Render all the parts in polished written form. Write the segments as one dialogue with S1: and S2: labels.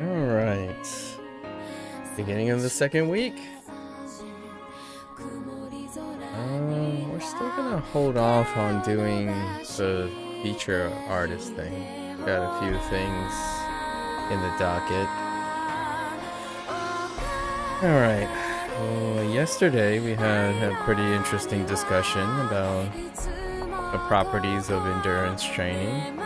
S1: Alright. Beginning of the second week. We're still gonna hold off on doing the feature artist thing. Got a few things in the docket. Alright. Well, yesterday we had a pretty interesting discussion about the properties of endurance training.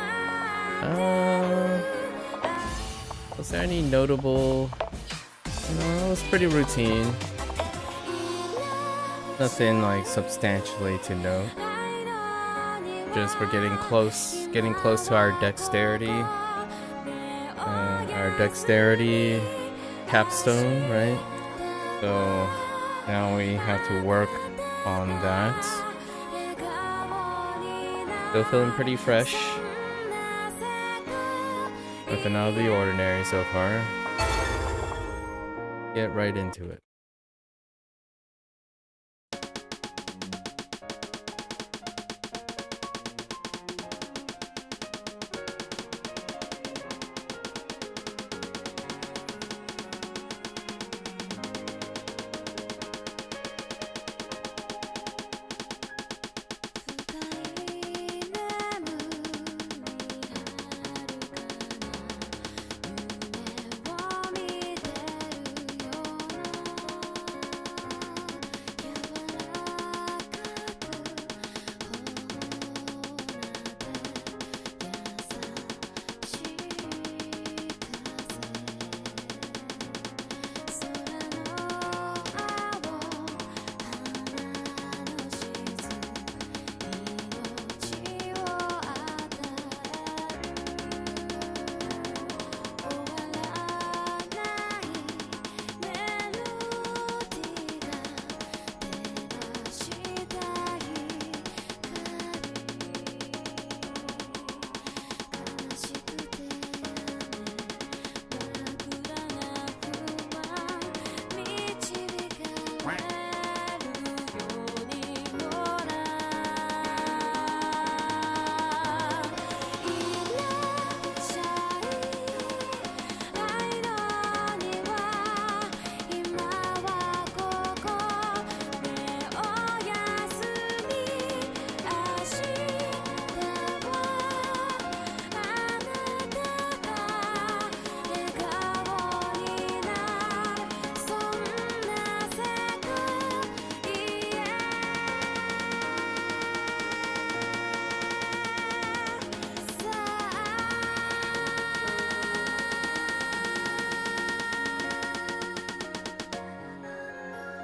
S1: Was there any notable? No, it was pretty routine. Nothing like substantially to note. Just we're getting close to our dexterity. Our dexterity capstone, right? So now we have to work on that. Still feeling pretty fresh. Nothing out of the ordinary so far. Get right into it.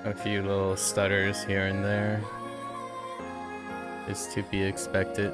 S1: A few little stutters here and there is to be expected.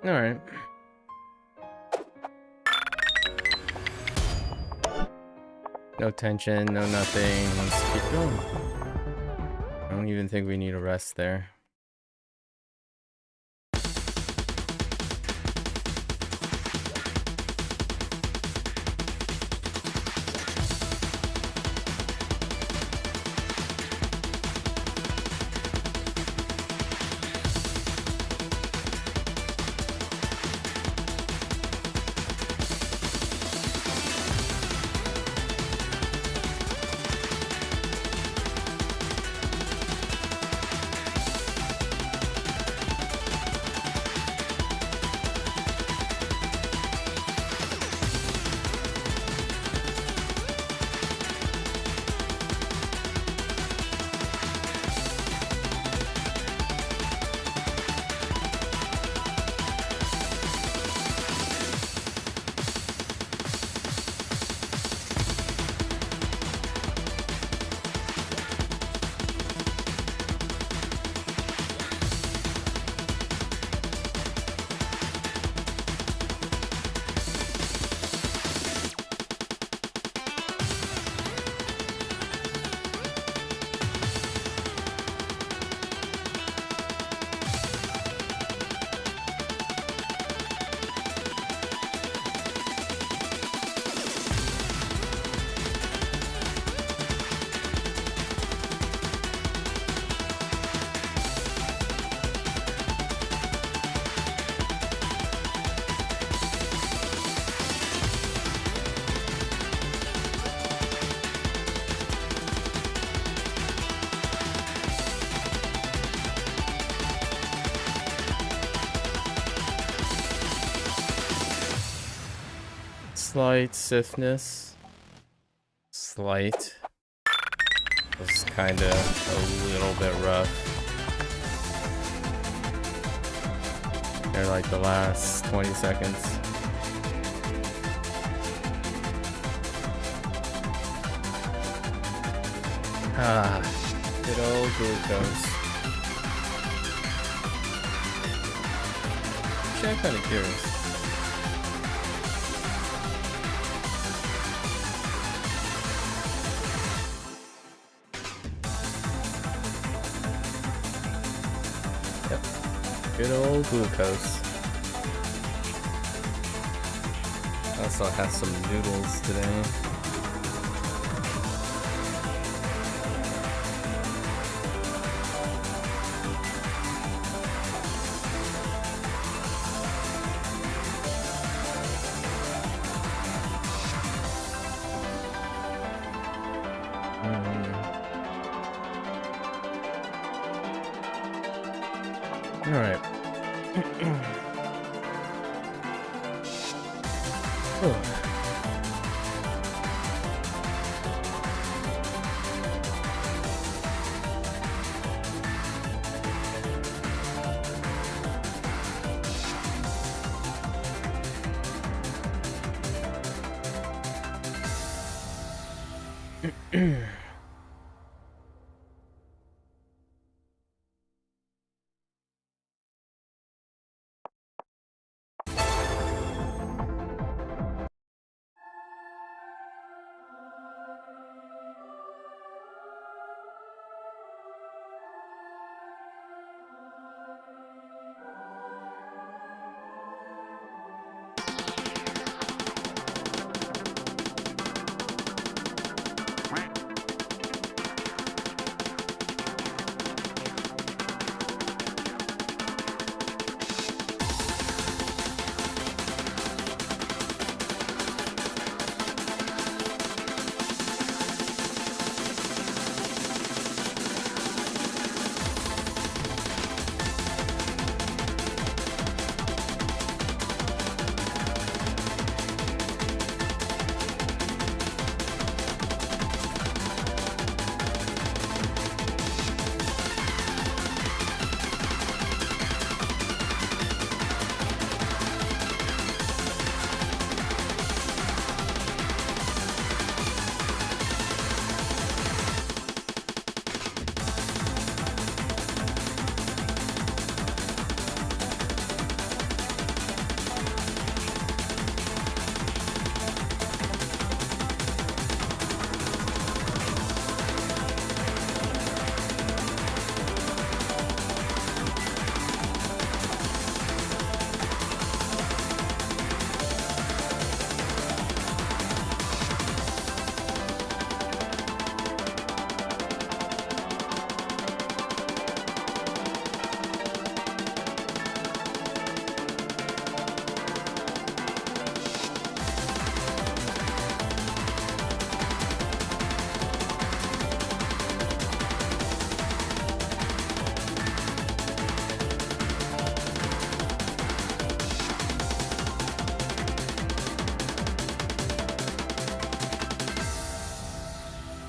S1: Alright. No tension, no nothing. Let's keep going. I don't even think we need a rest there. Slight stiffness. Slight. Was kinda a little bit rough. They're like the last 20 seconds. Ah, good old glucose. Actually, I'm kinda curious. Good old glucose. Also has some noodles today. All right.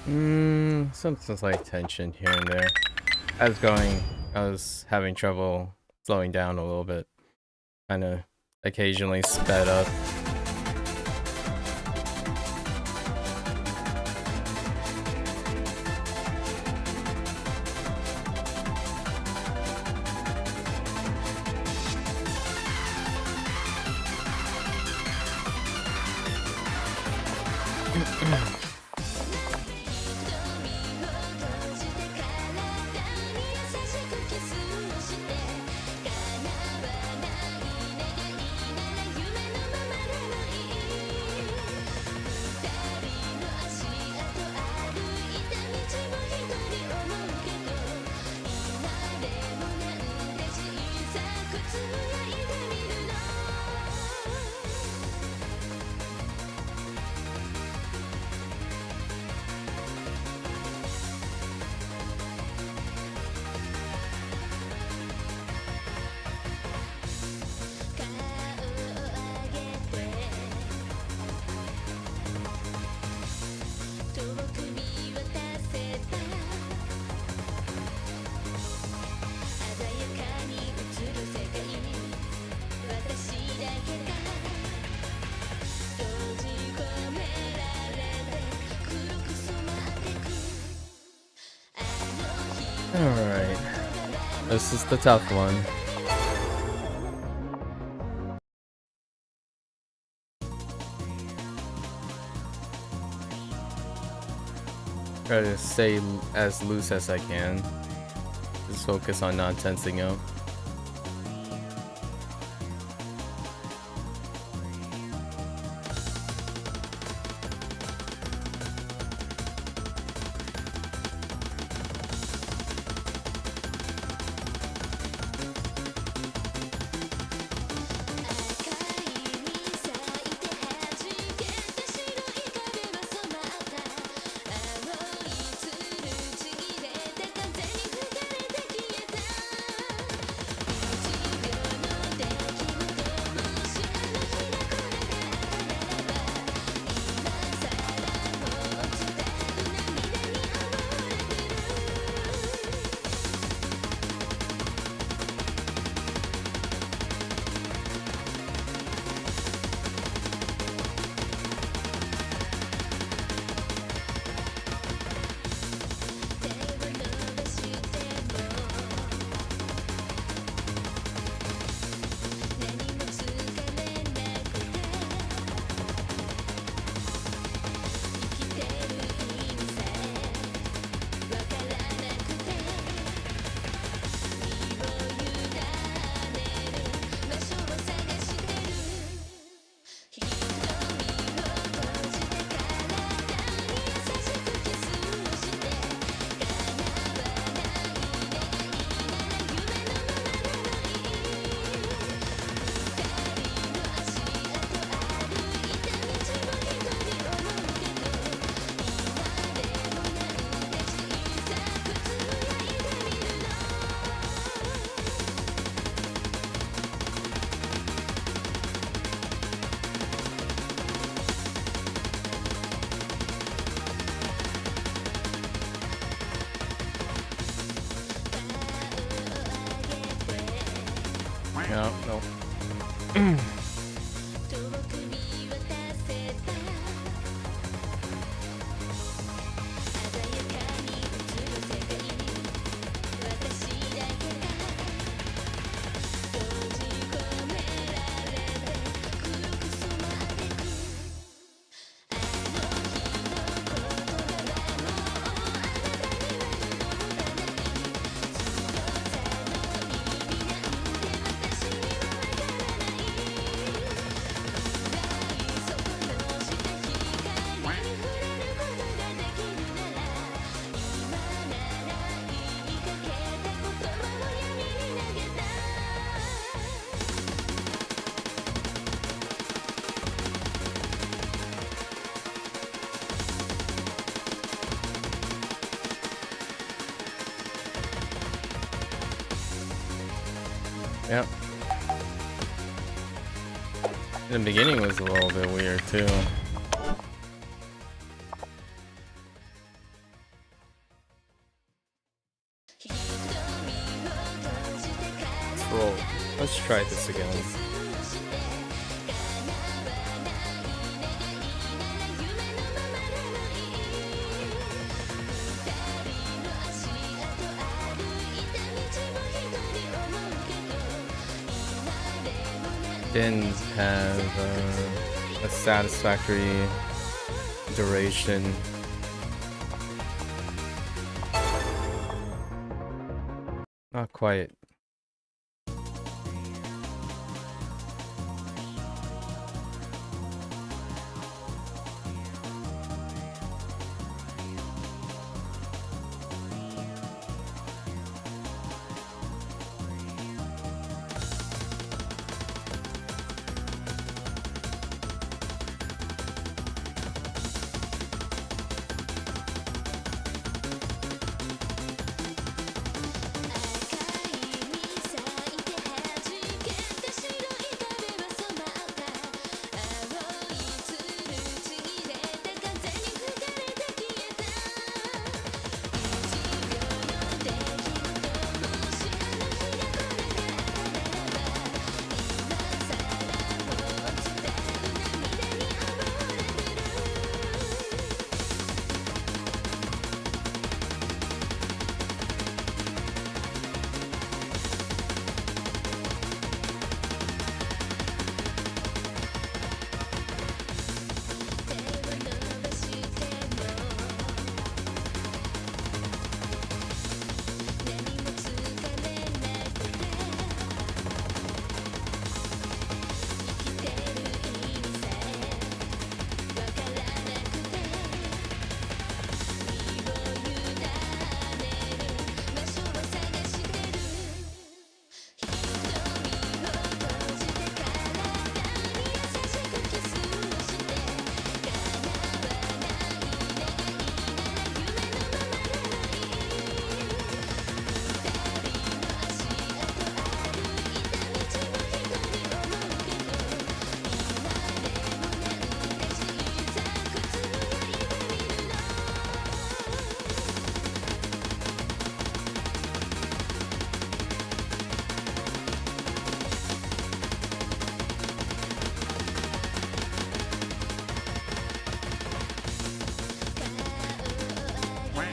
S1: Some slight tension here and there. I was having trouble slowing down a little bit. Kinda occasionally sped up. Alright. This is the tough one. Try to stay as loose as I can. Just focus on not tensing up. No, no. Yep. The beginning was a little bit weird too. Let's try this again. Didn't have a satisfactory duration. Not quite.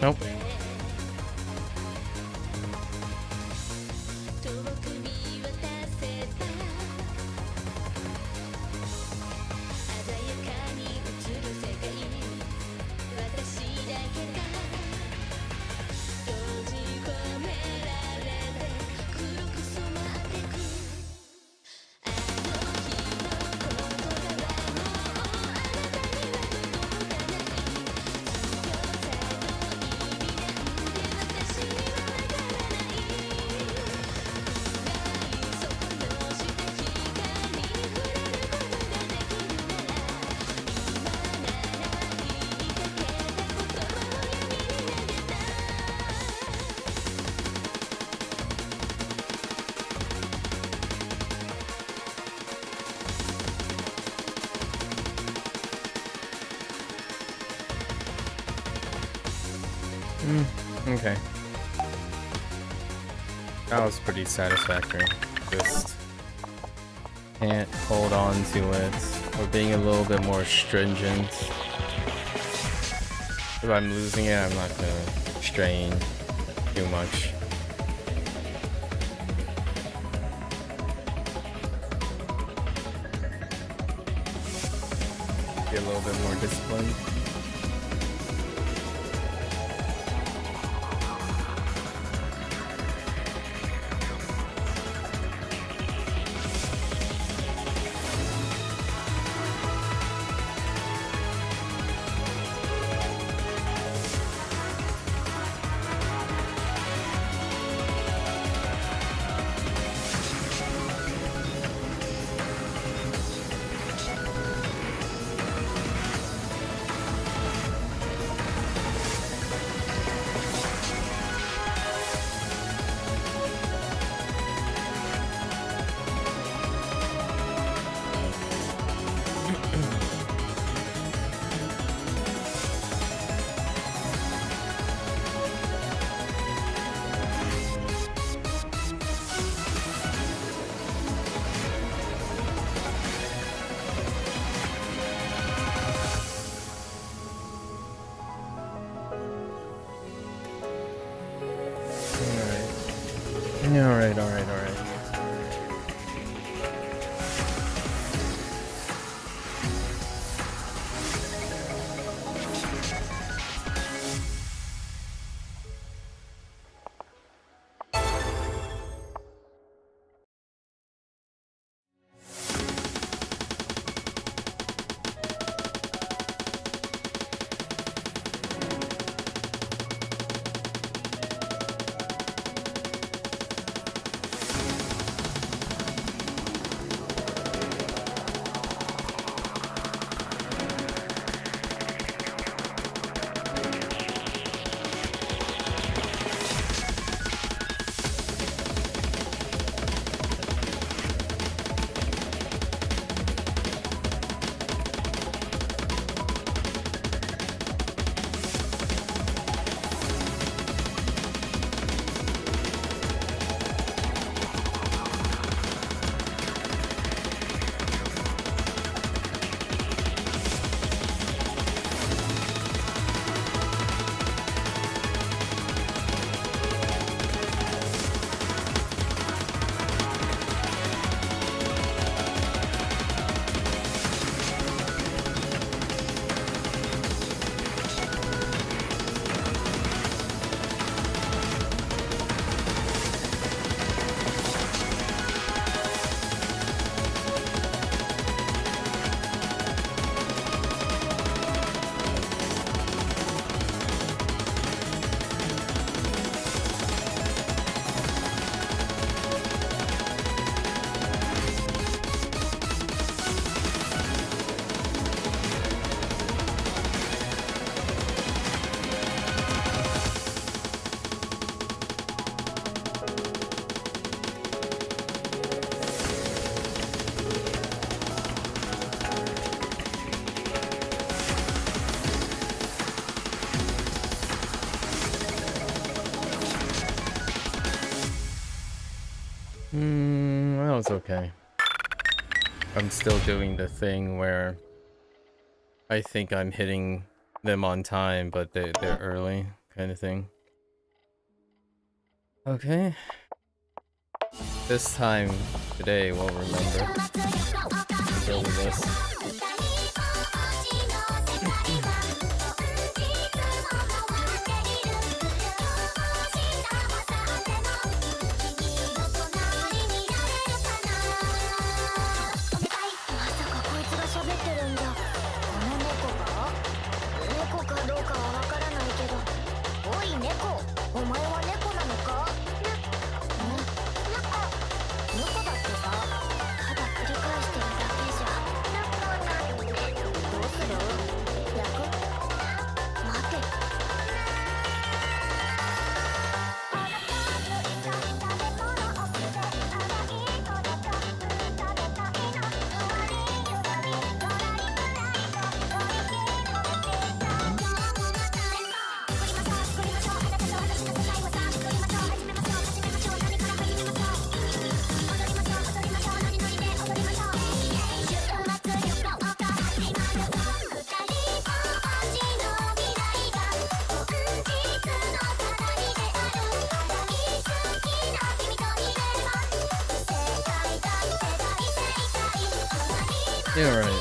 S1: Nope. Okay. That was pretty satisfactory. Just can't hold on to it. We're being a little bit more stringent. If I'm losing it, I'm not gonna strain too much. Be a little bit more disciplined. Alright, alright, alright. That was okay. I'm still doing the thing where I think I'm hitting them on time, but they're early, kind of thing. Okay. This time, today, we'll remember. Deal with this. Yeah, right.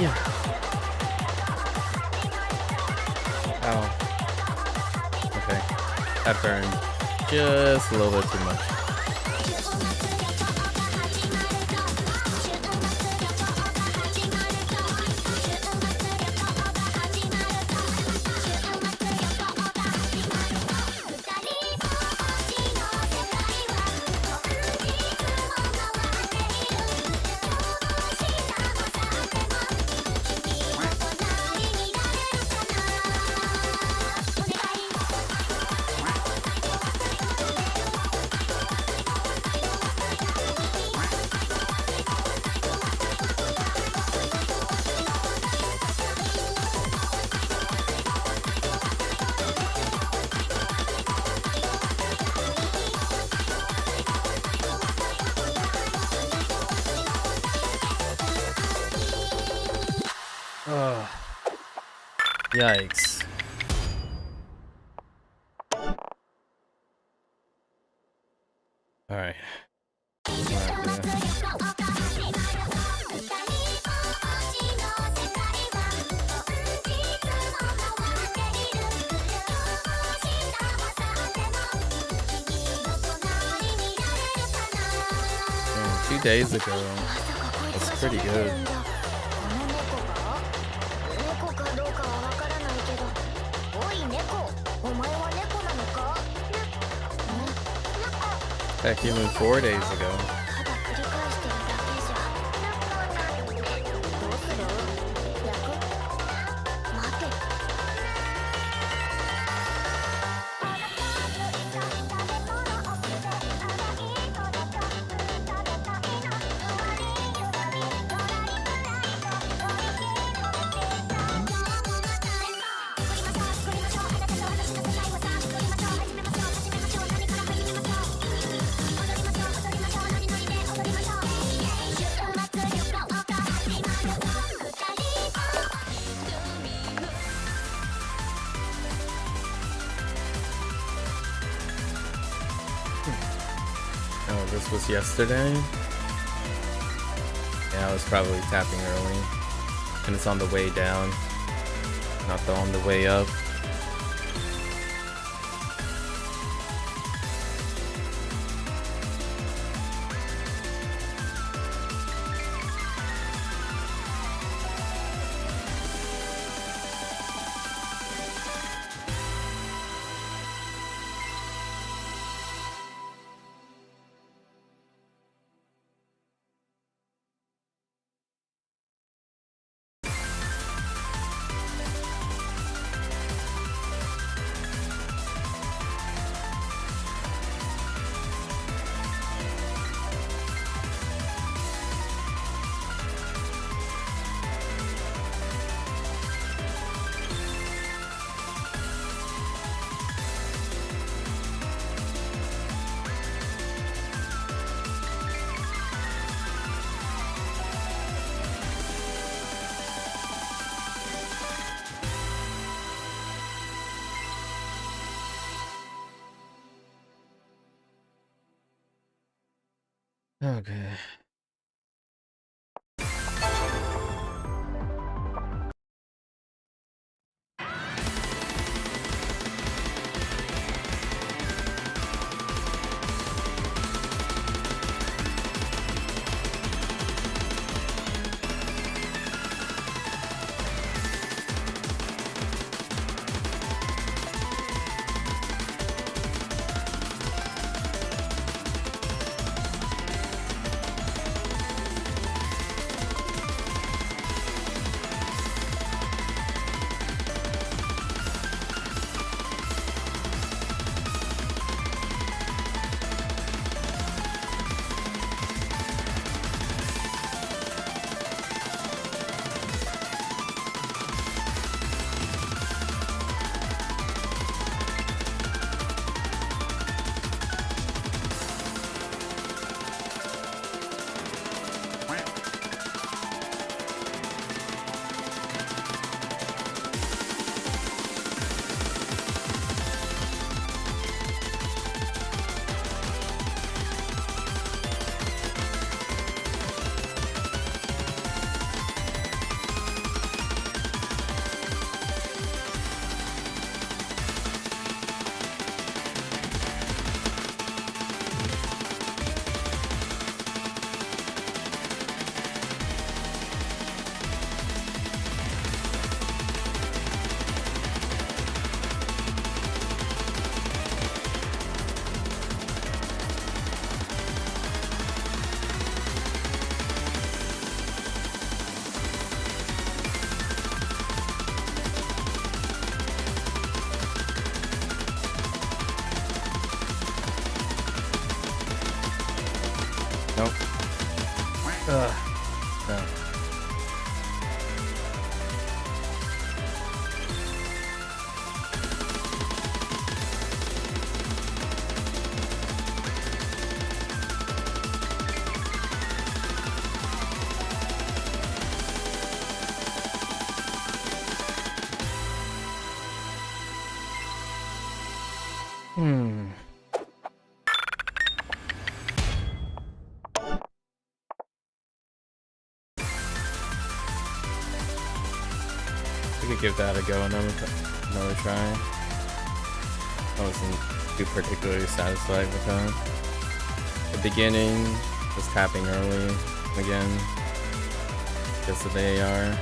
S1: Yeah. Ow. Okay. That burned just a little bit too much. Ugh. Yikes. Alright. Man, 2 days ago, that's pretty good. Heck, even 4 days ago. Oh, this was yesterday? Yeah, I was probably tapping early. And it's on the way down, not on the way up. Okay. We could give that a go another try. I wasn't too particularly satisfied with that. The beginning, just tapping early again, just of the AR.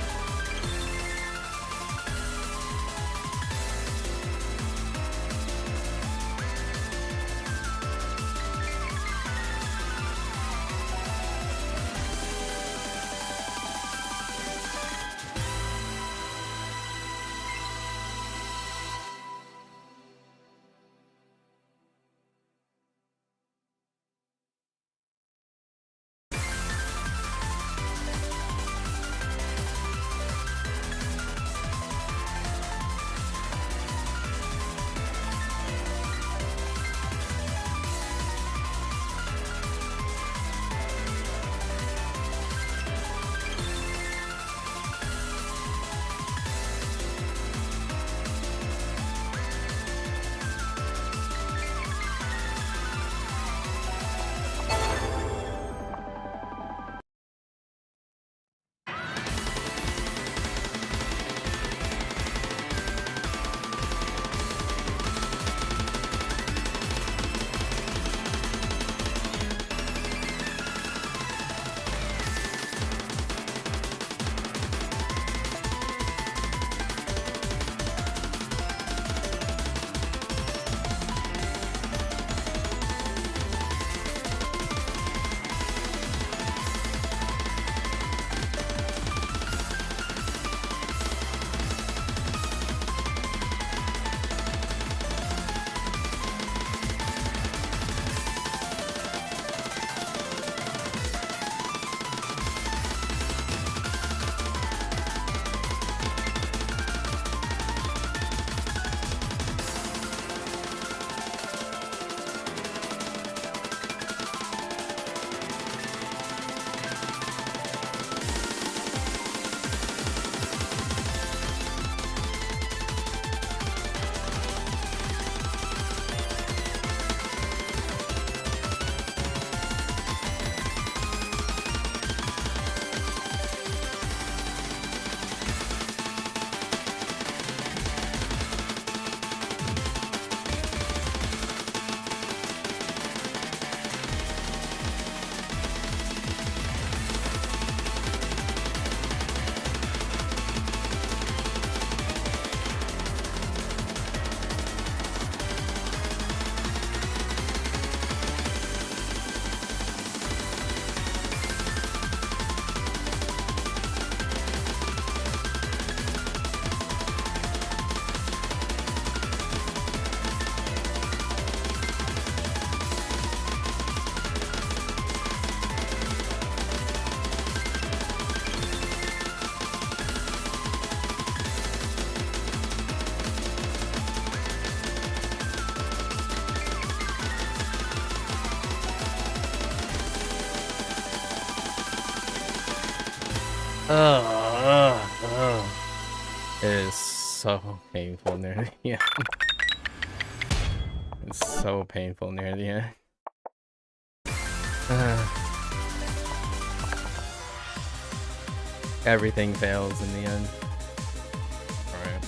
S1: It is so painful near the end. It's so painful near the end. Everything fails in the end. Alright.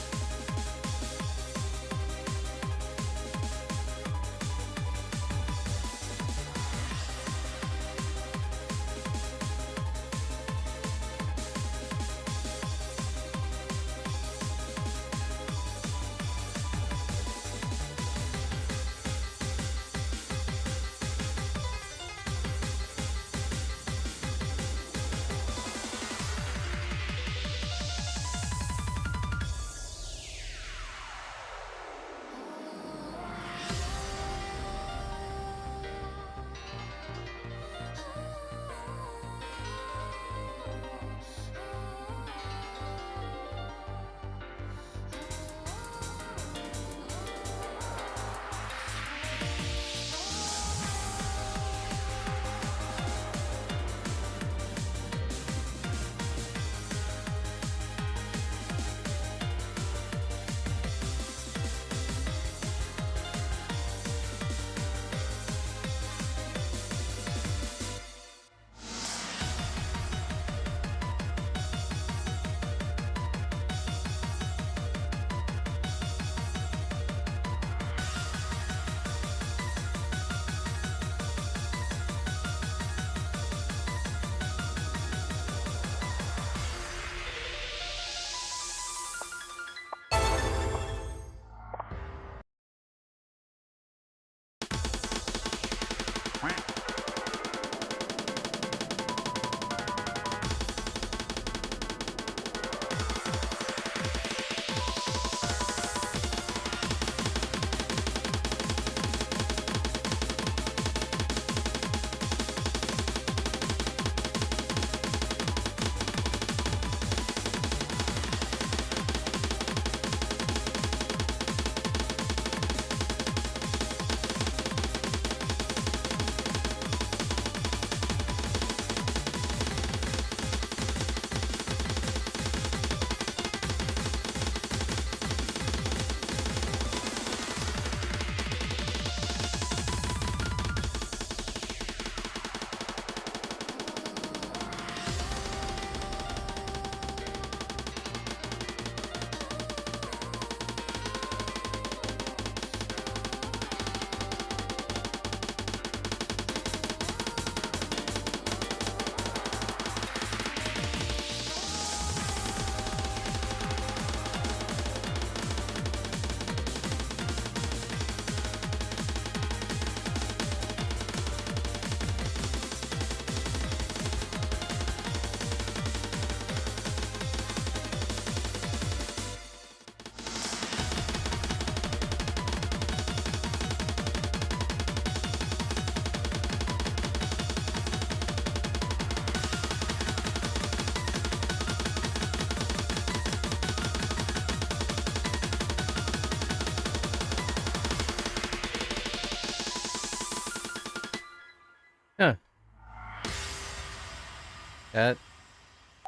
S1: That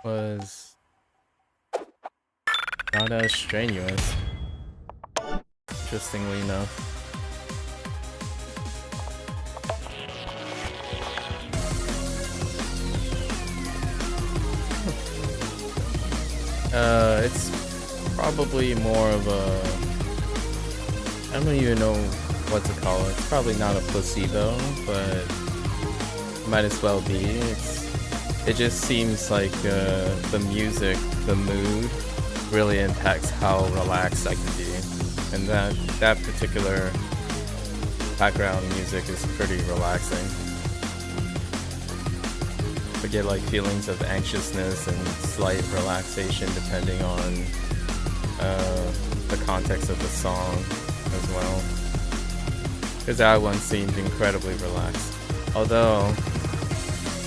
S1: was not as strenuous, interestingly enough. It's probably more of a... I don't even know what to call it. It's probably not a placebo, but might as well be. It just seems like the music, the mood, really impacts how relaxed I can be. And that particular background music is pretty relaxing. I get like feelings of anxiousness and slight relaxation depending on the context of the song as well. Because that one seemed incredibly relaxed. Although,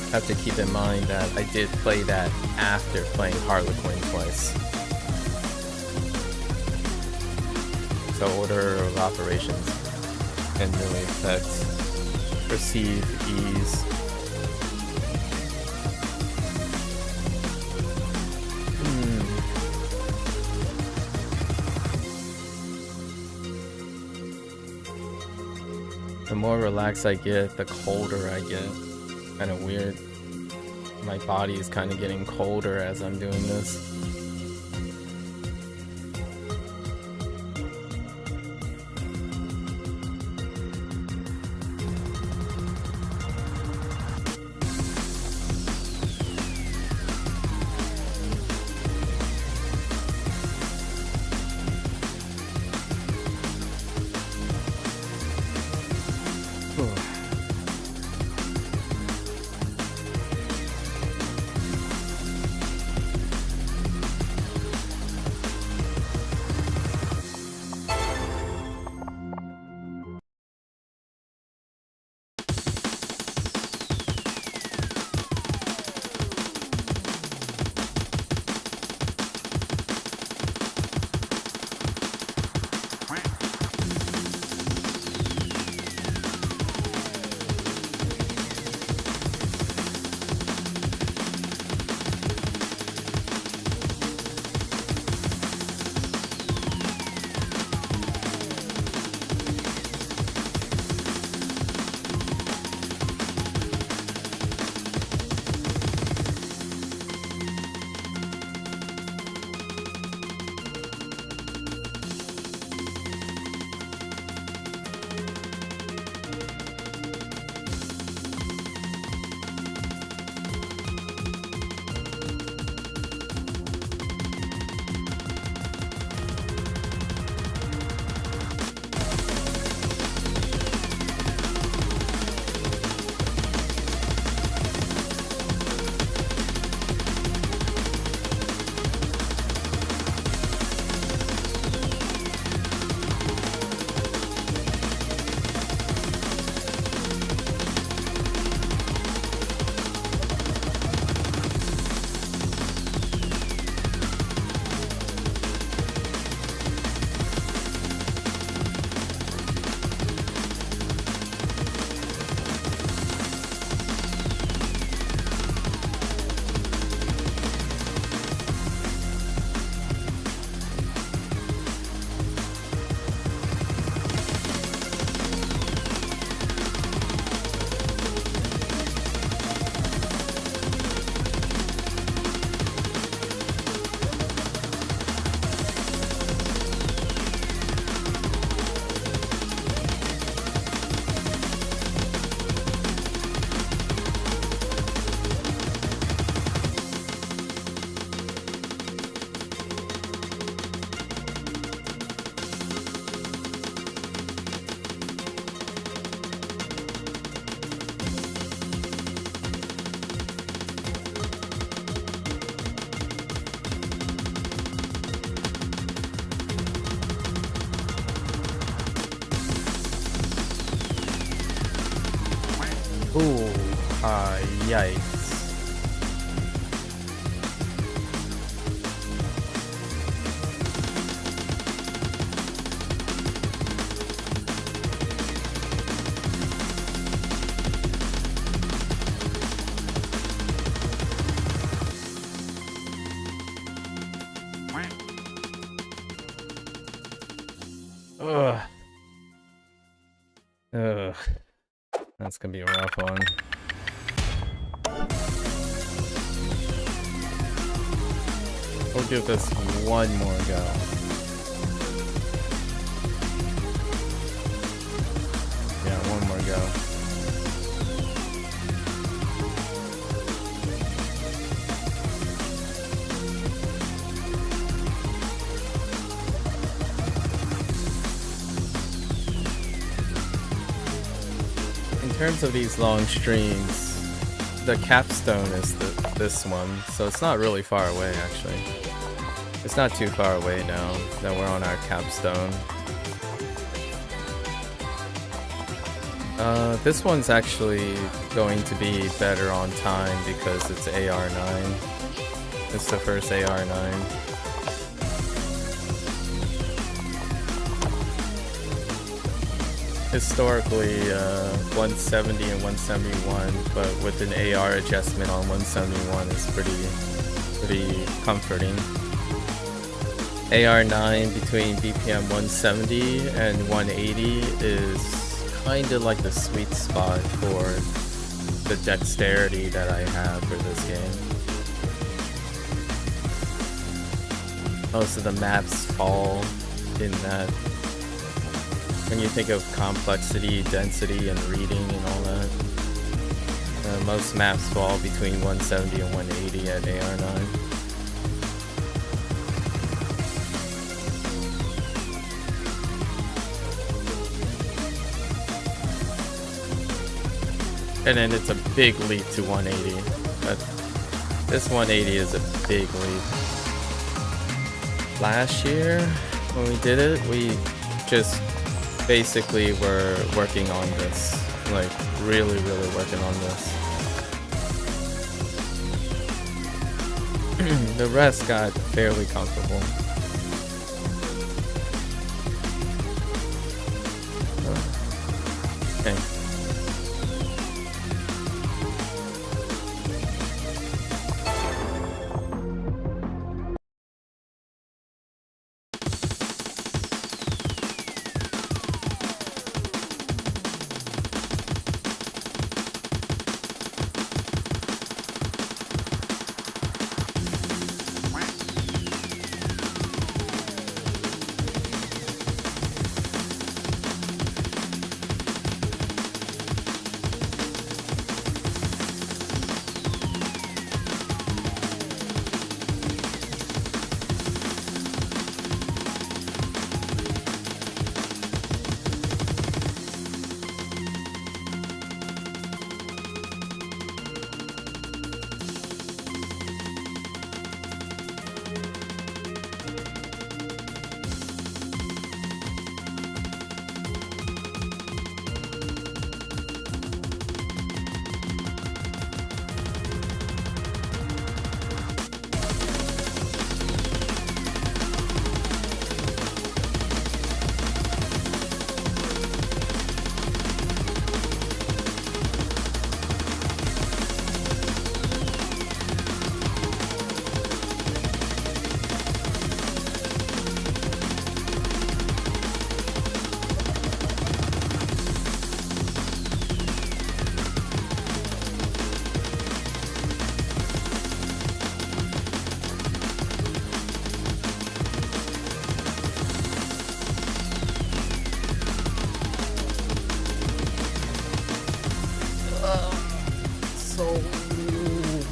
S1: I have to keep in mind that I did play that after playing Harlequin twice. So order of operations can really affect perceived ease. The more relaxed I get, the colder I get. Kind of weird. My body is kind of getting colder as I'm doing this. Ooh, yikes. Ugh. Ugh. That's gonna be a rough one. We'll give this one more go. Yeah, one more go. In terms of these long streams, the capstone is this one, so it's not really far away actually. It's not too far away now that we're on our capstone. This one's actually going to be better on time because it's AR9. It's the first AR9. Historically 170 and 171, but with an AR adjustment on 171 is pretty comforting. AR9 between BPM 170 and 180 is kind of like the sweet spot for the dexterity that I have for this game. Most of the maps fall in that. When you think of complexity, density, and reading and all that, most maps fall between 170 and 180 at AR9. And then it's a big leap to 180. But this 180 is a big leap. Last year, when we did it, we just basically we're working on this, like really working on this. The rest got fairly comfortable. Okay.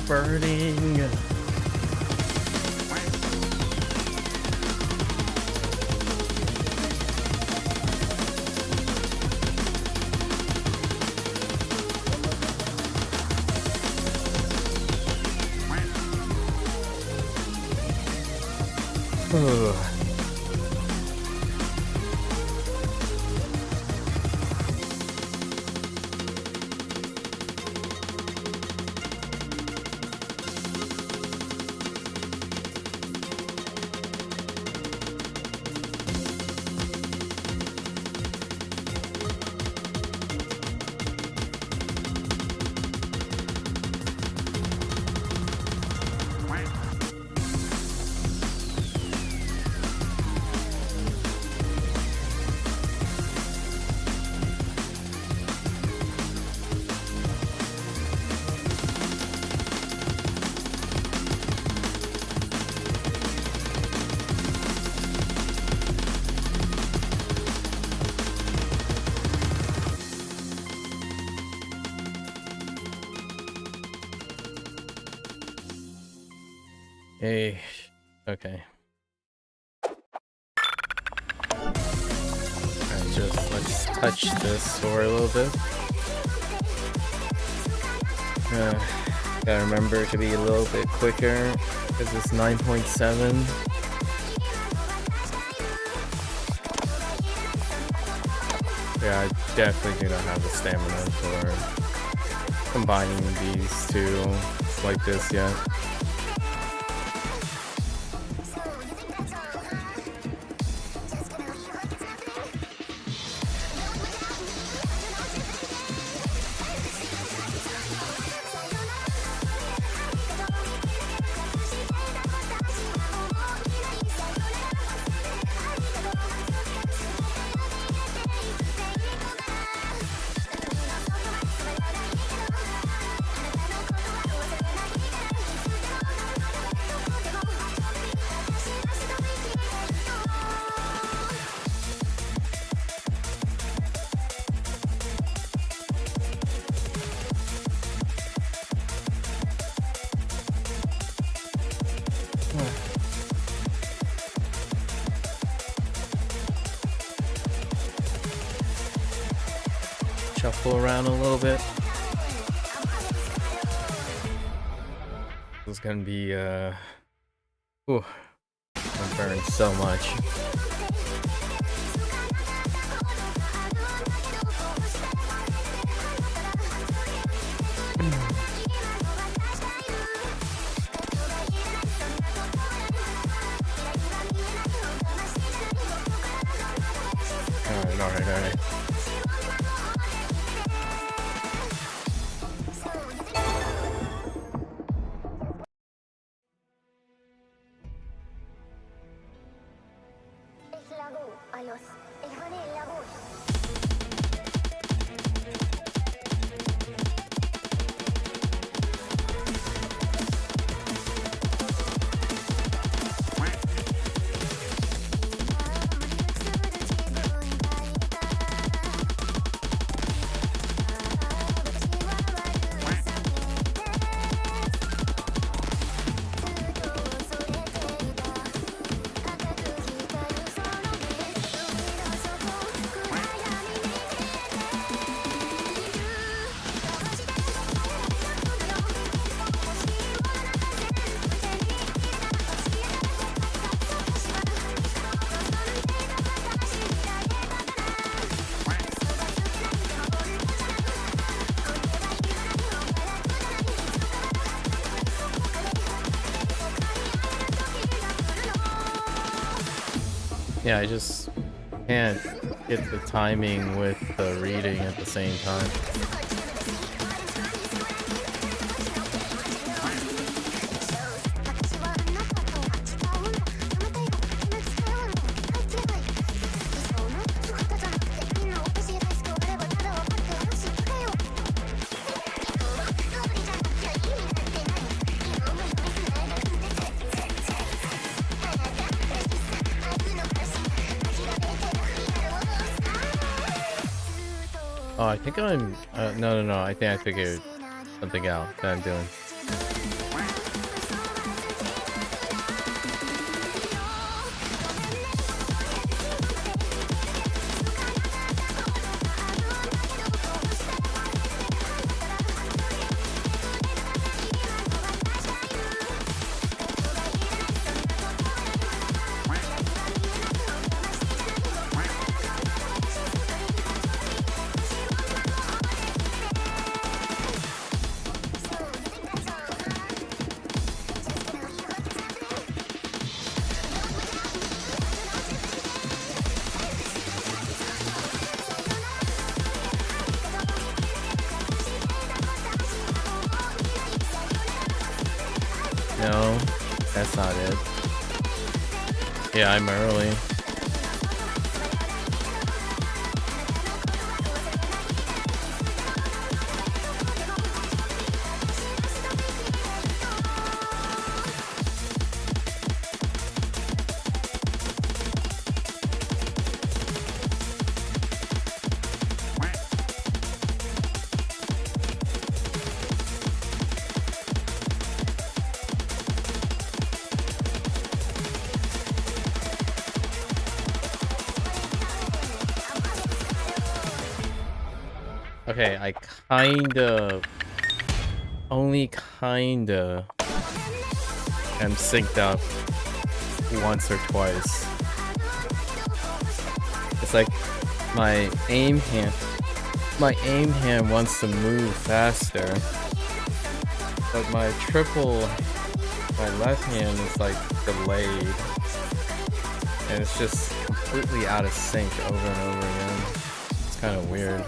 S1: Burning. Ugh. Hey, okay. Alright, just let's touch this for a little bit. Gotta remember to be a little bit quicker because it's 9.7. Yeah, I definitely do not have the stamina for combining these two like this yet. Shuffle around a little bit. This is gonna be I'm burning so much. Alright. Yeah, I just can't get the timing with the reading at the same time. Oh, I think I'm... no. I think I figured something out that I'm doing. No, that's not it. Yeah, I'm early. Okay, I kinda... Only kinda... am synced up once or twice. It's like my aim hand wants to move faster, but my left hand is like delayed, and it's just completely out of sync over and over again. It's kind of weird.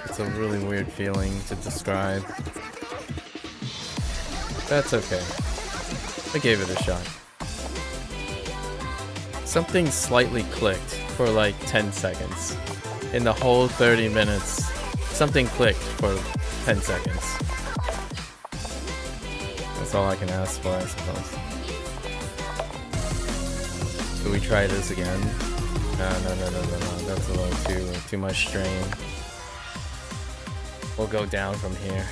S1: It's a really weird feeling to describe. That's okay. I gave it a shot. Something slightly clicked for like 10 seconds. In the whole 30 minutes, something clicked for 10 seconds. That's all I can ask for, I suppose. Do we try this again? No. That's a little too much strain. We'll go down from here.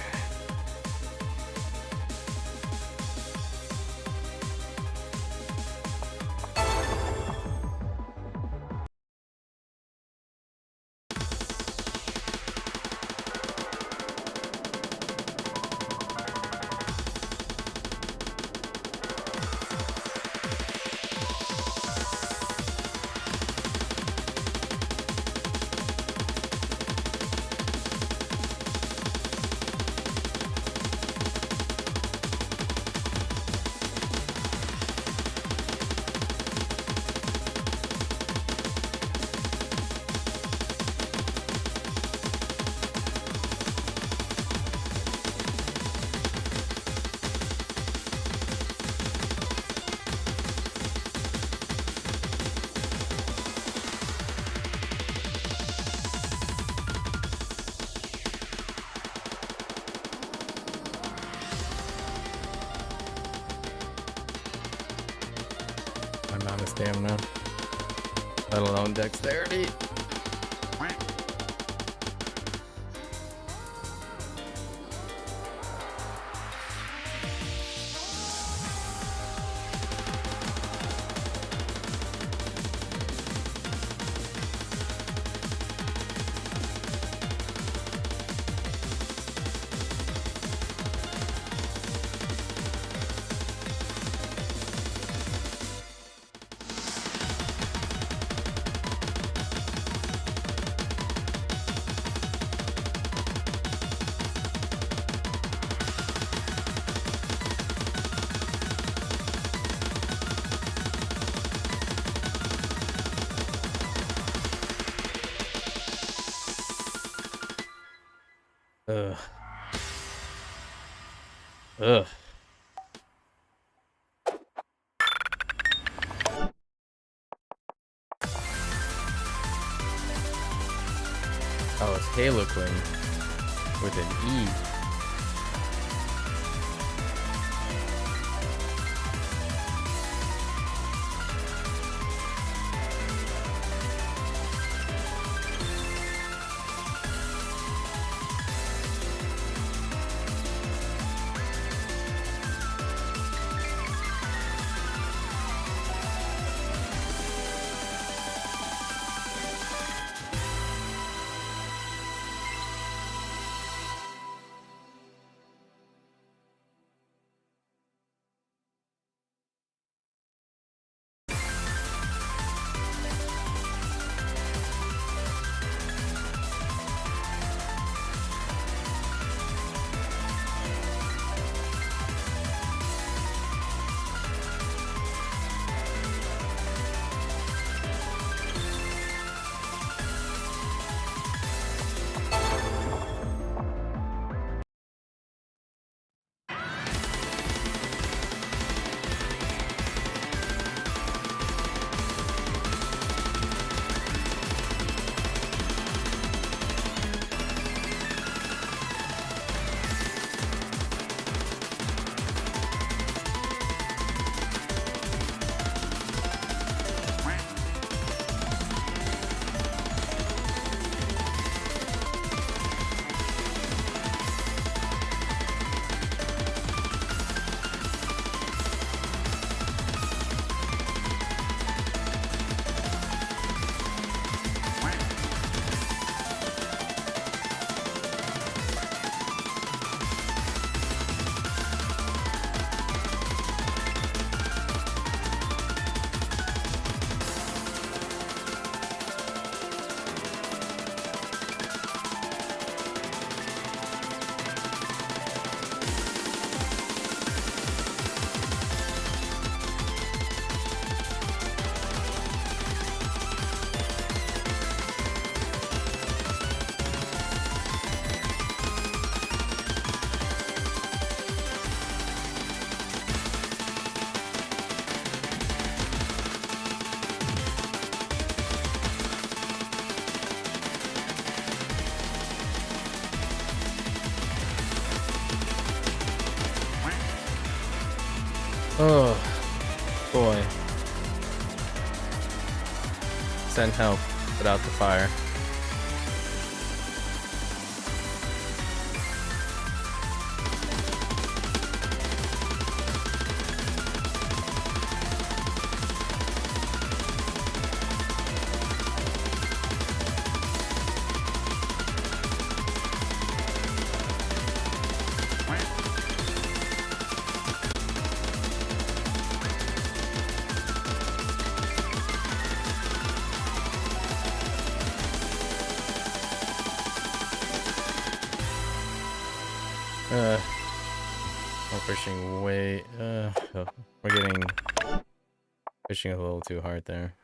S1: Stamina, let alone dexterity. Ugh. Ugh. Oh, it's Harlequin with an E. Oh, boy. Send help. Put out the fire. We're pushing way, we're getting, pushing a little too hard there.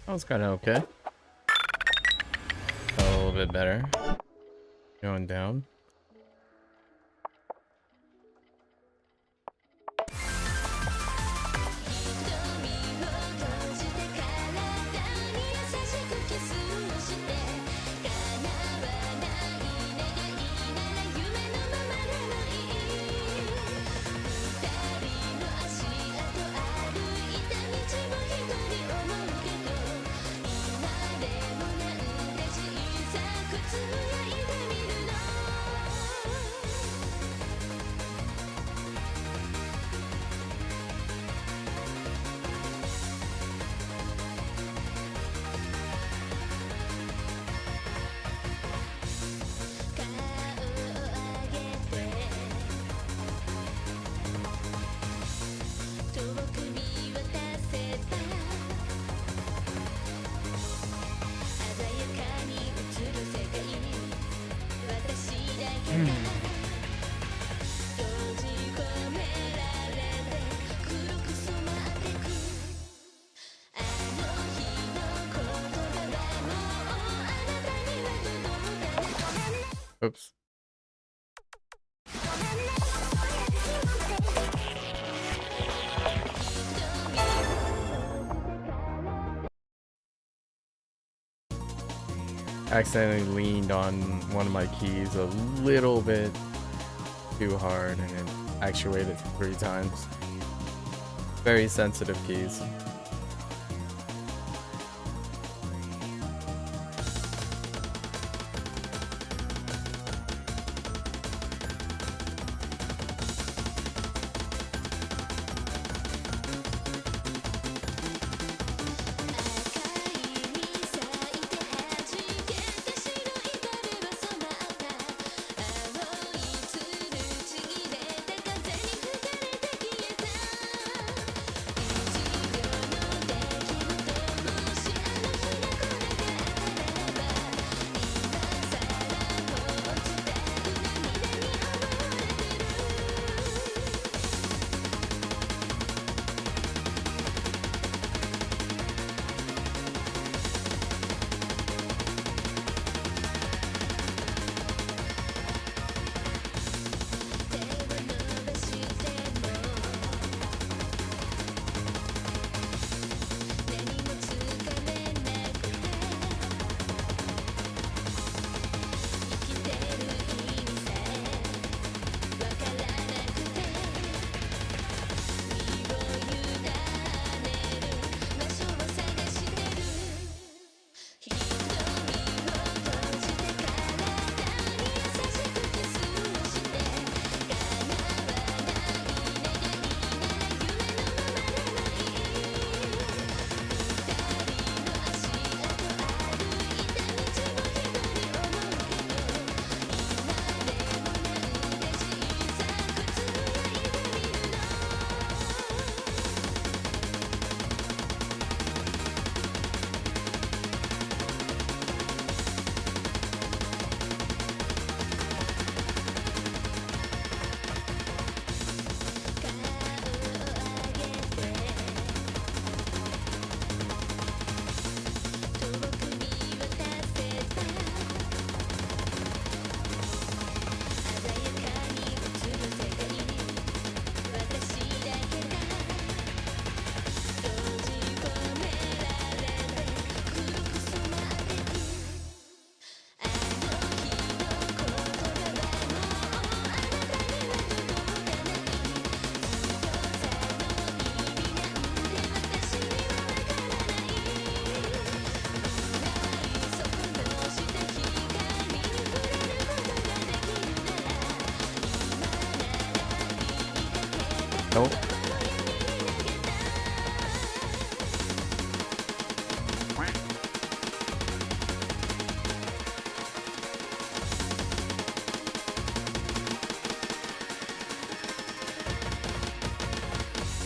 S1: That was kind of okay. A little bit better. Going down. Oops. Accidentally leaned on one of my keys a little bit too hard and it actuated 3 times. Very sensitive keys. Nope.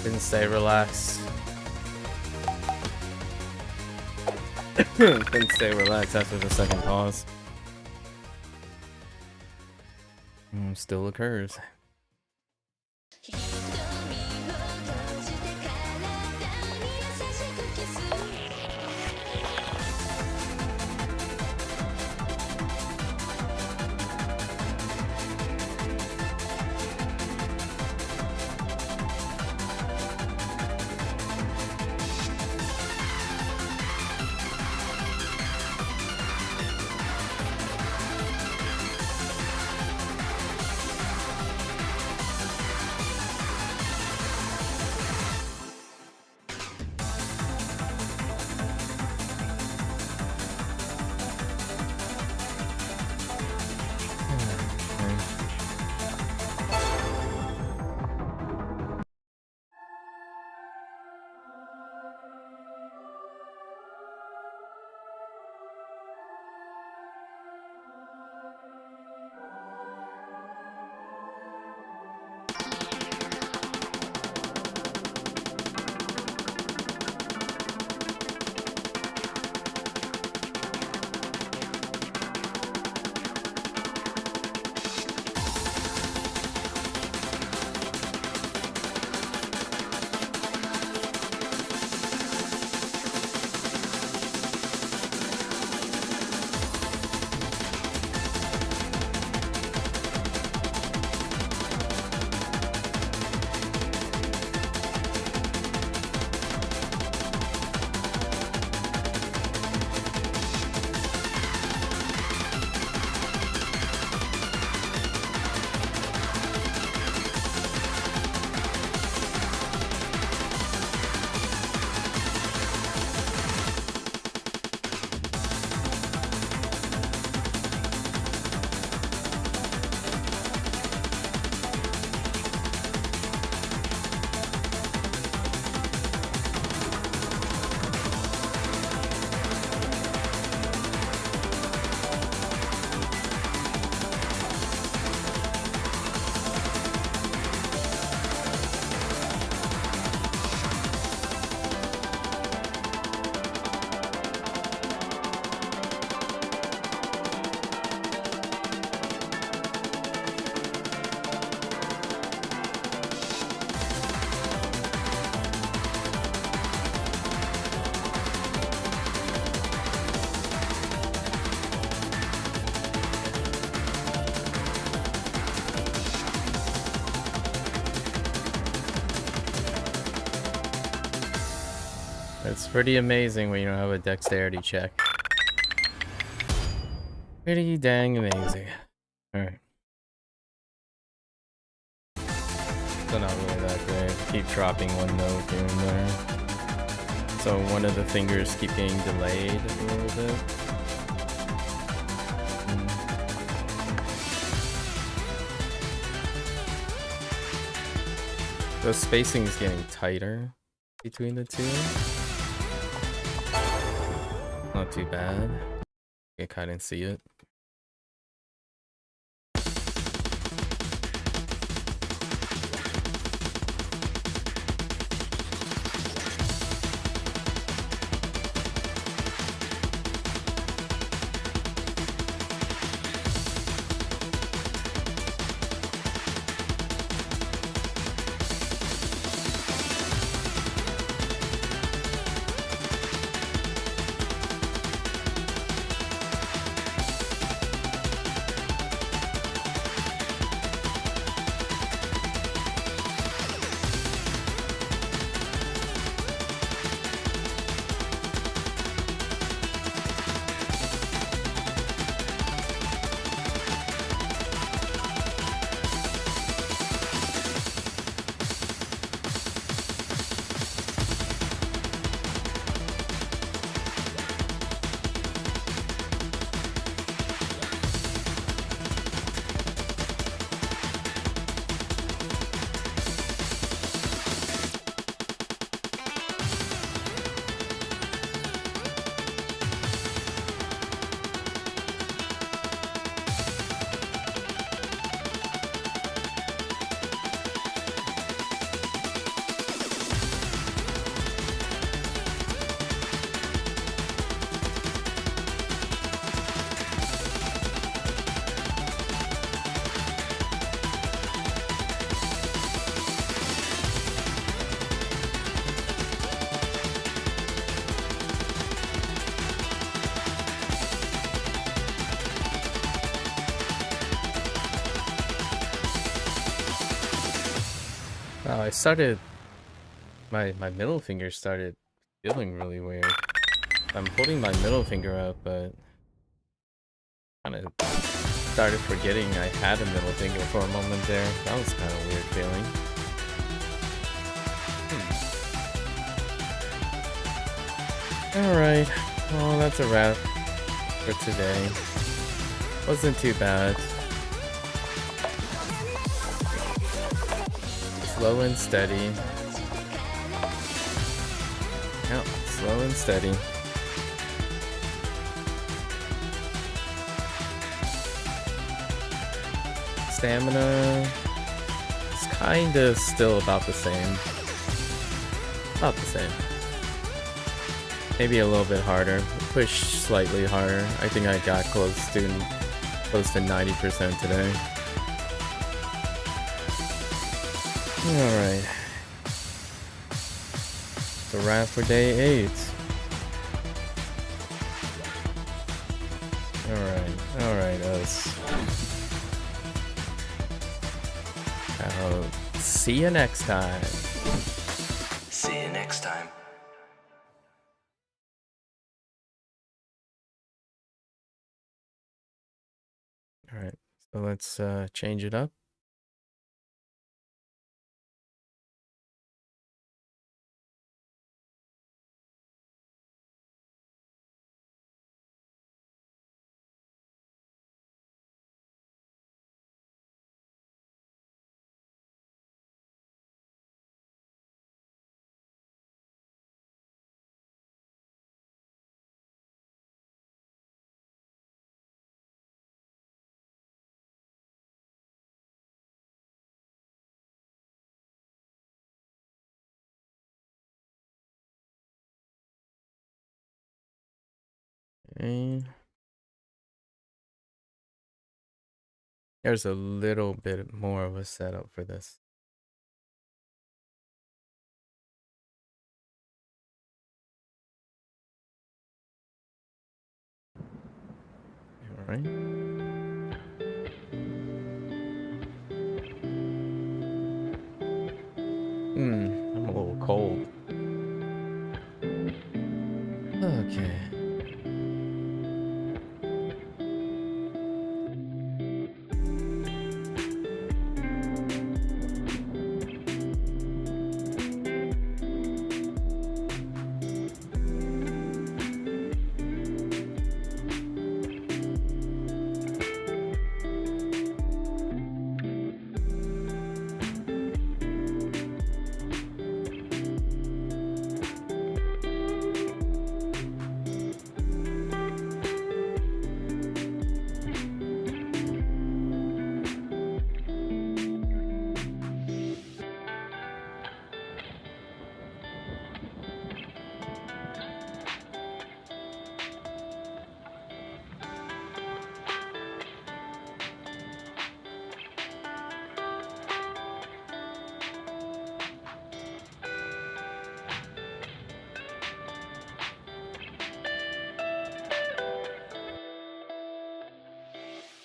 S1: Didn't stay relaxed. Didn't stay relaxed after the second pause. Still occurs. It's pretty amazing when you don't have a dexterity check. Pretty dang amazing. Alright. Still not really that great. Keep dropping one note here and there. So one of the fingers keep getting delayed a little bit. The spacing is getting tighter between the two. Not too bad. I kind of see it. Wow, I started... My middle finger started feeling really weird. I'm holding my middle finger up, but... kind of started forgetting I had a middle finger for a moment there. That was kind of a weird feeling. Alright, well that's a wrap for today. Wasn't too bad. Slow and steady. Yep, slow and steady. Stamina is kinda still about the same. About the same. Maybe a little bit harder. Push slightly harder. I think I got close to 90% today. Alright. It's a wrap for day 8. Alright, us. I'll see you next time.
S2: See you next time.
S1: Alright, so let's change it up. Okay. There's a little bit more of a setup for this. Alright. I'm a little cold. Okay.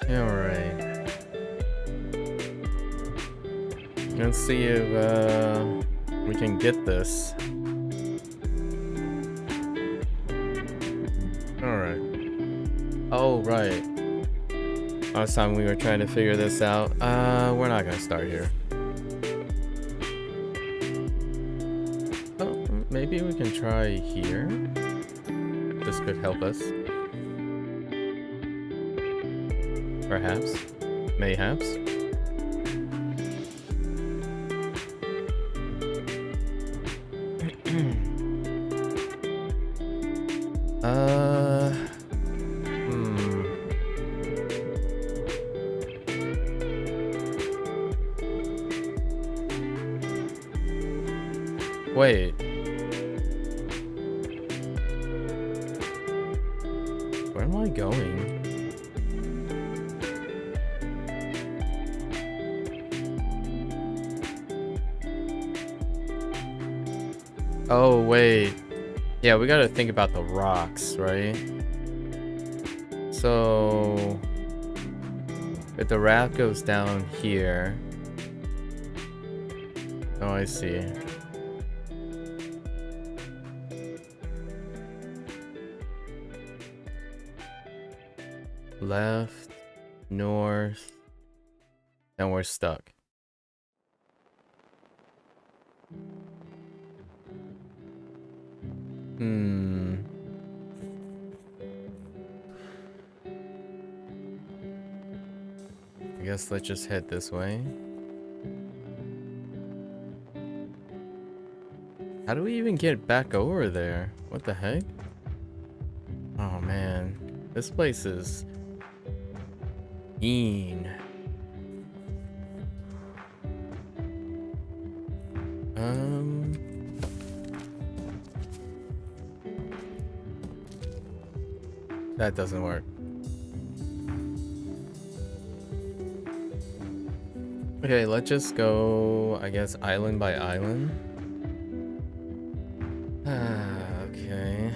S1: Alright. Let's see if we can get this. Alright. Oh, right. Last time we were trying to figure this out. We're not gonna start here. Oh, maybe we can try here. This could help us. Perhaps. Mayhaps. Wait. Where am I going? Oh, wait. Yeah, we gotta think about the rocks, right? So if the raft goes down here. Oh, I see. Left, north, and we're stuck. I guess let's just head this way. How do we even get back over there? What the heck? Oh man, this place is mean. That doesn't work. Okay, let's just go, I guess, island by island. Okay.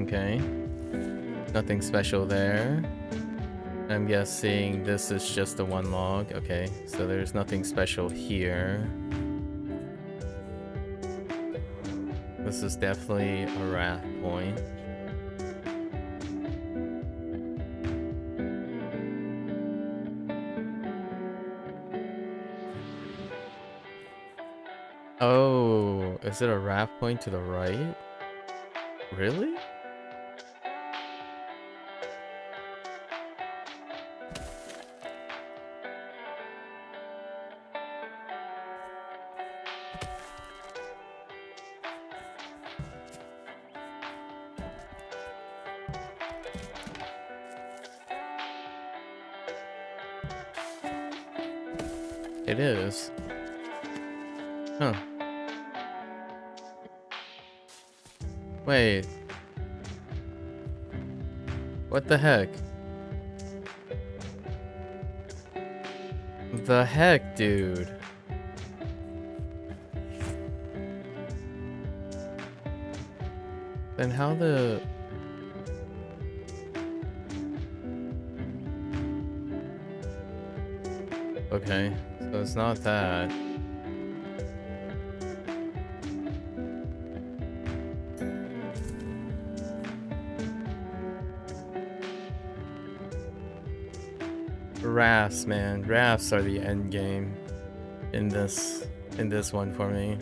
S1: Okay. Nothing special there. I'm guessing this is just the one log. Okay, so there's nothing special here. This is definitely a raft point. Oh, is it a raft point to the right? Really? It is. Huh. Wait. What the heck? The heck, dude? Then how the... Okay, so it's not that. Rafts, man. Rafts are the end game in this one for me.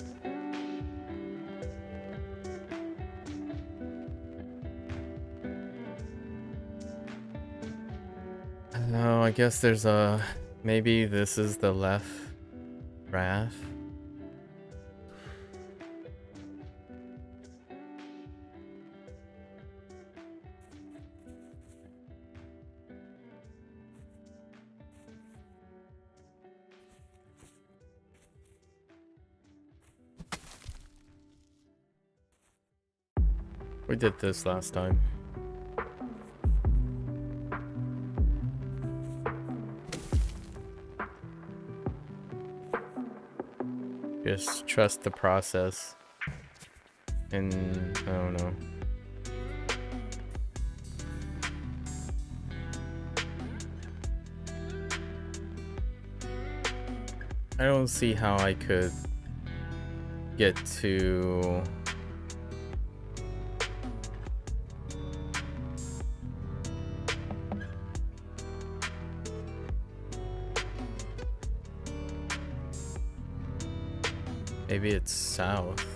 S1: No, I guess there's a... Maybe this is the left raft. We did this last time. Just trust the process. And I don't know. I don't see how I could get to... Maybe it's south.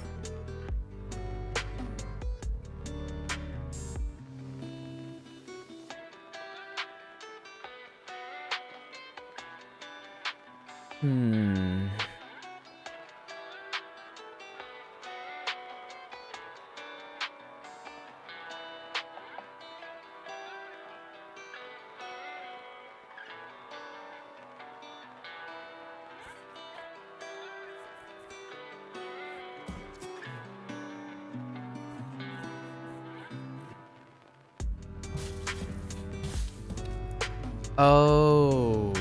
S1: Oh.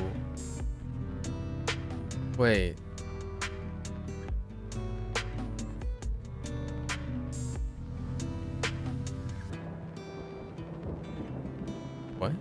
S1: Wait. What?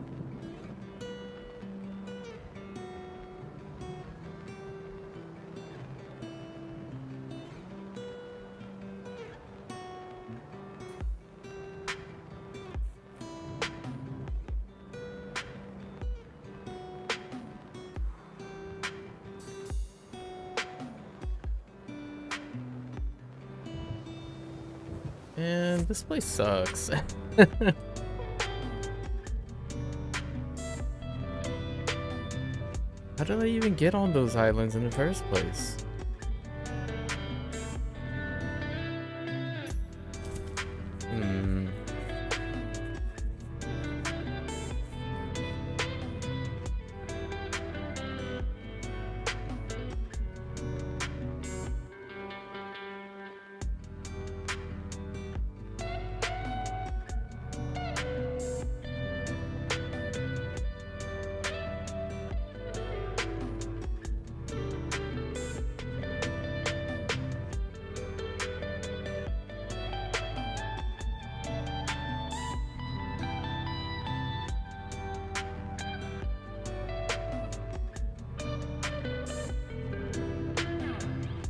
S1: Man, this place sucks. How did I even get on those islands in the first place?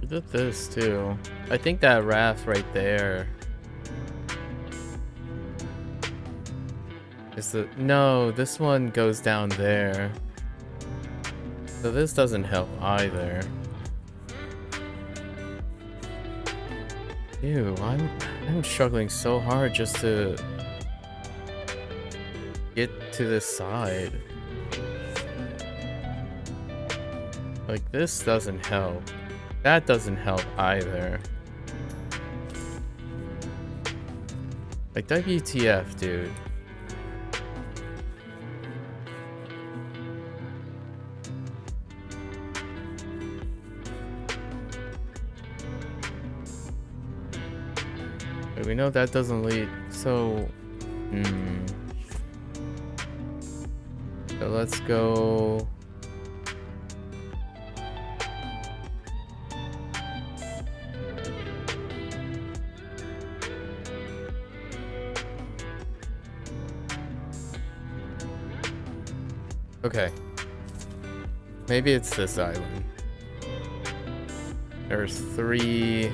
S1: We did this too. I think that raft right there is the... No, this one goes down there. So this doesn't help either. Ew, I'm struggling so hard just to get to this side. Like, this doesn't help. That doesn't help either. Like, WTF, dude. But we know that doesn't lead, so... So let's go... Okay. Maybe it's this island. There's three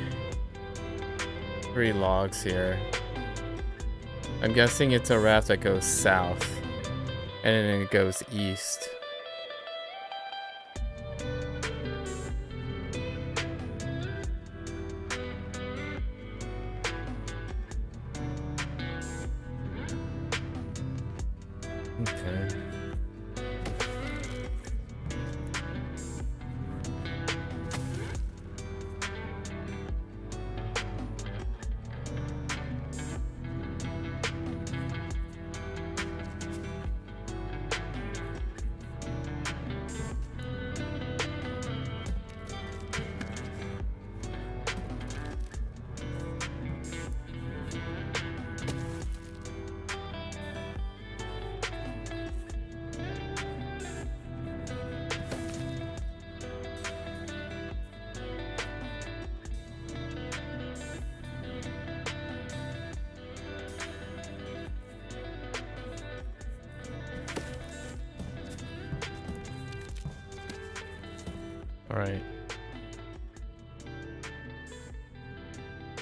S1: logs here. I'm guessing it's a raft that goes south. And then it goes east. Okay. Alright.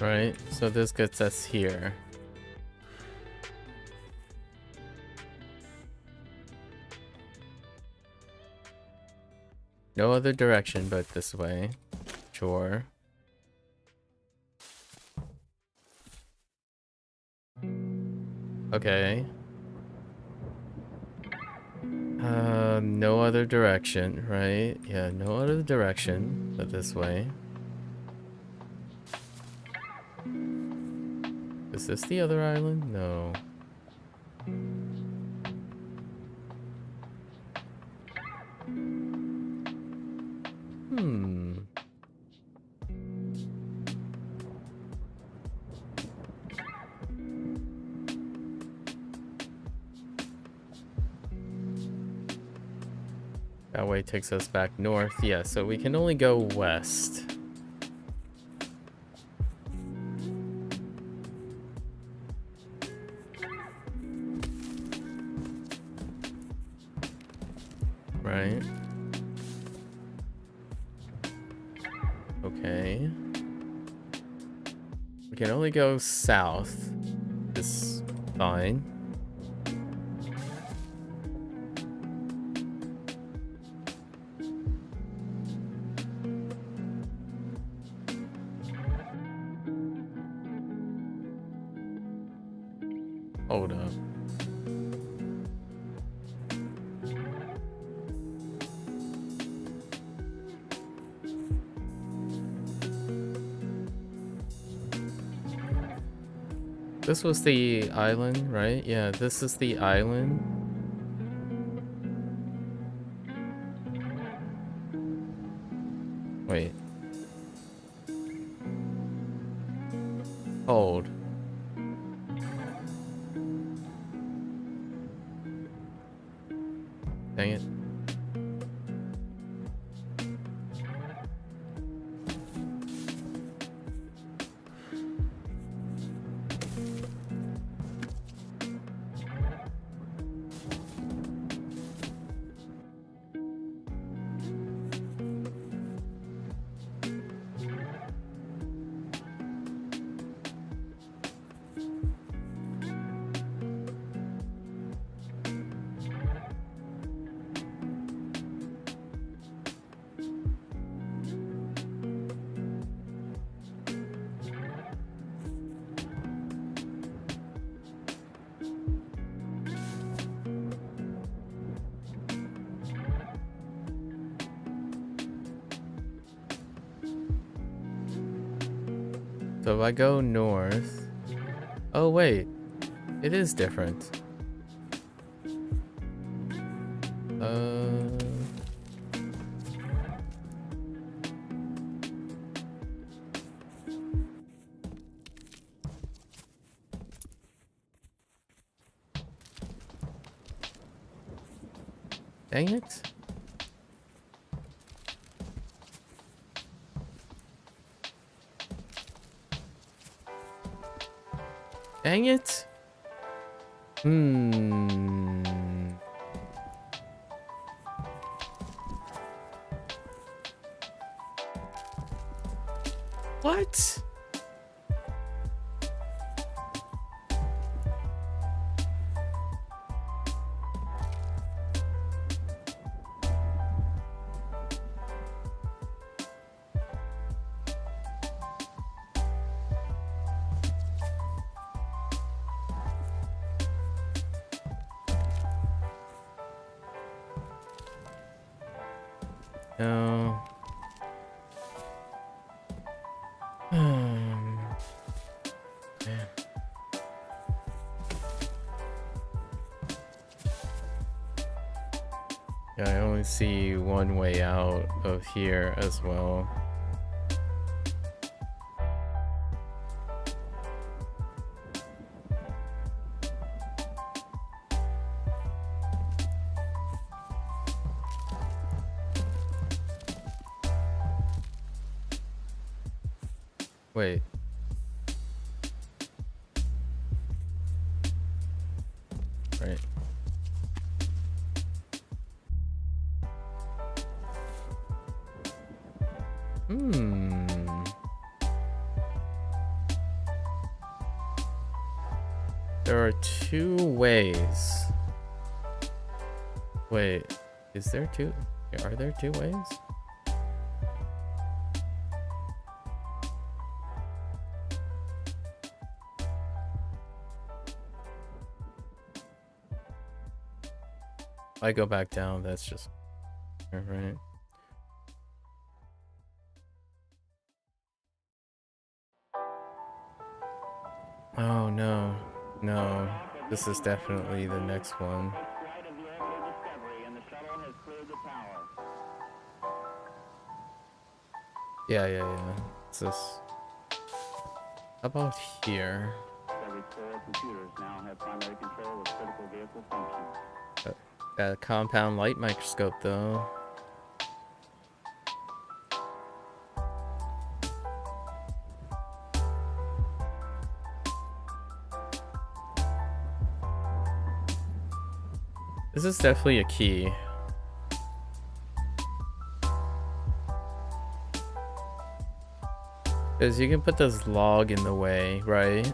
S1: Right, so this gets us here. No other direction but this way. Sure. Okay. No other direction, right? Yeah, no other direction but this way. Is this the other island? No. That way takes us back north. Yeah, so we can only go west. Right. Okay. We can only go south. This fine. Hold up. This was the island, right? Yeah, this is the island. Wait. Hold. Dang it. So if I go north... Oh wait, it is different. Dang it. Dang it. What? No. Yeah. Yeah, I only see one way out of here as well. Wait. Right. There are two ways. Wait, is there two? Are there two ways? I go back down, that's just right. Oh no, no, this is definitely the next one. Yeah. It's this. How about here? Got a compound light microscope though. This is definitely a key. Because you can put this log in the way, right?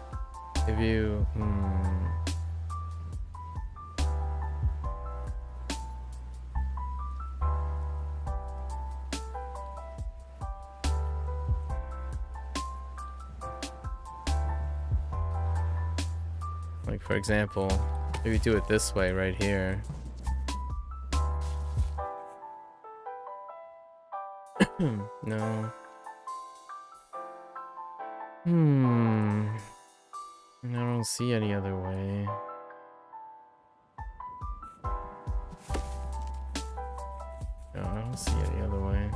S1: If you... Like, for example, if you do it this way right here. No. I don't see any other way. No, I don't see any other way.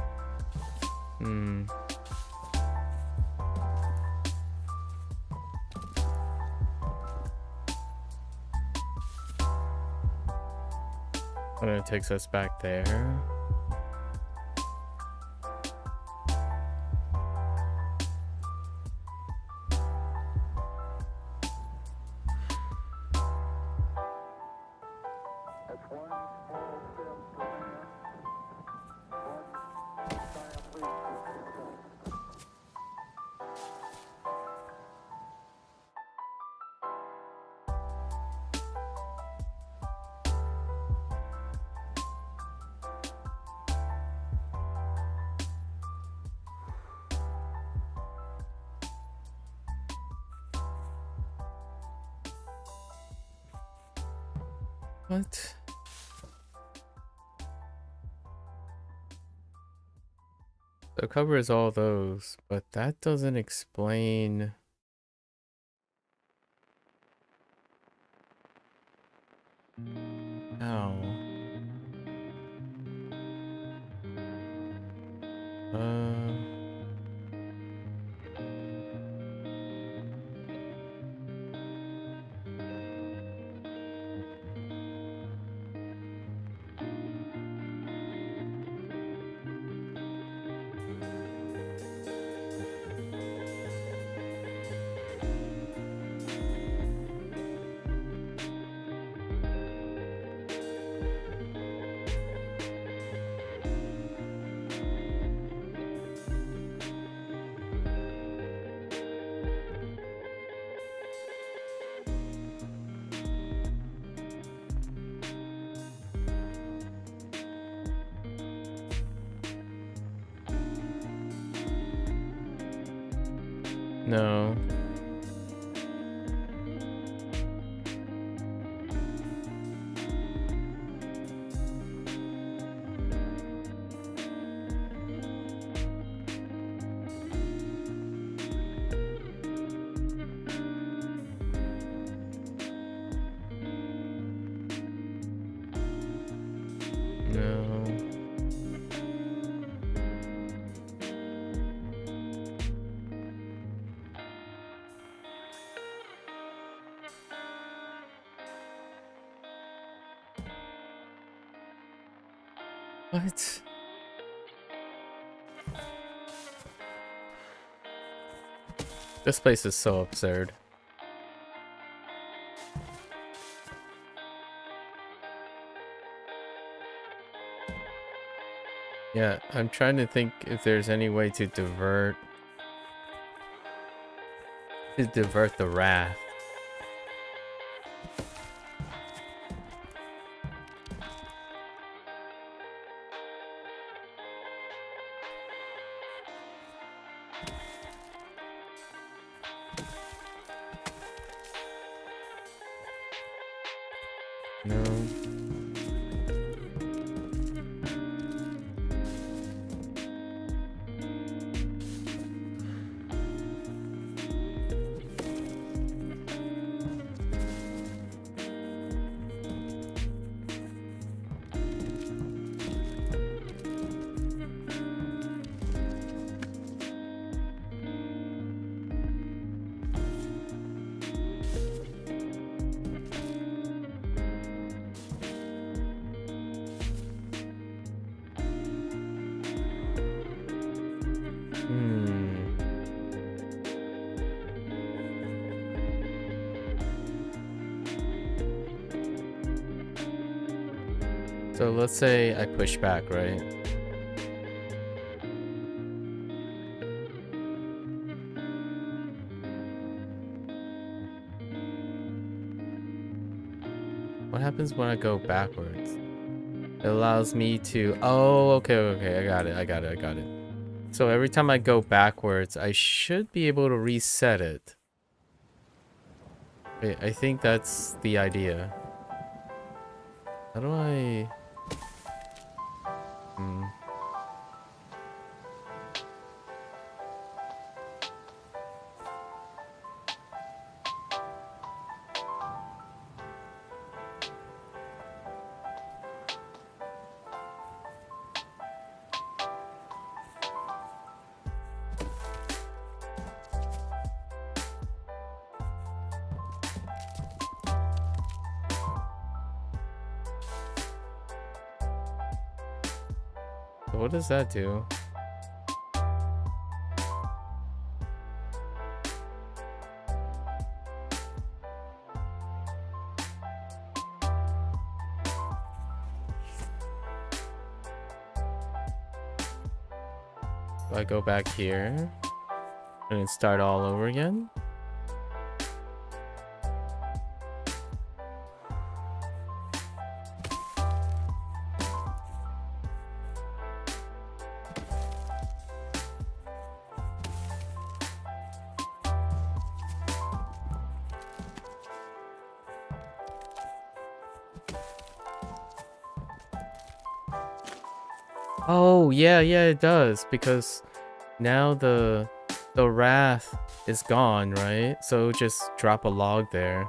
S1: And it takes us back there. What? The cover is all those, but that doesn't explain... How? No. No. What? This place is so absurd. Yeah, I'm trying to think if there's any way to divert the wrath. No. So let's say I push back, right? What happens when I go backwards? It allows me to... Oh, okay, I got it. So every time I go backwards, I should be able to reset it. Wait, I think that's the idea. How do I... What does that do? Do I go back here and then start all over again? Oh, yeah, it does, because now the wrath is gone, right? So just drop a log there.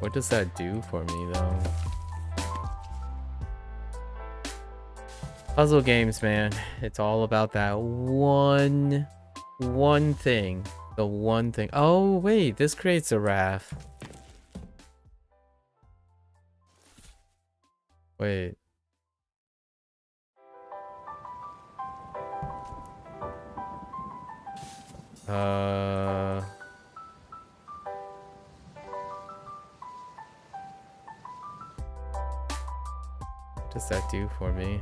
S1: What does that do for me, though? Puzzle games, man. It's all about that one thing. The one thing. Oh, wait, this creates a wrath. Wait. What does that do for me?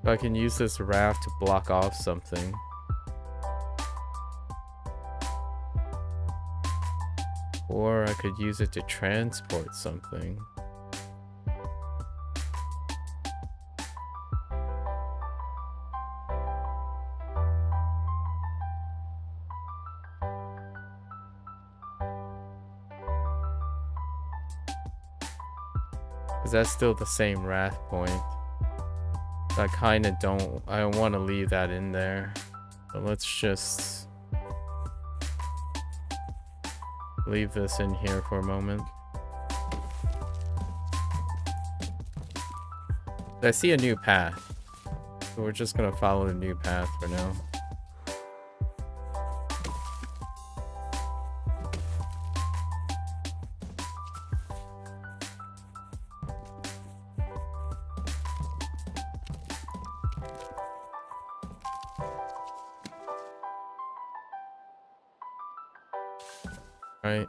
S1: So I can use this raft to block off something. Or I could use it to transport something. Because that's still the same wrath point. I kind of don't... I don't want to leave that in there. But let's just... leave this in here for a moment. I see a new path. So we're just gonna follow the new path for now. Right?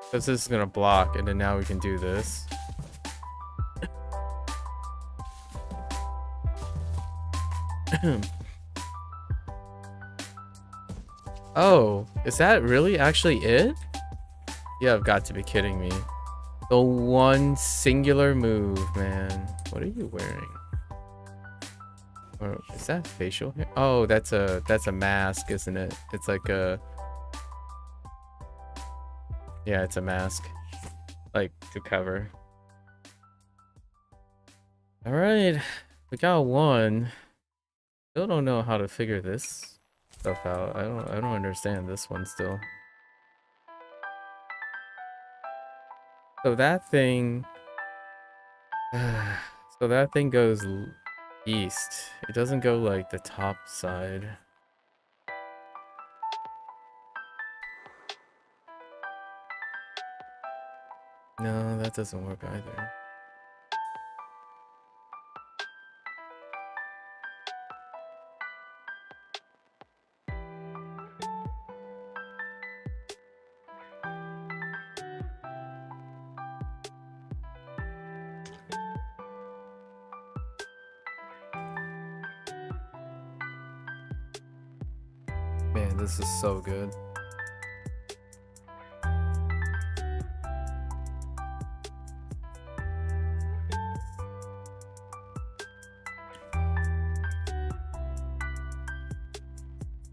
S1: Because this is gonna block, and then now we can do this. Oh, is that really actually it? You have got to be kidding me. The one singular move, man. What are you wearing? Or is that facial hair? Oh, that's a mask, isn't it? It's like a... Yeah, it's a mask. Like, to cover. Alright. We got one. Still don't know how to figure this stuff out. I don't understand this one still. So that thing... so that thing goes east. It doesn't go like the top side. No, that doesn't work either. Man, this is so good.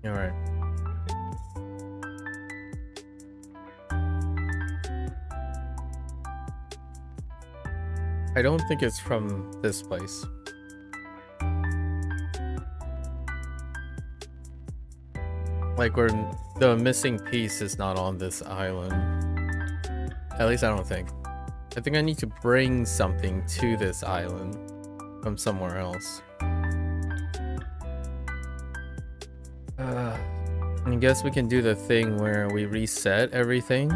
S1: All right. I don't think it's from this place. Like, the missing piece is not on this island. At least I don't think. I think I need to bring something to this island from somewhere else. I guess we can do the thing where we reset everything.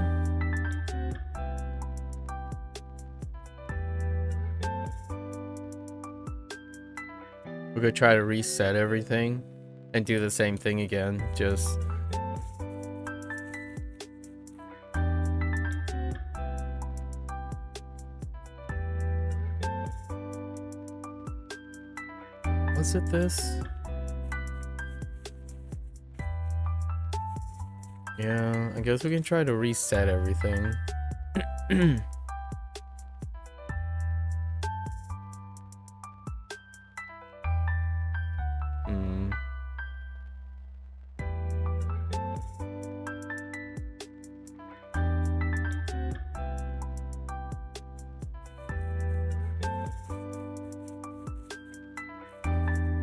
S1: We could try to reset everything and do the same thing again, just... Was it this? Yeah, I guess we can try to reset everything.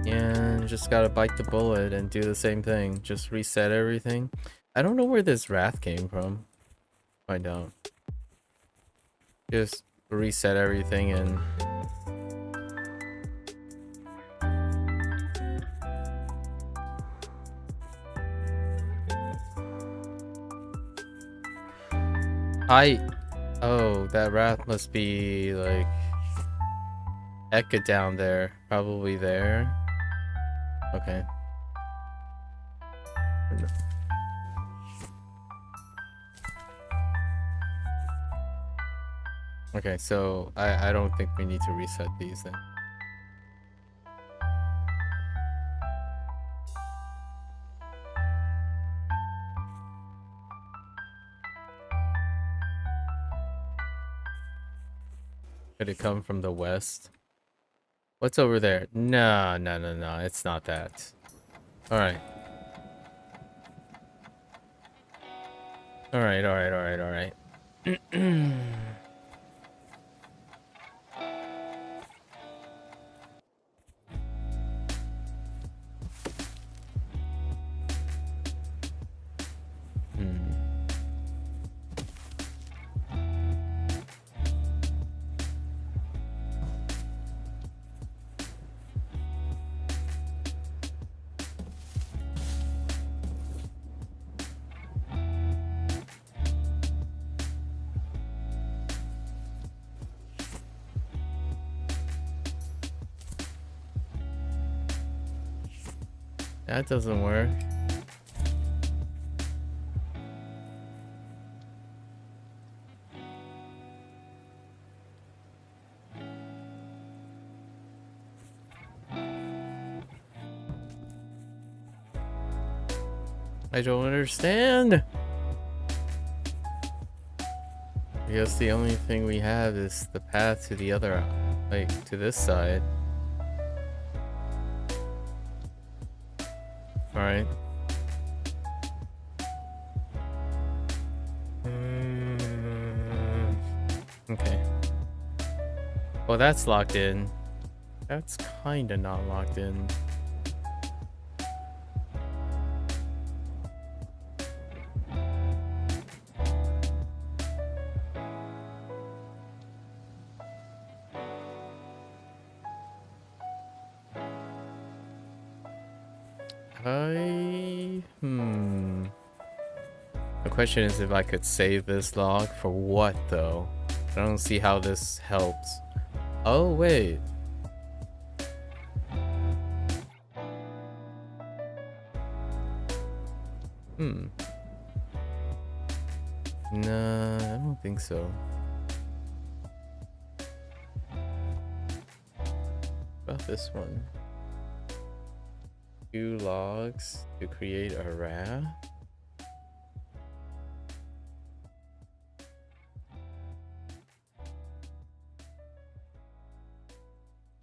S1: Yeah, just gotta bite the bullet and do the same thing. Just reset everything. I don't know where this wrath came from. Find out. Just reset everything and... Oh, that wrath must be like... Eka down there. Probably there. Okay. Okay, so I don't think we need to reset these then. Could it come from the west? What's over there? No, it's not that. Alright. Alright. That doesn't work. I don't understand. I guess the only thing we have is the path to the other, like, to this side. Alright. Okay. Well, that's locked in. That's kinda not locked in. The question is if I could save this log for what though? I don't see how this helps. Oh wait. Nah, I don't think so. What about this one? 2 logs to create a raft.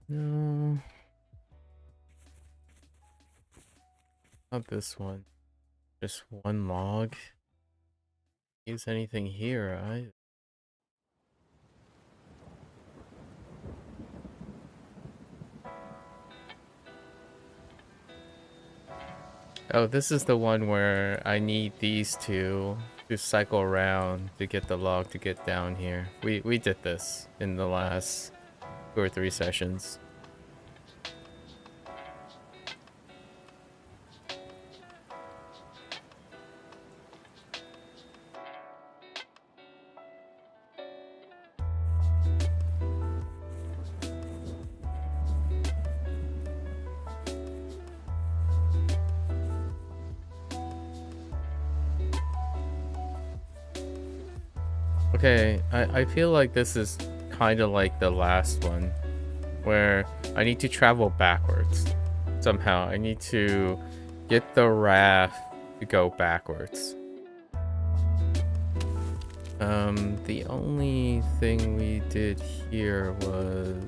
S1: No. Not this one. Just 1 log. Use anything here, right? Oh, this is the one where I need these two to cycle around to get the log to get down here. We did this in the last 2 or 3 sessions. Okay, I feel like this is kind of like the last one, where I need to travel backwards. Somehow, I need to get the raft to go backwards. The only thing we did here was...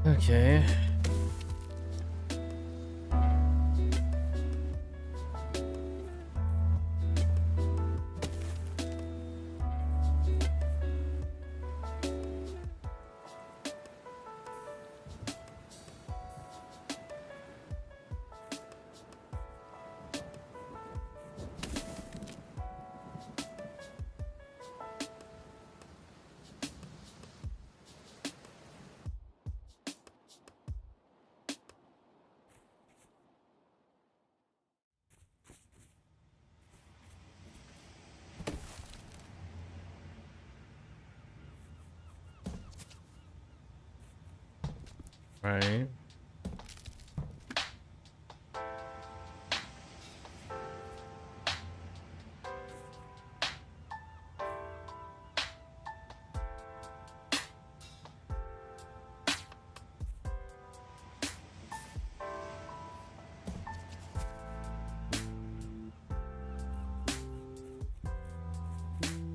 S1: Okay. Right.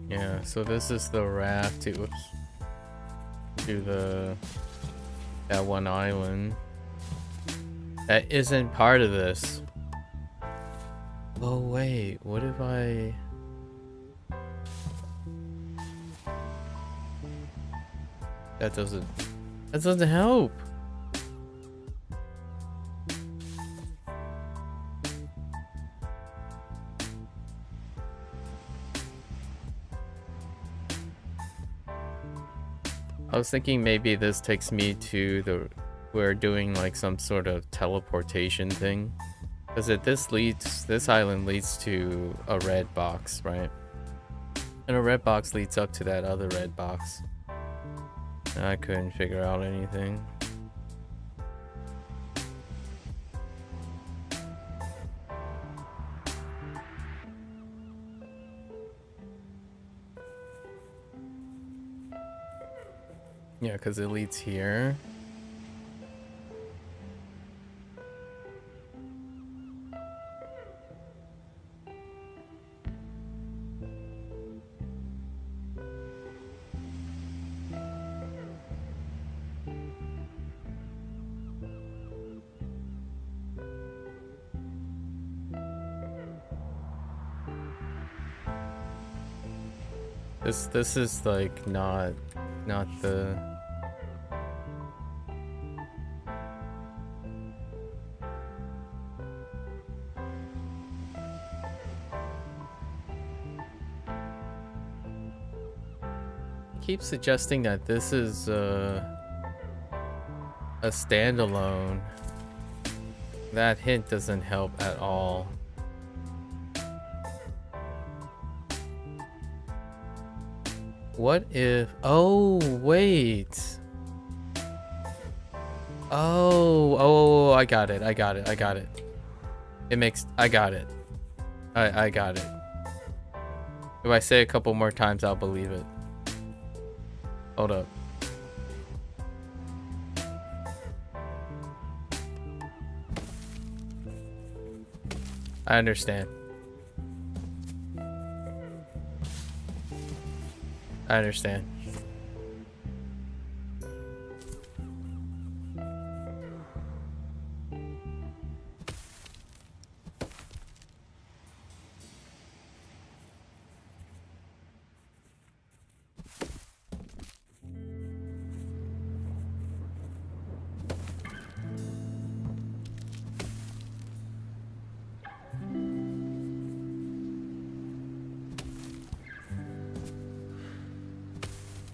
S1: Yeah, so this is the raft to, oops, to that one island that isn't part of this. Oh wait, what if I... That doesn't help. I was thinking maybe this takes me to the... We're doing like some sort of teleportation thing. Because this island leads to a red box, right? And a red box leads up to that other red box. And I couldn't figure out anything. Yeah, because it leads here. This is like not the... Keep suggesting that this is a standalone. That hint doesn't help at all. What if... Oh, wait. Oh, I got it. It makes... I got it. I got it. If I say a couple more times, I'll believe it. Hold up. I understand. I understand.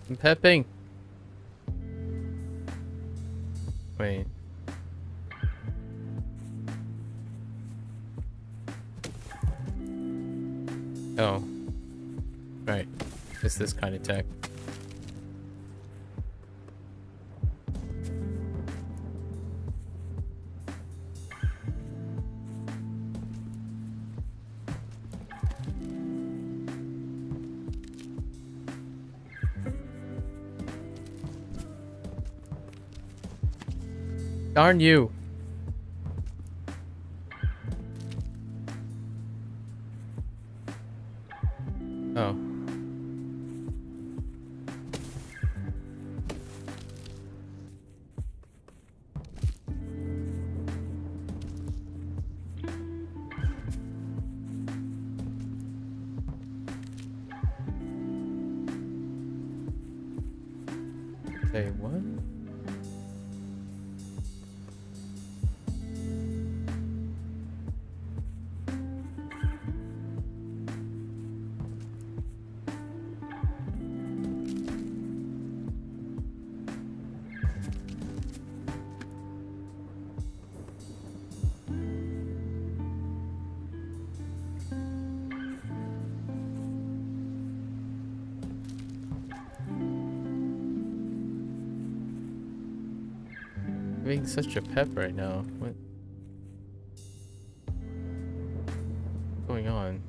S1: I'm pepping. Wait. Oh. Right. It's this kind of tech. Darn you. Oh. Say what? Being such a pep right now. What's going on?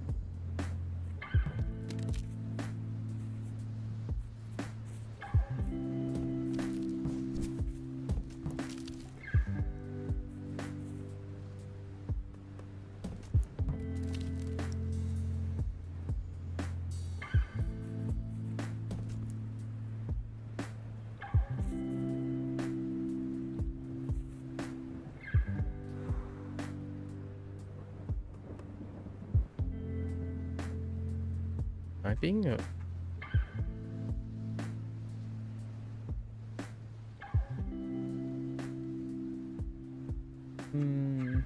S1: I being a... Hmm.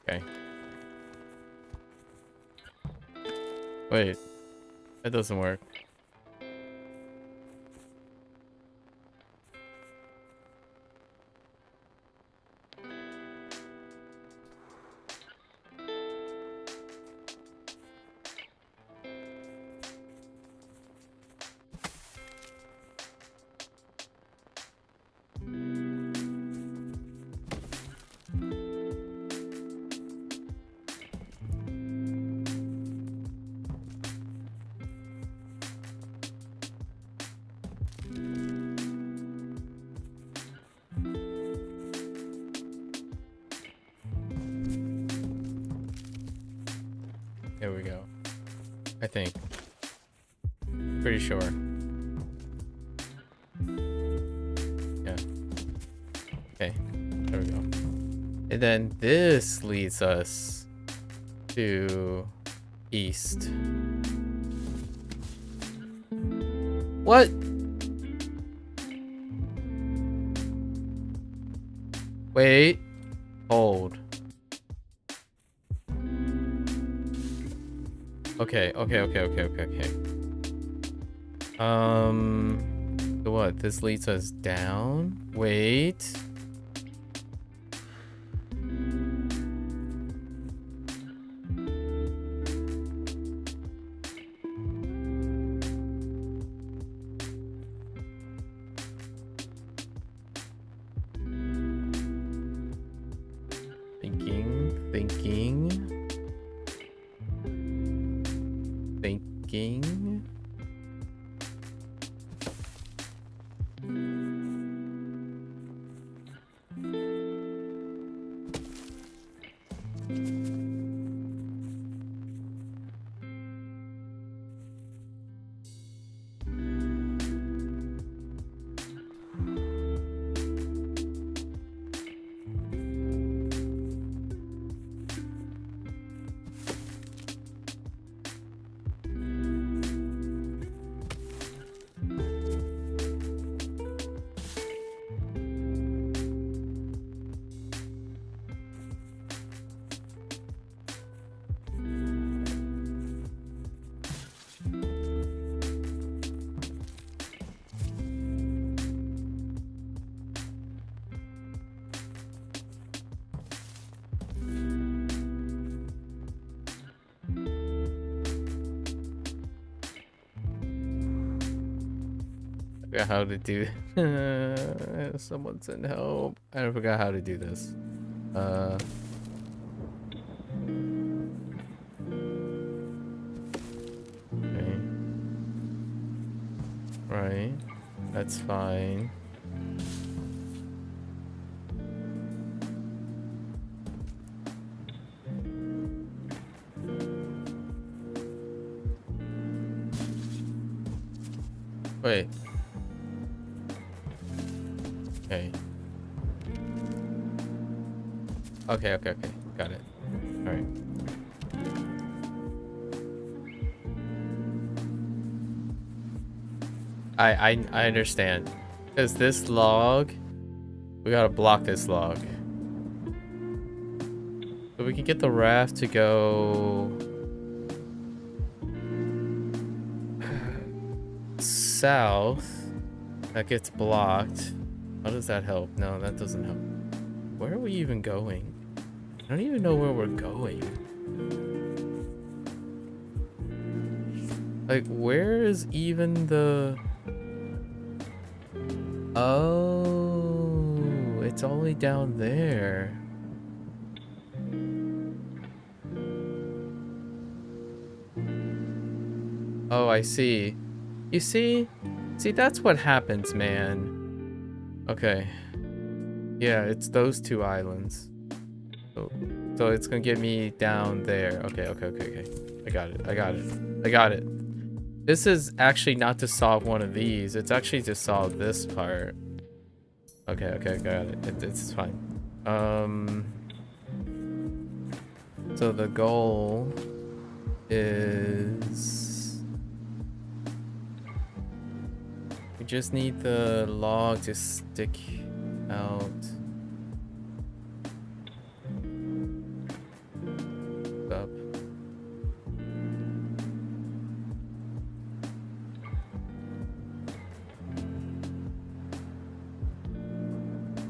S1: Okay. Wait, that doesn't work. There we go. I think. Pretty sure. Yeah. Okay. There we go. And then this leads us to east. What? Wait. Hold. Okay. So what? This leads us down? Wait. Thinking. I forgot how to do. Someone send help. I forgot how to do this. Okay. Right. That's fine. Wait. Okay. Okay. Got it. All right. I understand. Because this log, we gotta block this log. So we can get the raft to go south. That gets blocked. How does that help? No, that doesn't help. Where are we even going? I don't even know where we're going. Like, where is even the... Oh, it's only down there. Oh, I see. You see? See, that's what happens, man. Okay. Yeah, it's those two islands. So it's gonna get me down there. Okay. I got it. This is actually not to solve one of these. It's actually to solve this part. Okay, got it. It's fine. So the goal is we just need the log to stick out. Up.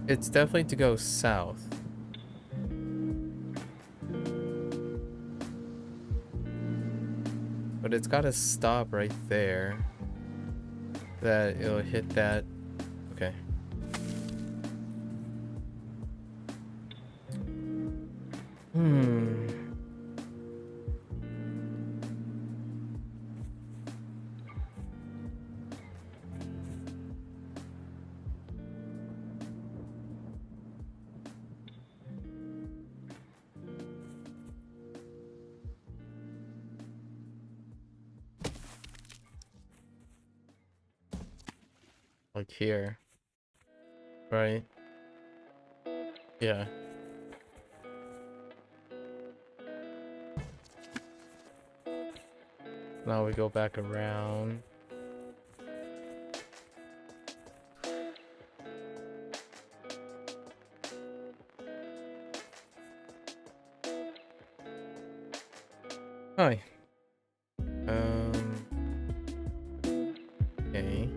S1: It's definitely to go south. But it's got to stop right there. That it'll hit that. Okay. Like here. Right? Yeah. Now we go back around. Hi. Okay.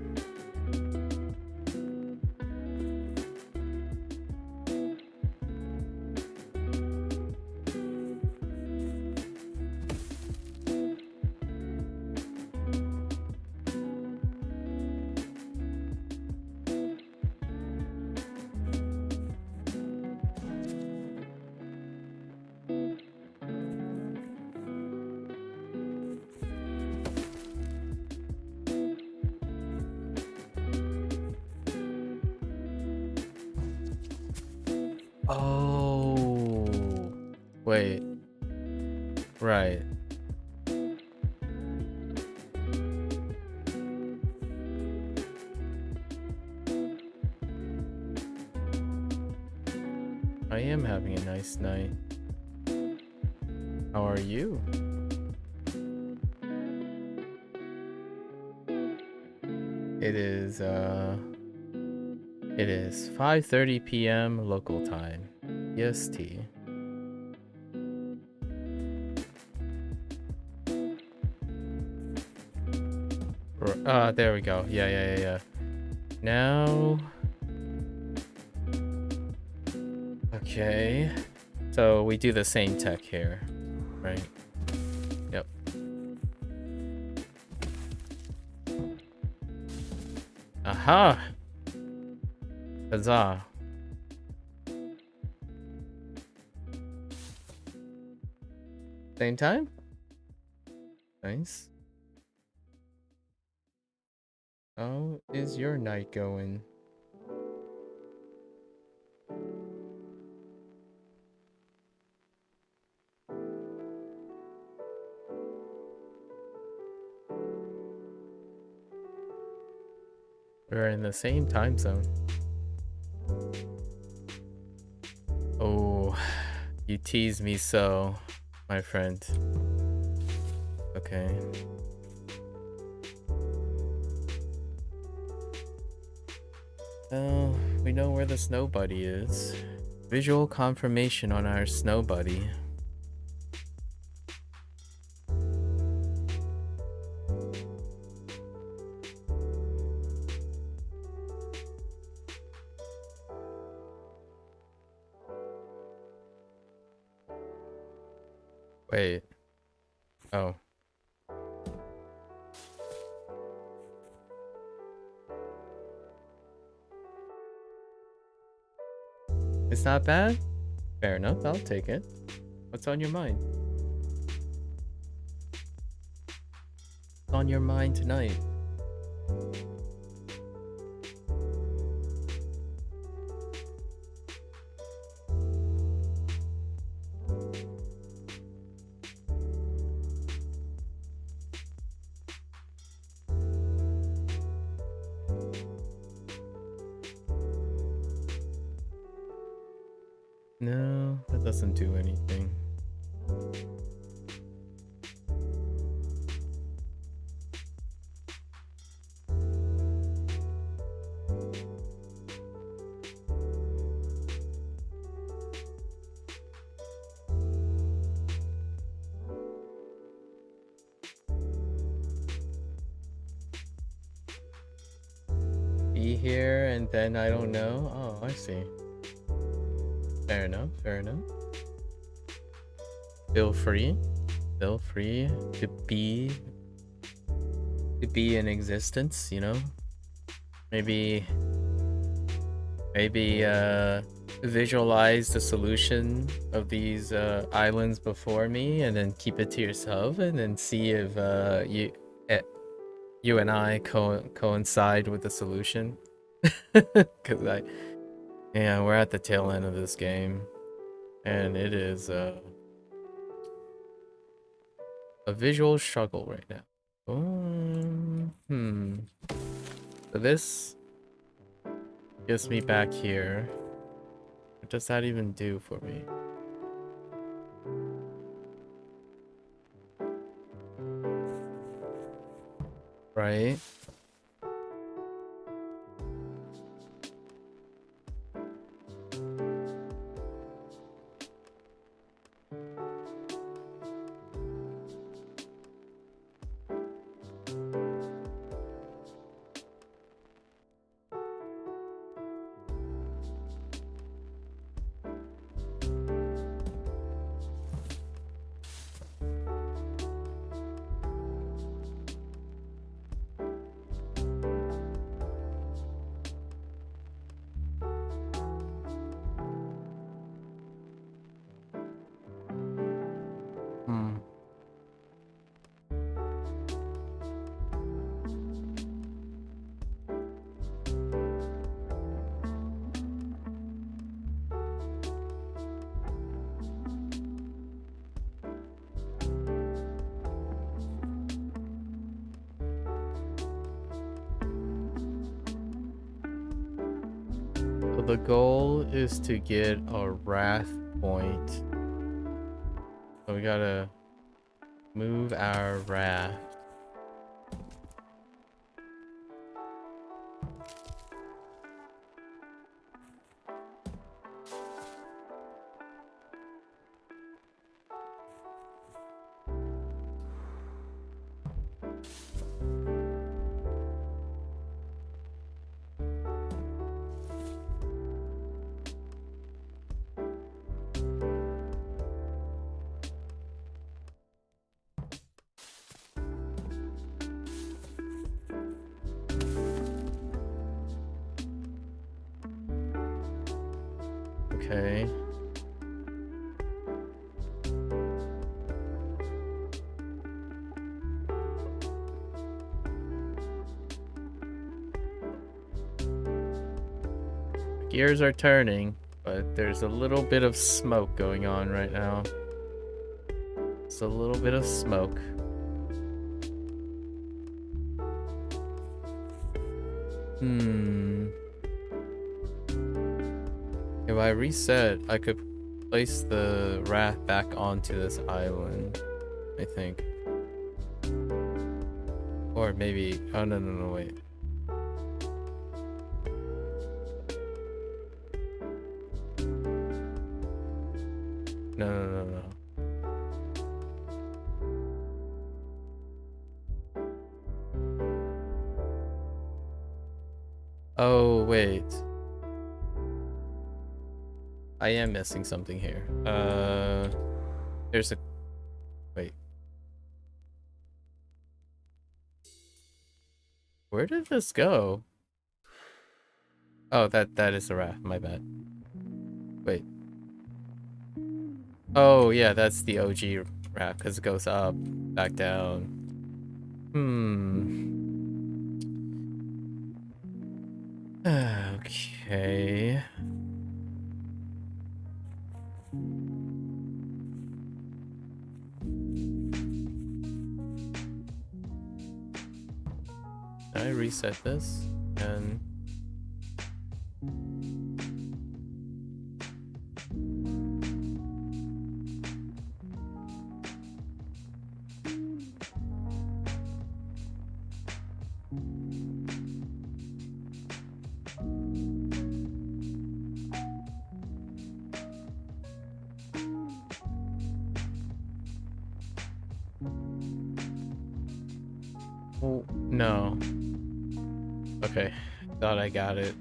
S1: Oh. Wait. Right. I am having a nice night. How are you? It is 5:30 p.m. local time. EST. There we go. Yeah. Now. Okay. So we do the same tech here, right? Yep. Aha! Huzzah. Same time? Nice. How is your night going? We're in the same time zone. Oh, you tease me so, my friend. Okay. Well, we know where the snow buddy is. Visual confirmation on our snow buddy. Wait. Oh. It's not bad? Fair enough, I'll take it. What's on your mind? What's on your mind tonight? No, that doesn't do anything. Be here and then I don't know? Oh, I see. Fair enough, fair enough. Feel free to be in existence, you know? Maybe visualize the solution of these islands before me and then keep it to yourself and then see if you and I coincide with the solution. Because yeah, we're at the tail end of this game and it is a visual struggle right now. So this gets me back here. What does that even do for me? Right? The goal is to get a wrath point. So we gotta move our raft. Okay. Gears are turning, but there's a little bit of smoke going on right now. It's a little bit of smoke. If I reset, I could place the raft back onto this island, I think. Or maybe... Oh, no, wait. No. Oh, wait. I am missing something here. There's a... Wait. Where did this go? Oh, that is the raft. My bad. Wait. Oh, yeah, that's the OG raft, because it goes up, back down. Okay. I reset this and Oh, no. Okay, thought I got it.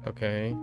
S1: Okay.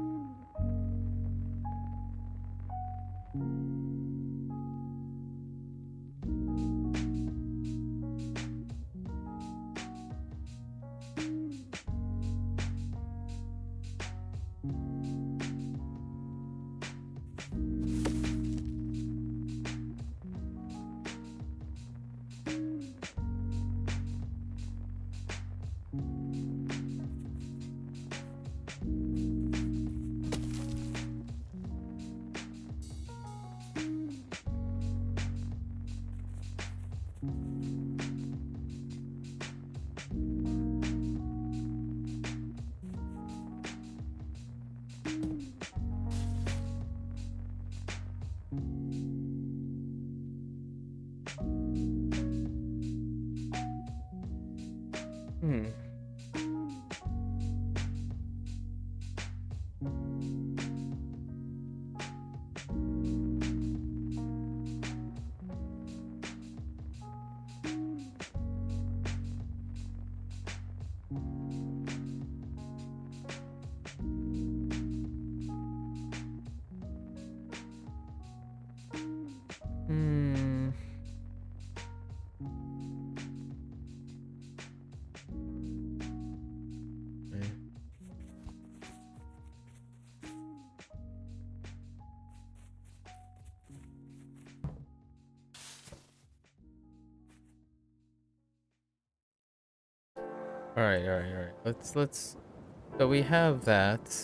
S1: Hmm. Hmm. Okay. All right, all right, all right. Let's. So we have that,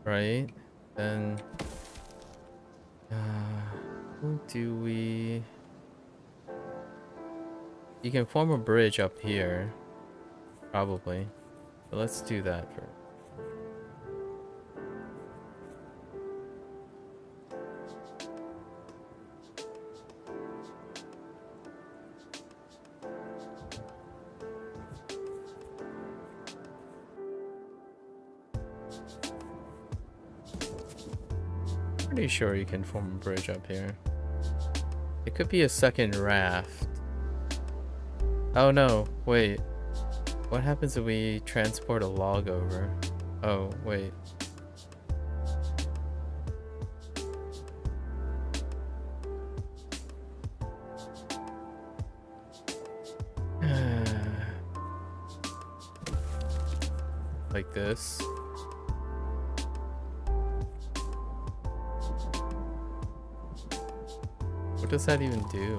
S1: right? Then, who do we? You can form a bridge up here, probably. But let's do that first. Pretty sure you can form a bridge up here. It could be a second raft. Oh no, wait. What happens if we transport a log over? Oh, wait. Like this. What does that even do?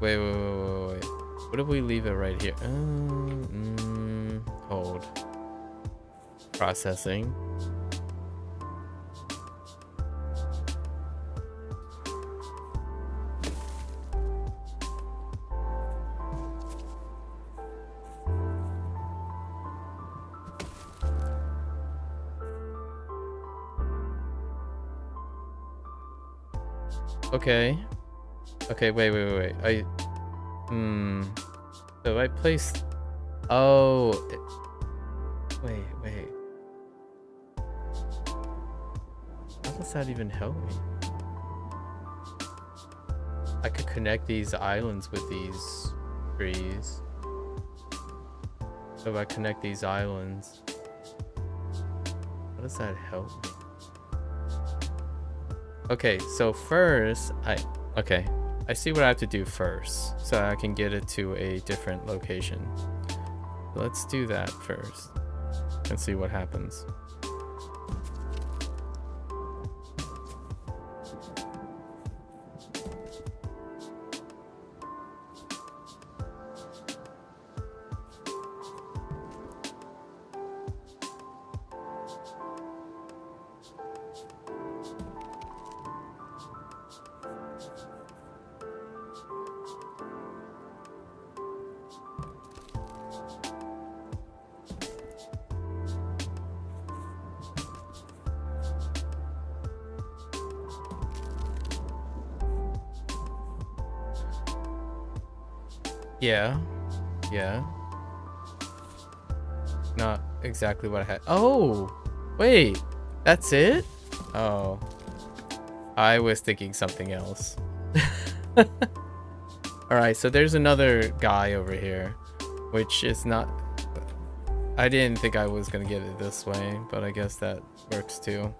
S1: Wait. What if we leave it right here? Hold. Processing. Okay. Okay, wait. So I placed... Oh. Wait. How does that even help me? I could connect these islands with these trees. So if I connect these islands, how does that help me? Okay, so first, I see what I have to do first, so I can get it to a different location. Let's do that first and see what happens. Yeah. Yeah. Not exactly what I had. Oh! Wait! That's it? Oh. I was thinking something else. Alright, so there's another guy over here, which is not... I didn't think I was gonna get it this way, but I guess that works too.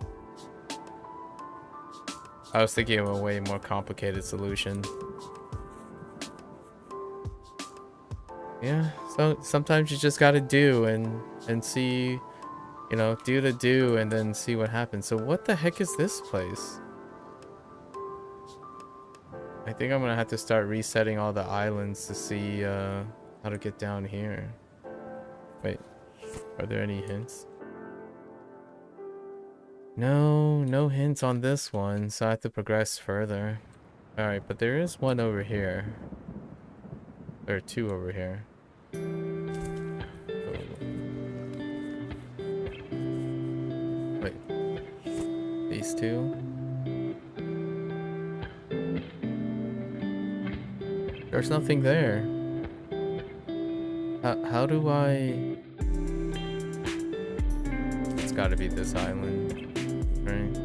S1: I was thinking of a way more complicated solution. Yeah, so sometimes you just gotta do and see, you know, do the do and then see what happens. So what the heck is this place? I think I'm gonna have to start resetting all the islands to see how to get down here. Wait, are there any hints? No, no hints on this one, so I have to progress further. Alright, but there is one over here. There are two over here. Wait, these two? There's nothing there. How do I... It's gotta be this island, right?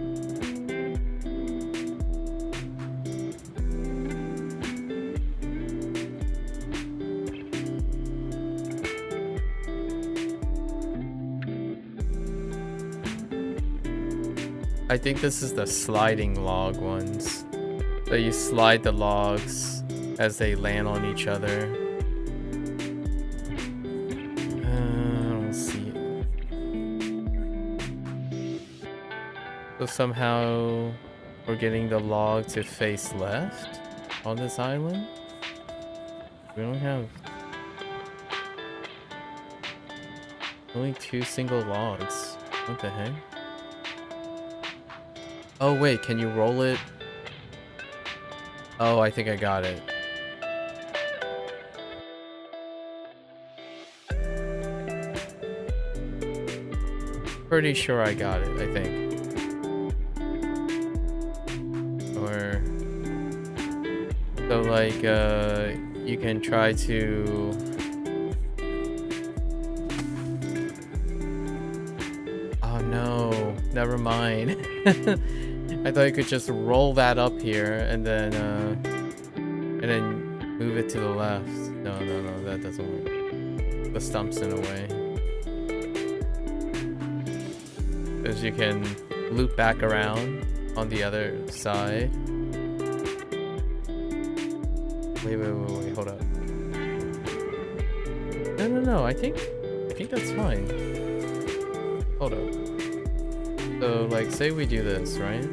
S1: I think this is the sliding log ones. So you slide the logs as they land on each other. I don't see it. So somehow we're getting the log to face left on this island. We don't have only 2 single logs. What the heck? Oh wait, can you roll it? Oh, I think I got it. Pretty sure I got it, I think. Or... So like, you can try to... Oh no, never mind. I thought you could just roll that up here and then move it to the left. No, that doesn't work. The stump's in a way. Because you can loop back around on the other side. Wait, hold up. No, I think that's fine. Hold up. So, like, say we do this, right?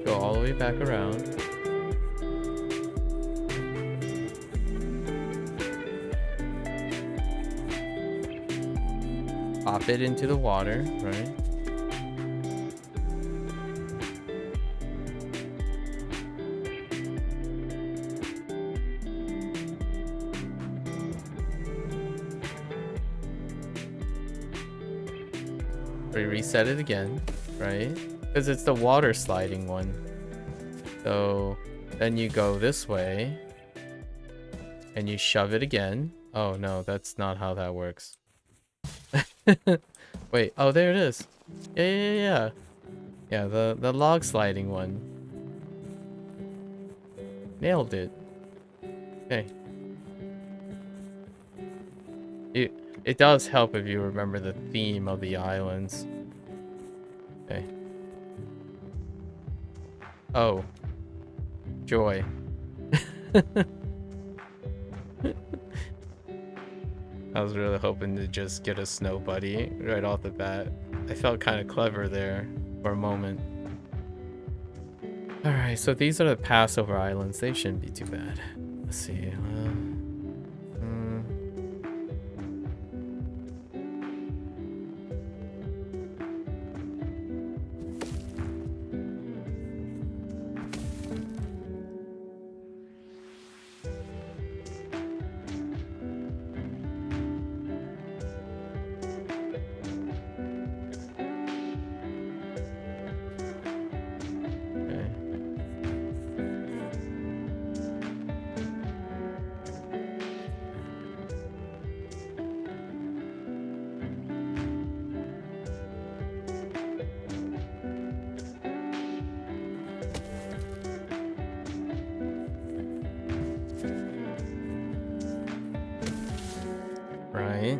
S1: Go all the way back around. Pop it into the water, right? We reset it again, right? Because it's the water sliding one. So then you go this way and you shove it again. Oh no, that's not how that works. Wait, oh there it is. Yeah. Yeah, the log sliding one. Nailed it. Okay. It does help if you remember the theme of the islands. Okay. Oh. Joy. I was really hoping to just get a snow buddy right off the bat. I felt kind of clever there for a moment. Alright, so these are the Passover Islands. They shouldn't be too bad. Let's see. Right.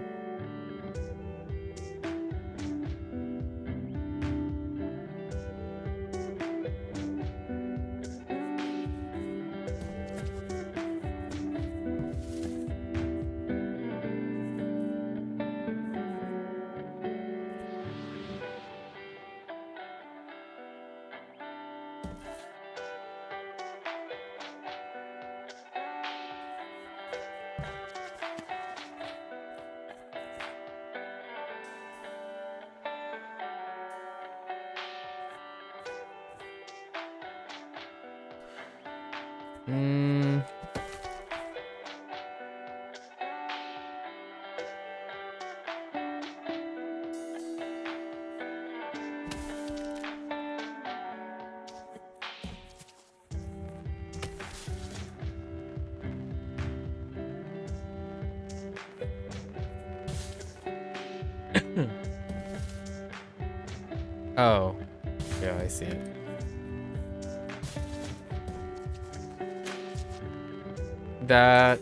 S1: Hmm. Oh, yeah, I see it. That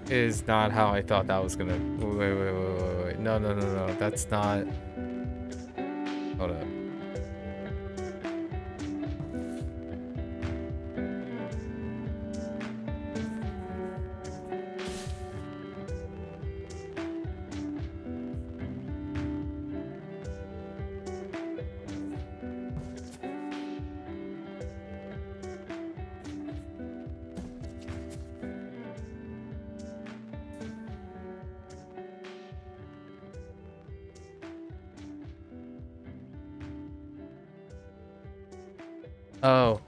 S1: is not how I thought that was gonna. Wait. No. That's not. Hold up.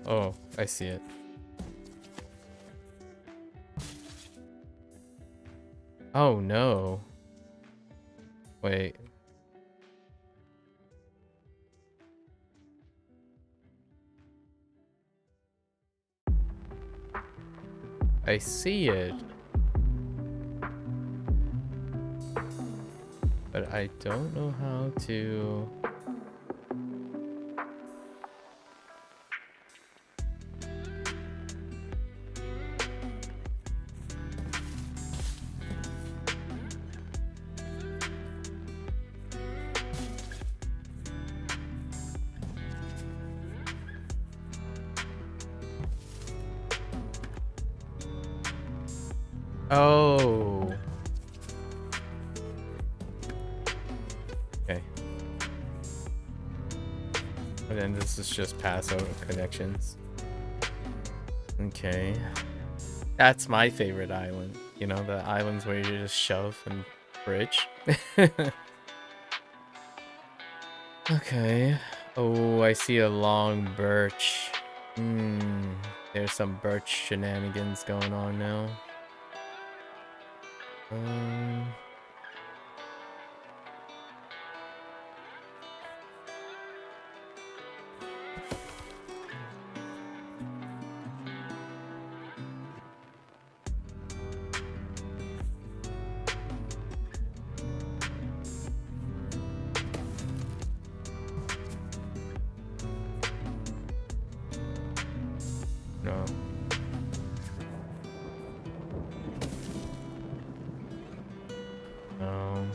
S1: Oh, I see it. Oh no. Wait. I see it. But I don't know how to. Oh. Okay. And then this is just pass over connections. Okay. That's my favorite island. You know, the islands where you just shove and bridge. Okay. Oh, I see a long birch. There's some birch shenanigans going on now. No. No.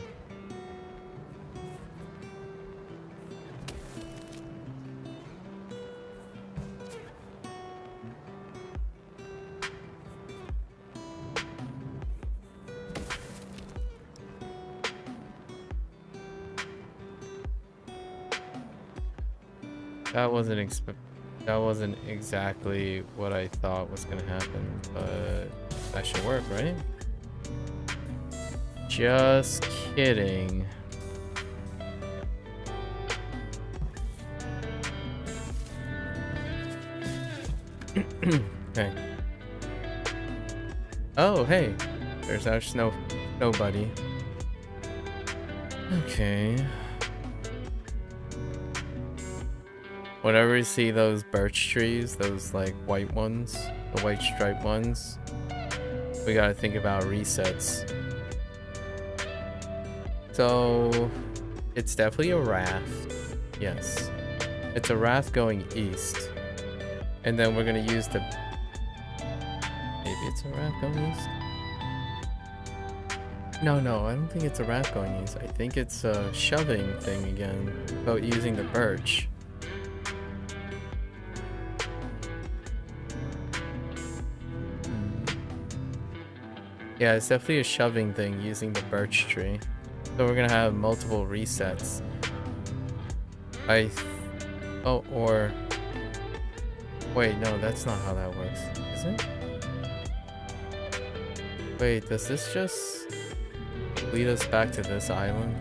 S1: That wasn't exactly what I thought was gonna happen, but that should work, right? Just kidding. Okay. Oh, hey. There's our nobody. Okay. Whenever you see those birch trees, those like white ones, the white striped ones, we gotta think about resets. So, it's definitely a raft. Yes. It's a raft going east. And then we're gonna use the... Maybe it's a raft going east? No, no, I don't think it's a rat going east. I think it's a shoving thing again, about using the birch. Yeah, it's definitely a shoving thing using the birch tree. So we're gonna have multiple resets. Oh, or... Wait, no, that's not how that works. Is it? Wait, does this just lead us back to this island?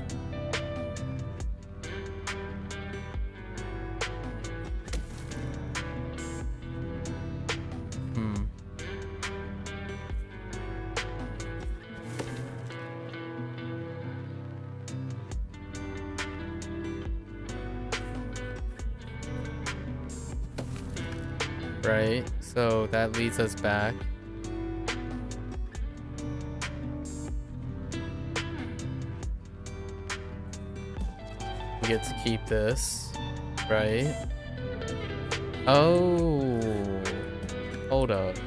S1: Hmm. Right, so that leads us back. We get to keep this, right? Oh, hold up.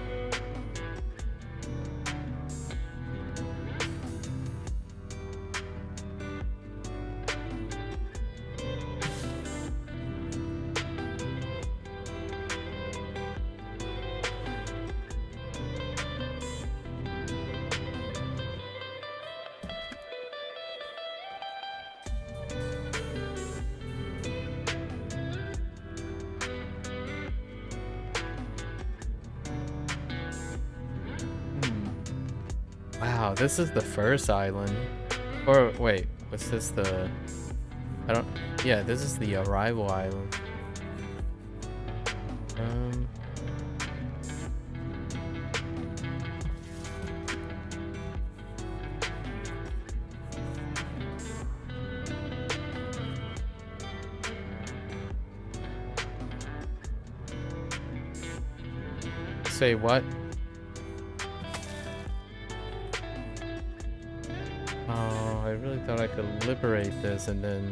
S1: Wow, this is the first island. Or wait, what's this the... I don't... Yeah, this is the arrival island. Say what? Oh, I really thought I could liberate this and then...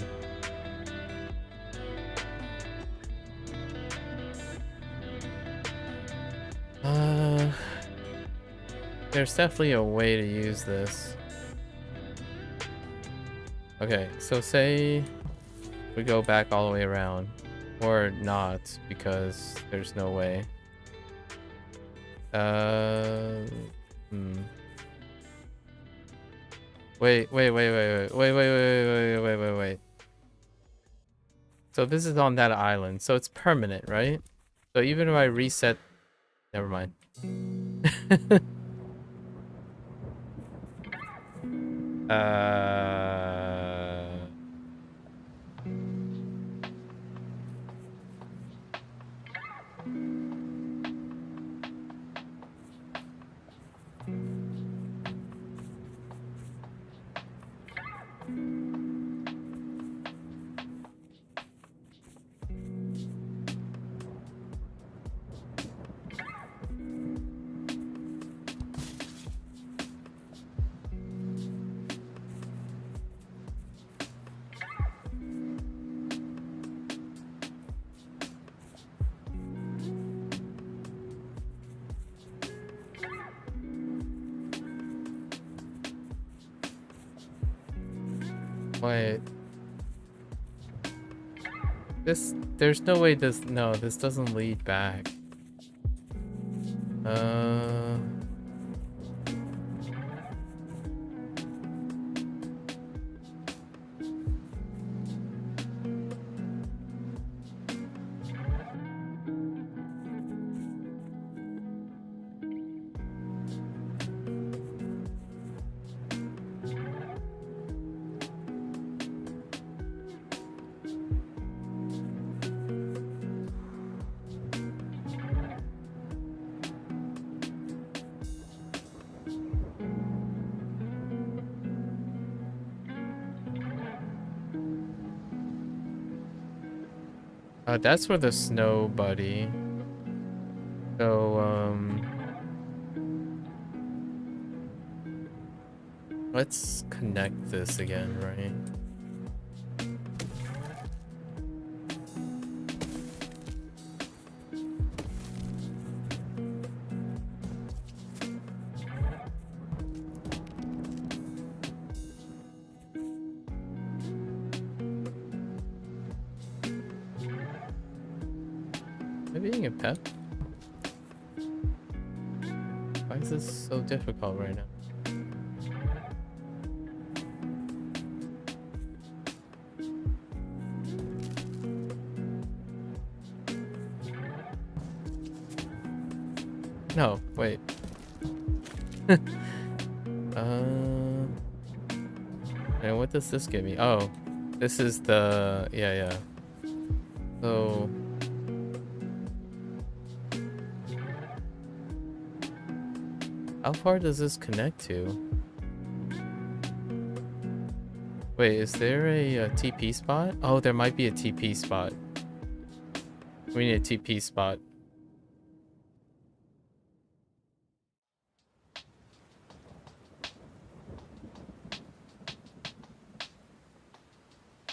S1: There's definitely a way to use this. Okay, so say we go back all the way around. Or not, because there's no way. Wait. So this is on that island, so it's permanent, right? So even if I reset... Never mind. Wait. There's no way this doesn't lead back. That's for the snow buddy. So, let's connect this again, right? I being a pet? Why is this so difficult right now? No, wait. And what does this give me? Oh, this is the, yeah. So, how far does this connect to? Wait, is there a TP spot? Oh, there might be a TP spot. We need a TP spot.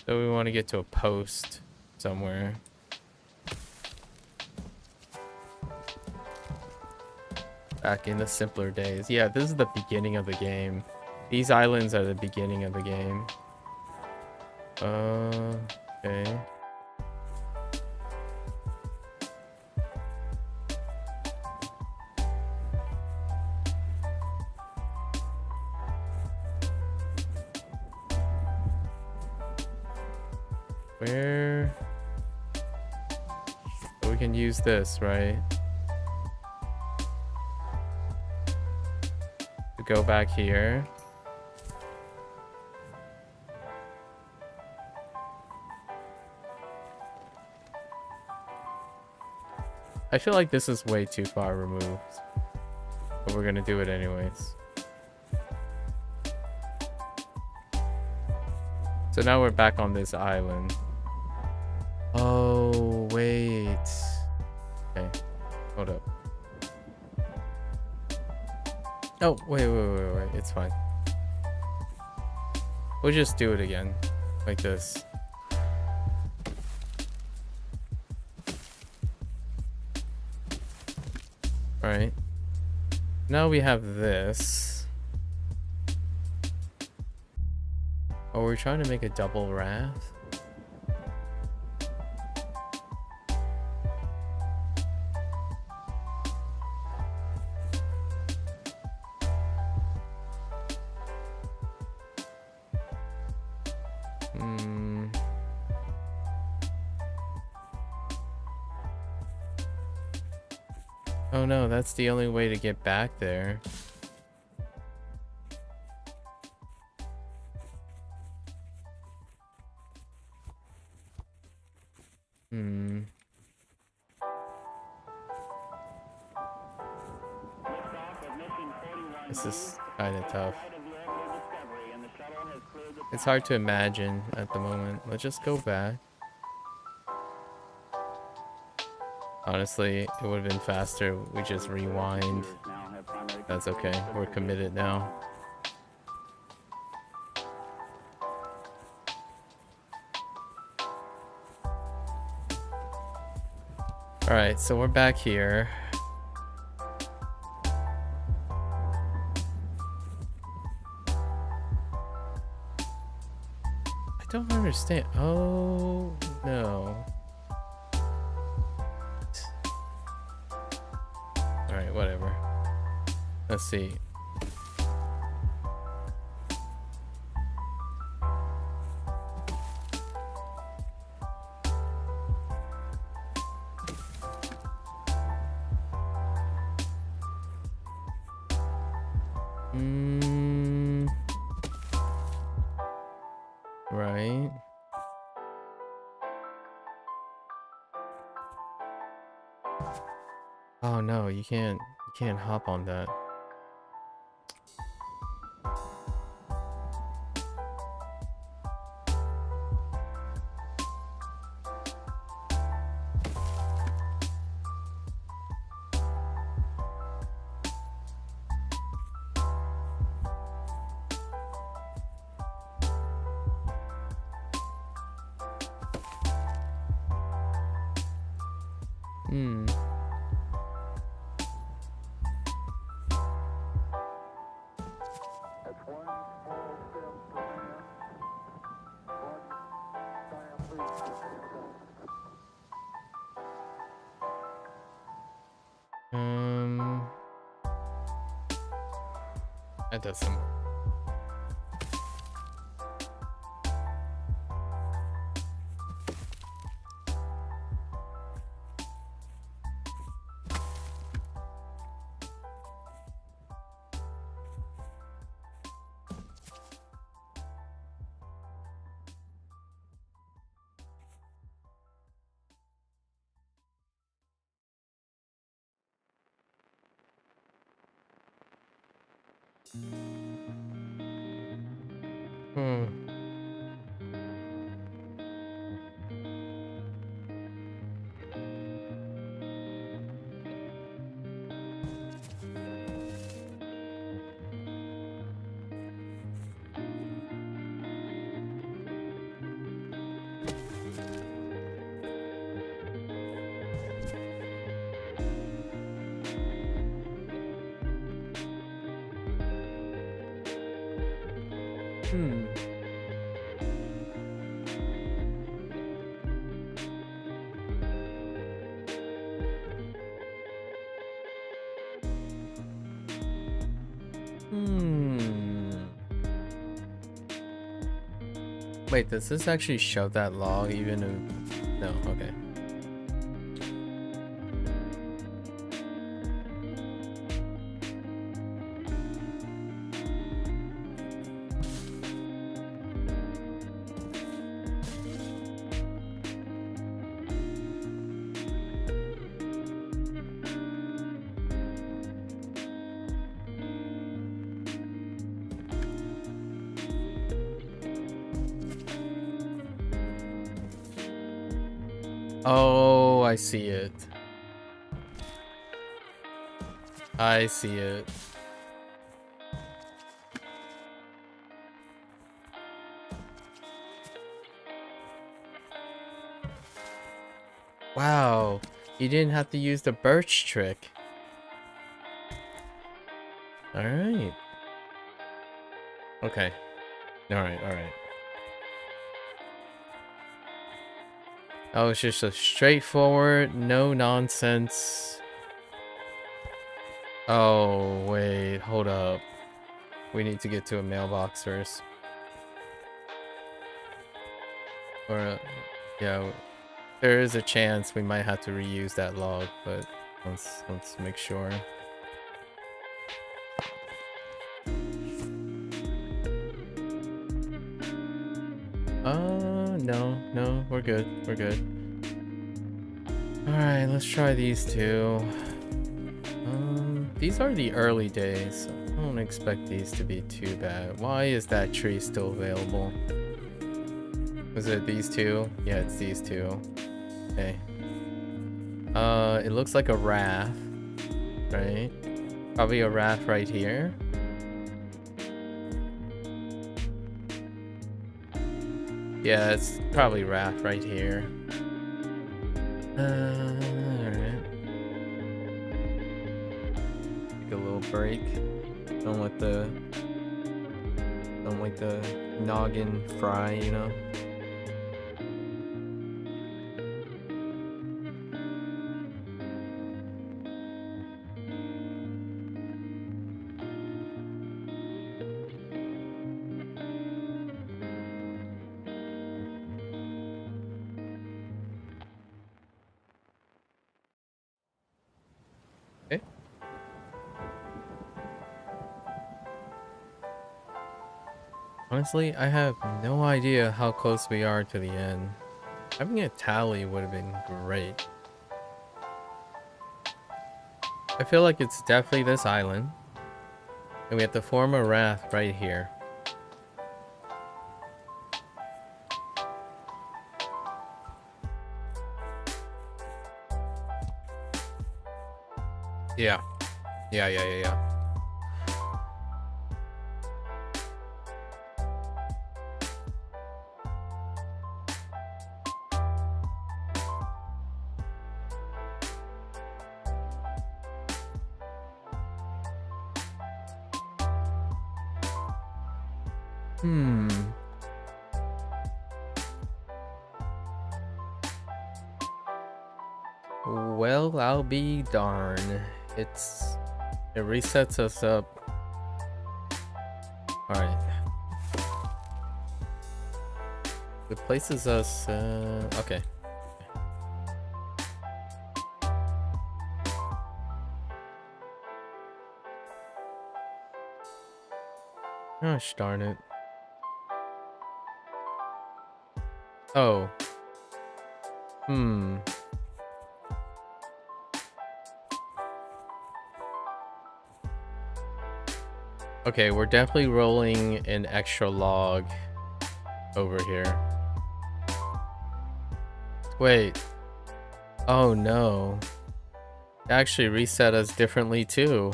S1: So we want to get to a post somewhere. Back in the simpler days. Yeah, this is the beginning of the game. These islands are the beginning of the game. Okay. Where? So we can use this, right? To go back here. I feel like this is way too far removed. But we're gonna do it anyways. So now we're back on this island. Oh, wait. Okay, hold up. Oh, wait. It's fine. We'll just do it again. Like this. Alright. Now we have this. Oh, we're trying to make a double raft? Oh no, that's the only way to get back there. This is kind of tough. It's hard to imagine at the moment. Let's just go back. Honestly, it would have been faster. We just rewind. That's okay. We're committed now. Alright, so we're back here. I don't understand. Oh, no. Alright, whatever. Let's see. Right. Oh no, you can't hop on that. That does some. Hmm. Hmm. Hmm. Wait, does this actually shove that log even if... No, okay. Oh, I see it. I see it. Wow, you didn't have to use the birch trick. Alright. Okay. Alright, alright. Oh, it's just a straightforward, no nonsense. Oh, wait, hold up. We need to get to a mailbox first. Or, yeah, there is a chance we might have to reuse that log, but let's make sure. No, we're good. We're good. Alright, let's try these two. These are the early days. So I don't expect these to be too bad. Why is that tree still available? Was it these two? Yeah, it's these two. Okay. It looks like a raft, right? Probably a raft right here. Yeah, it's probably raft right here. Alright. Take a little break. Don't let the noggin fry, you know? Okay. Honestly, I have no idea how close we are to the end. Having a tally would have been great. I feel like it's definitely this island. And we have to form a raft right here. Yeah. Yeah. Well, I'll be darned. It resets us up Alright. It places us, okay. Gosh darn it. Oh. Okay, we're definitely rolling an extra log over here. Wait. Oh no. It actually reset us differently too.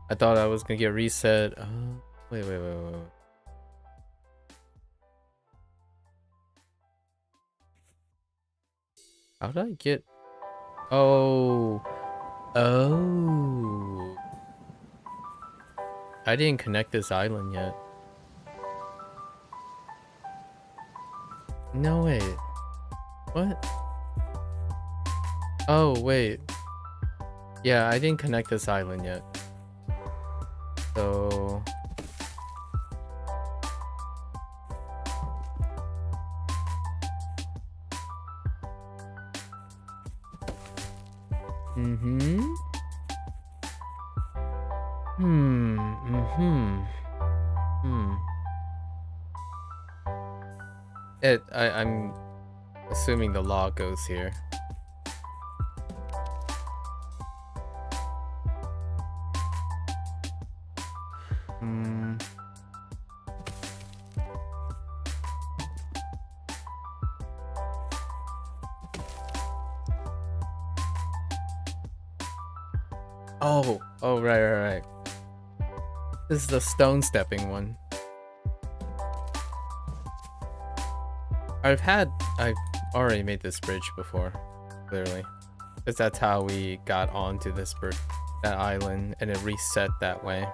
S1: I thought I was gonna get reset. Wait. How did I get... Oh. I didn't connect this island yet. No, wait. What? Oh, wait. Yeah, I didn't connect this island yet. So... I'm assuming the log goes here. Oh, right. This is the stone stepping one. I've already made this bridge before, clearly. Because that's how we got onto this that island, and it reset that way.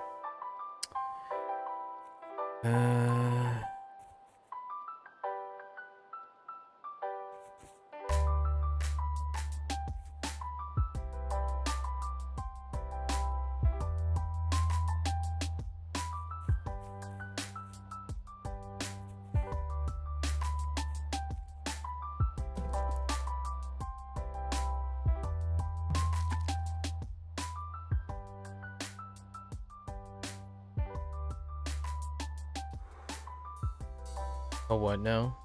S1: Oh, what now?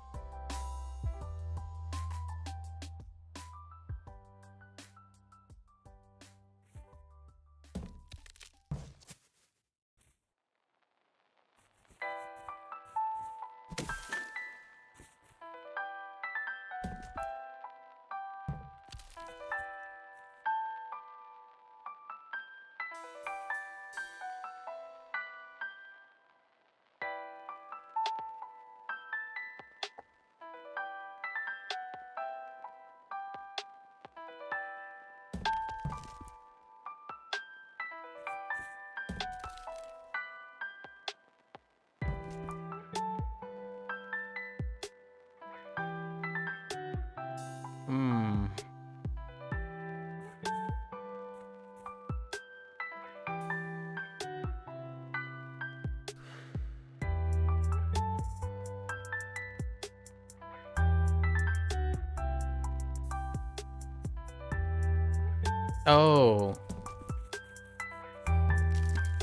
S1: Oh.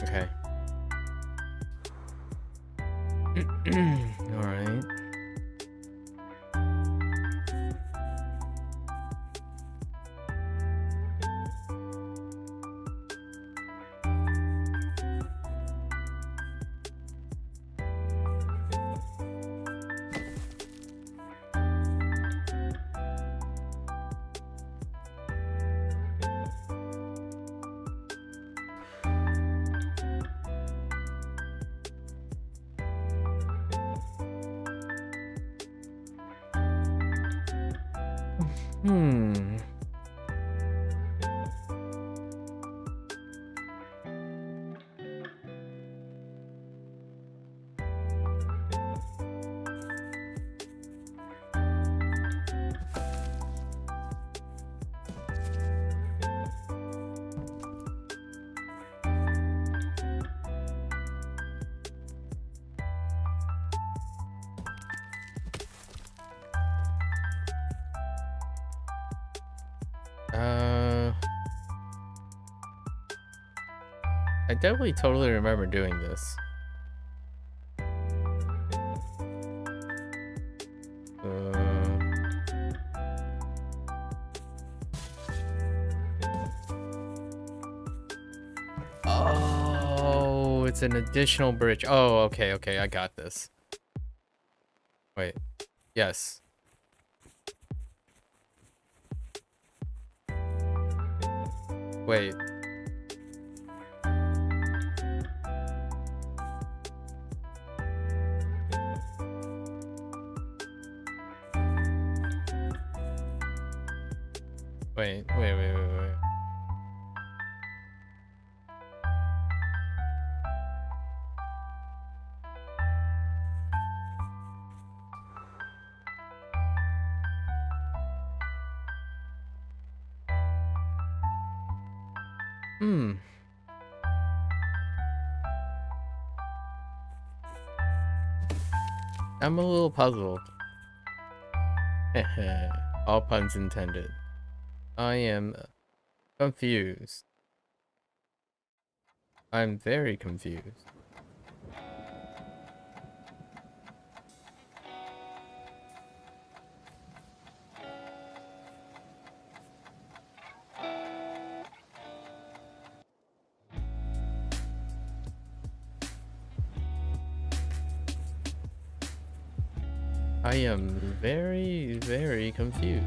S1: Okay. All right. I definitely totally remember doing this. Oh, it's an additional bridge. Oh, okay, okay, I got this. Wait, yes. Wait. Wait. Hmm. I'm a little puzzled. All puns intended. I am confused. I'm very confused. I am very, very confused.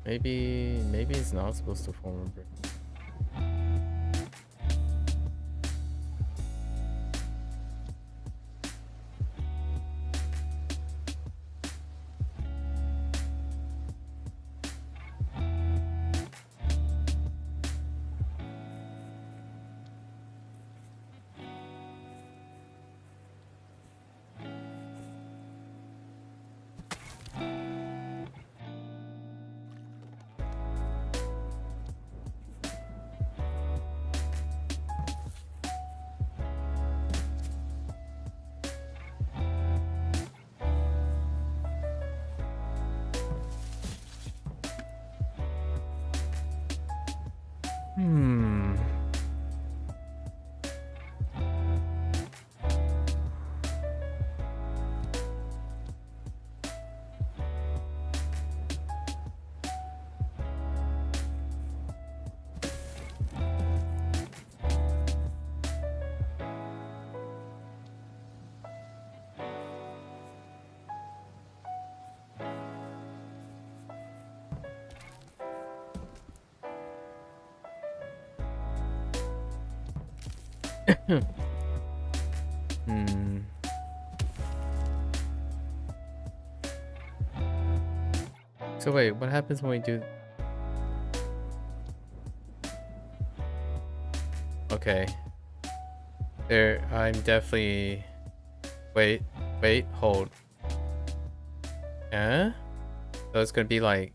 S1: Maybe it's not supposed to form a bridge. Hmm. Hmm. So wait, what happens when we do? Okay. There, I'm definitely. Wait, hold. So it's gonna be like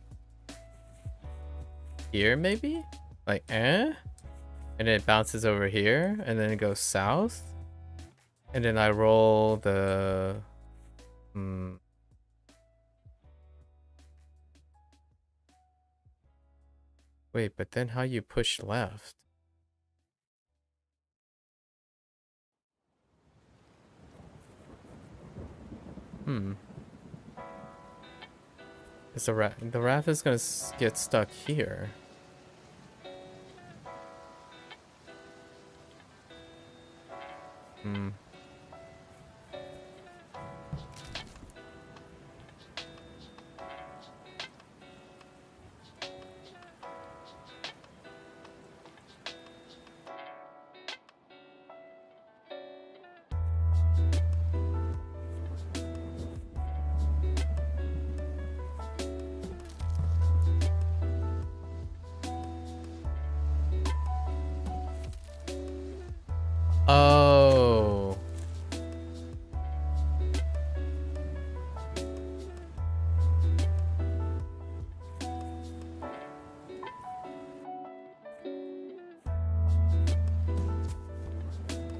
S1: here, maybe? Like, and then it bounces over here, and then it goes south, and then I roll the. Wait, but then how you push left? Is the raft is gonna get stuck here. Oh.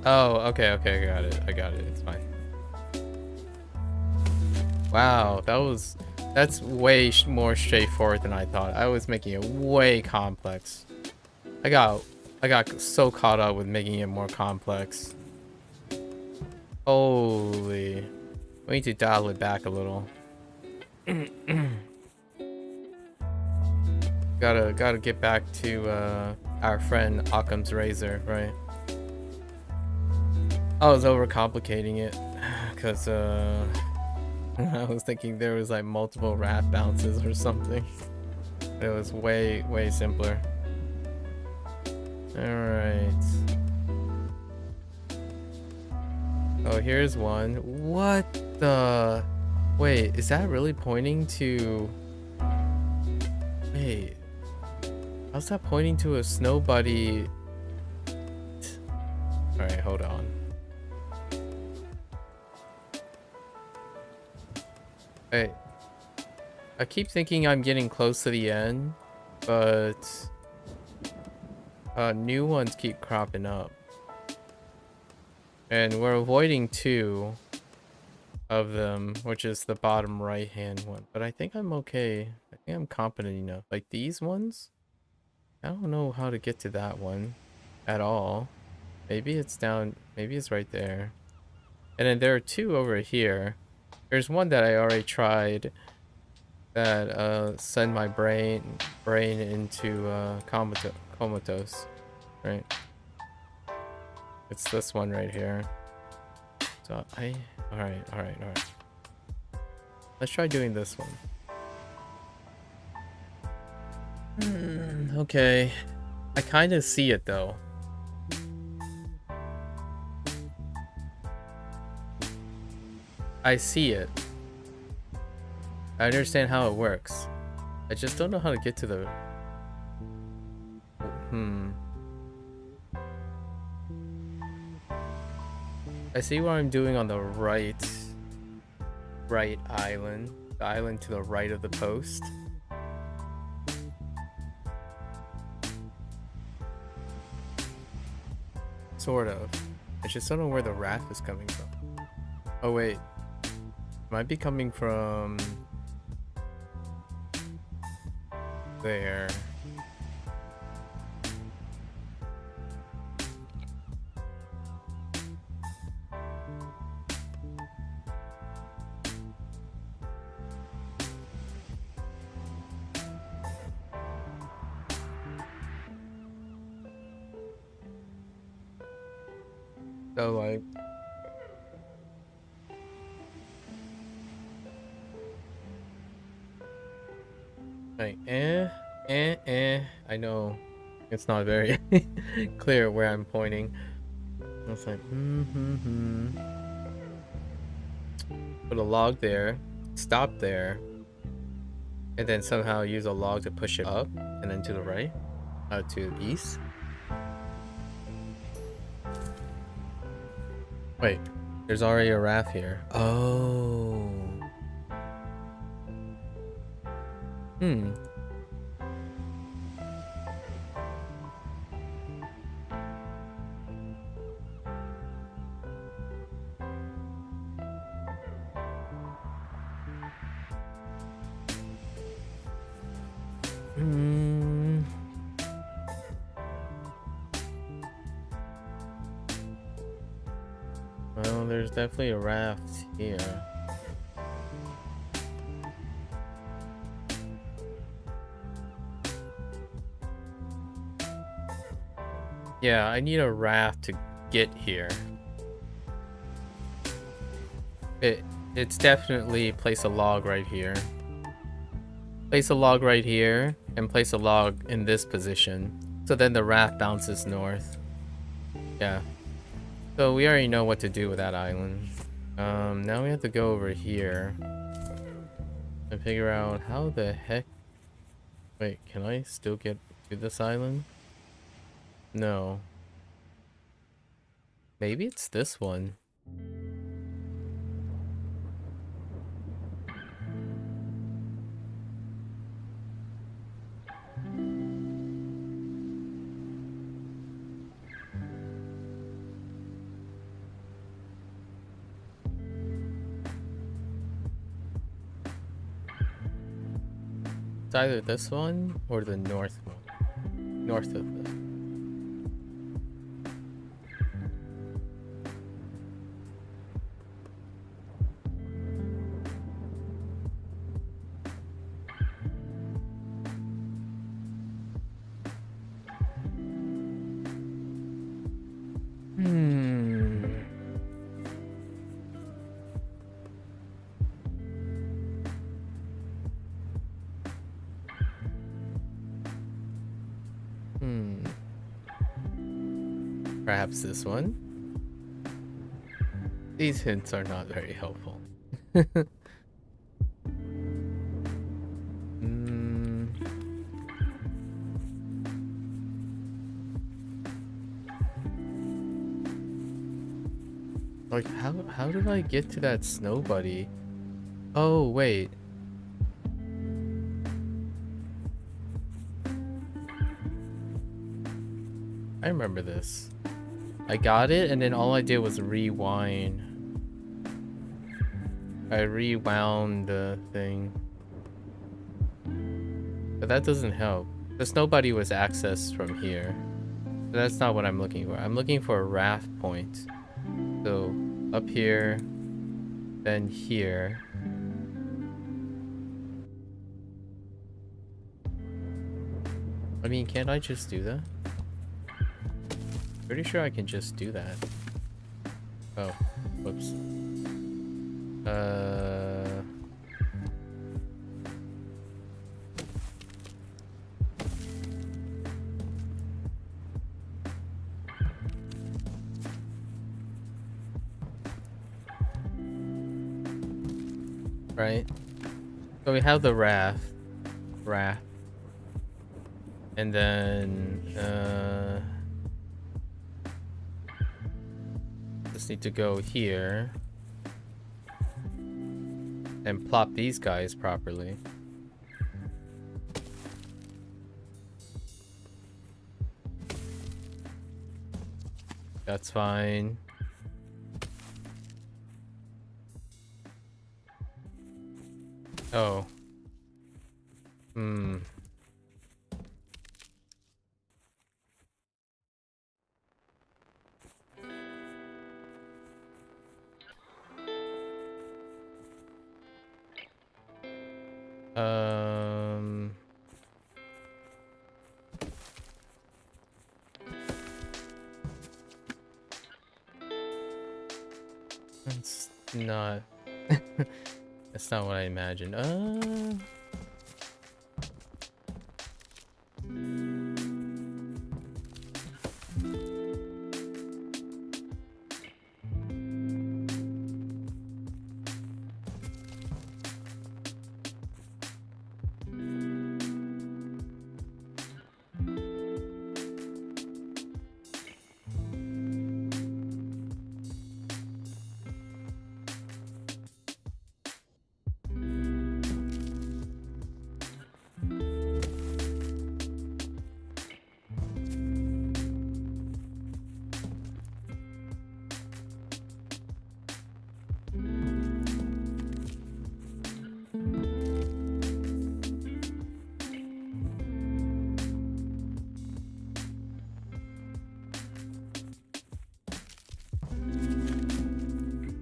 S1: Oh, okay, I got it. It's fine. Wow, that That's way more straightforward than I thought. I was making it way complex. I got so caught up with making it more complex. Holy. We need to dial it back a little. Gotta get back to our friend Occam's razor, right? I was overcomplicating it because I was thinking there was like multiple raft bounces or something. It was way simpler. Alright. Oh, here's one. What the... Wait, is that really pointing to... Wait. How's that pointing to a snow buddy? Alright, hold on. Wait. I keep thinking I'm getting close to the end, but... new ones keep cropping up. And we're avoiding 2 of them, which is the bottom right hand one. But I think I'm okay. I think I'm competent enough. Like these ones? I don't know how to get to that one at all. Maybe it's down, maybe it's right there. And then there are 2 over here. There's one that I already tried that send my brain into comatose. Right? It's this one right here. So alright. Let's try doing this one. Okay. I kind of see it though. I see it. I understand how it works. I just don't know how to get to the... I see what I'm doing on the right island. The island to the right of the post. Sort of. I just don't know where the raft is coming from. Oh wait. Might be coming from there. So like I know it's not very clear where I'm pointing. It's like put a log there, stop there, and then somehow use a log to push it up and then to the right, to the east. Wait, there's already a raft here. Oh. Well, there's definitely a raft here. Yeah, I need a raft to get here. It's definitely place a log right here. Place a log right here and place a log in this position. So then the raft bounces north. Yeah. So we already know what to do with that island. Now we have to go over here and figure out how the heck... Wait, can I still get to this island? No. Maybe it's this one. either this one or the north one. North of the. Perhaps this one? These hints are not very helpful. Like, how did I get to that snow buddy? Oh, wait. I remember this. I got it, and then all I did was rewind. I rewound the thing. But that doesn't help. The snow buddy was accessed from here. But that's not what I'm looking for. I'm looking for a raft point. So, up here, then here. I mean, can't I just do that? Pretty sure I can just do that. Oh, whoops. Right. So we have the raft. And then, just need to go here and plop these guys properly. That's fine. Oh. That's not that's not what I imagined.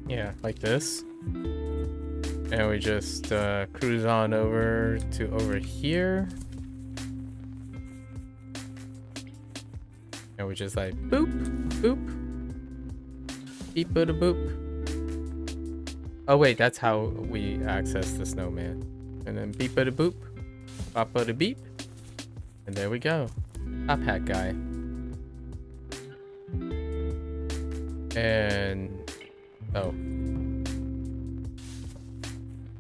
S1: Yeah, like this. And we just cruise on over to over here. And we just like boop, boop, beep, boop, boop. Oh wait, that's how we access the snowman. And then beep, boop, boop, bop, boop, beep. And there we go. Top hat guy. And oh.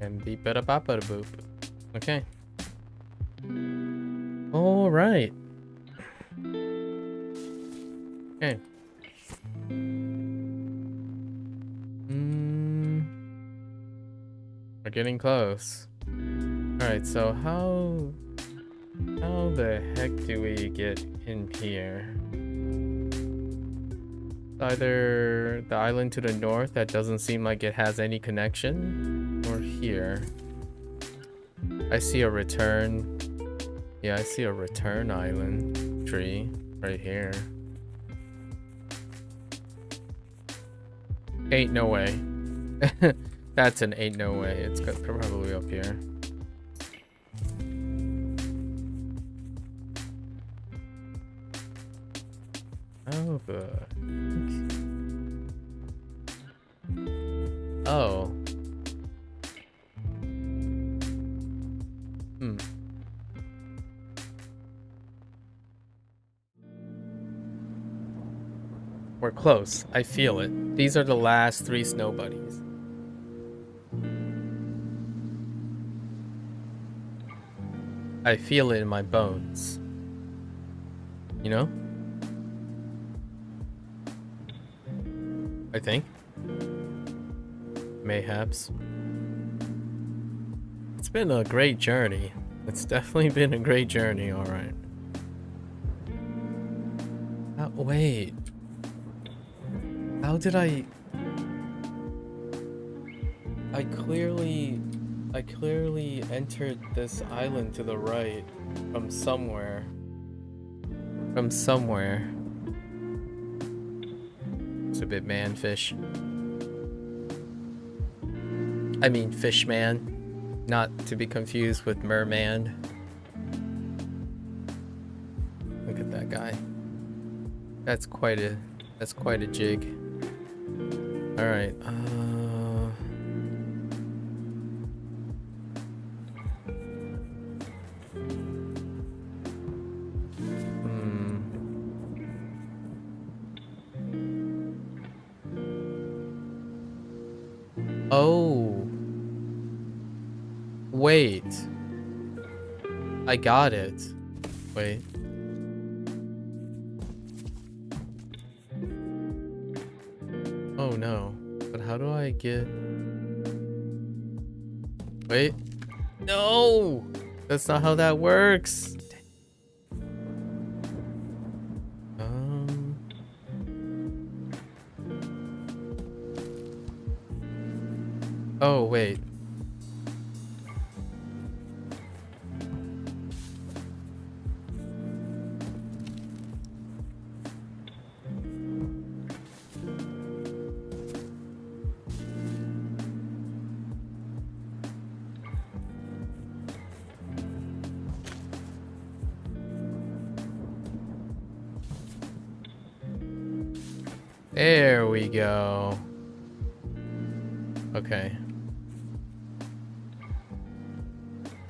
S1: And beep bada bop bada boop. Okay. Alright. Okay. We're getting close. Alright, so how the heck do we get in here? Either the island to the north that doesn't seem like it has any connection, or here. I see a return. Yeah, I see a return island tree right here. Ain't no way. That's an ain't no way. It's probably up here. Oh, good. Oh. Hmm. We're close. I feel it. These are the last 3 snow buddies. I feel it in my bones. You know? I think. Mayhaps. It's been a great journey. It's definitely been a great journey, alright. Wait. How did I clearly entered this island to the right from somewhere. It's a bit manfish. I mean fishman, not to be confused with merman. Look at that guy. That's quite a jig. All right. Oh. Wait. I got it. Wait. Oh no. But how do I get... Wait. No! That's not how that works. Oh, wait. There we go. Okay.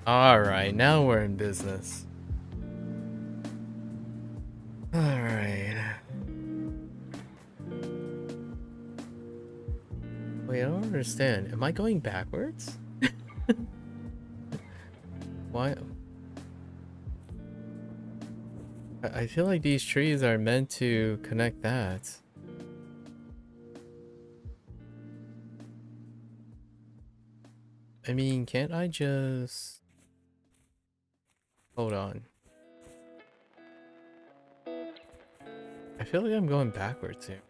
S1: Alright, now we're in business. Alright. Wait, I don't understand. Am I going backwards? Why? I feel like these trees are meant to connect that. I mean, can't I just... Hold on. I feel like I'm going backwards here.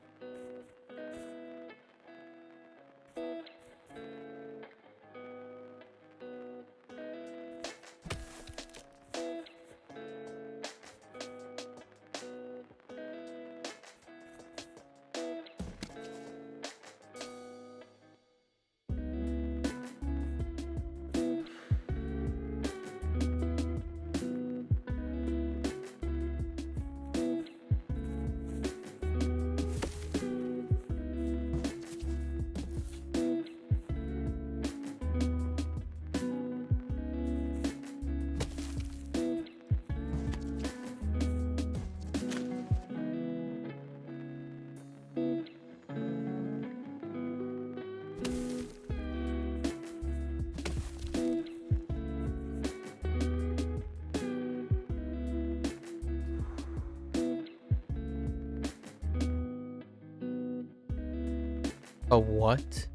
S1: A what?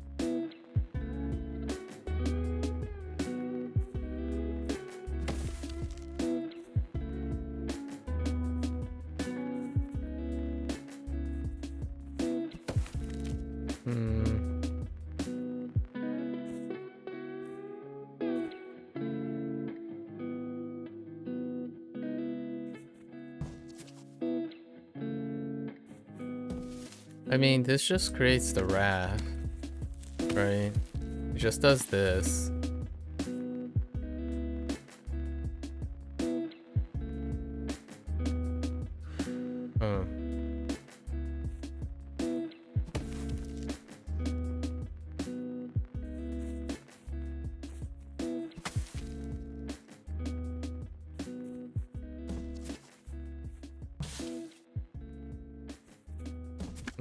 S1: I mean, this just creates the raft, right? It just does this. Oh.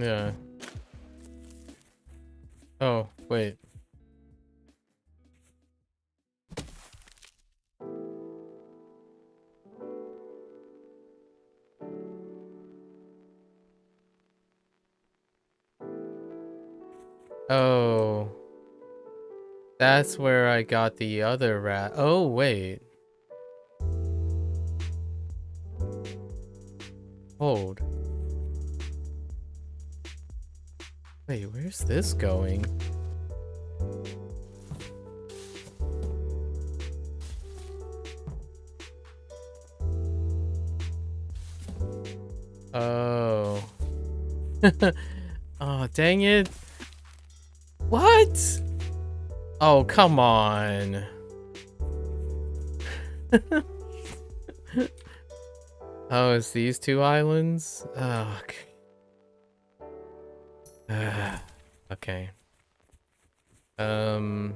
S1: Yeah. Oh, wait. Oh. That's where I got the other rat. Oh, wait. Hold. Wait, where's this going? Oh. Oh, dang it. What? Oh, come on. Oh, it's these two islands? Oh, okay. Okay. No.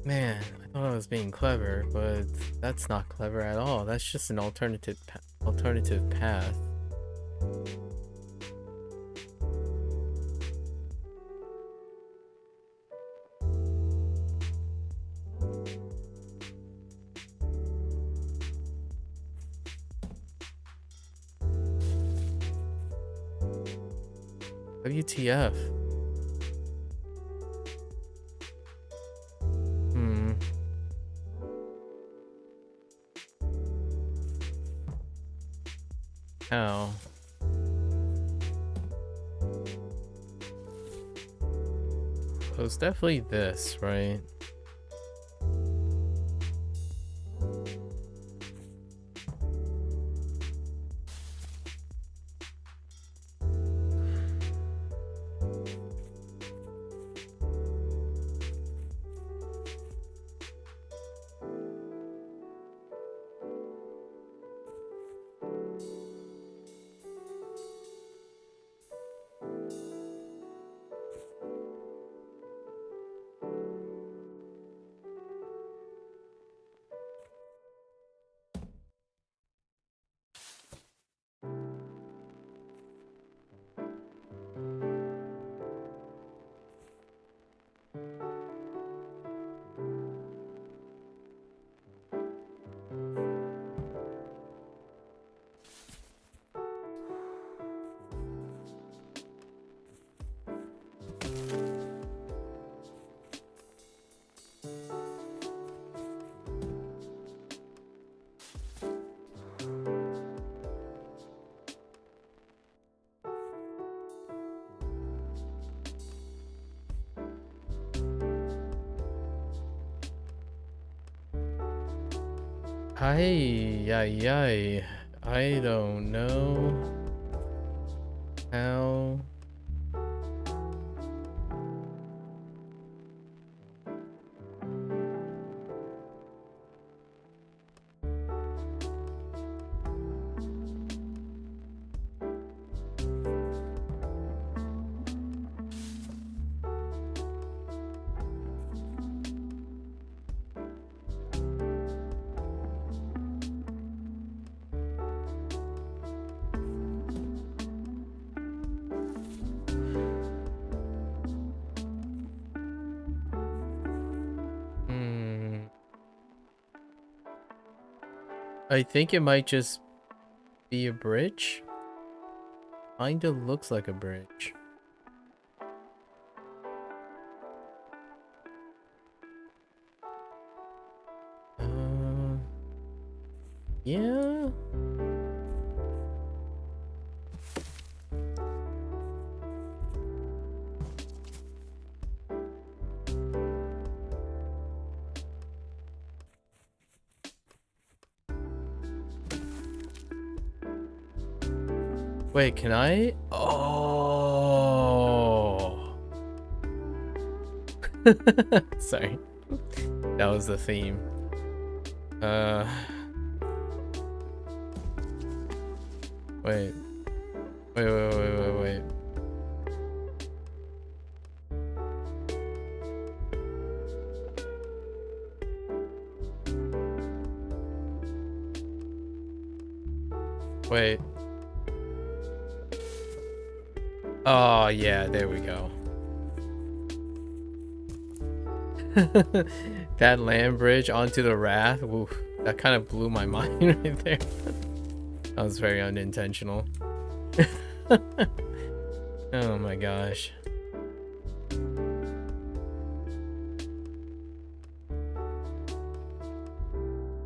S1: Man, I thought I was being clever, but that's not clever at all. That's just an alternative path. WTF? Hmm. How? So it's definitely this, right? Ay, ay, ay. I don't know how. Hmm. I think it might just be a bridge. Kinda looks like a bridge. – Yeah. Wait, can I? Oh. Sorry. That was the theme. Wait. Wait. Wait. Oh, yeah, there we go. That land bridge onto the raft, oof, that kind of blew my mind right there. That was very unintentional. Oh my gosh.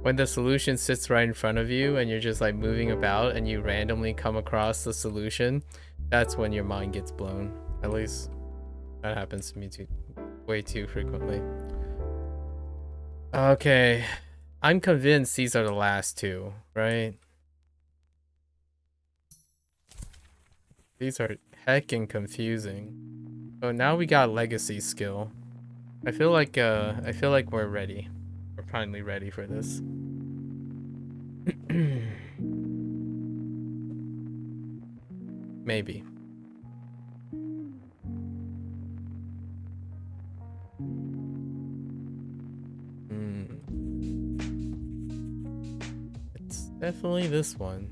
S1: When the solution sits right in front of you and you're just like moving about and you randomly come across the solution, that's when your mind gets blown. At least that happens to me way too frequently. Okay. I'm convinced these are the last two, right? These are heckin' confusing. Oh, now we got legacy skill. I feel like we're ready. We're finally ready for this. Maybe. It's definitely this one.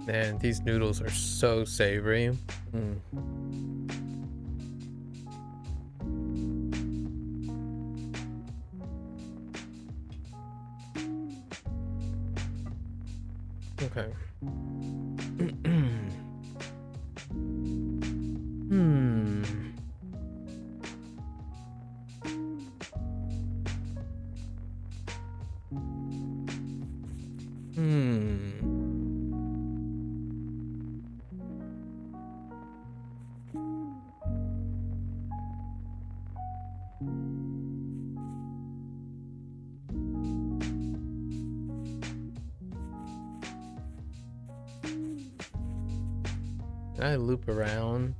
S1: Man, these noodles are so savory. Okay. Can I loop around?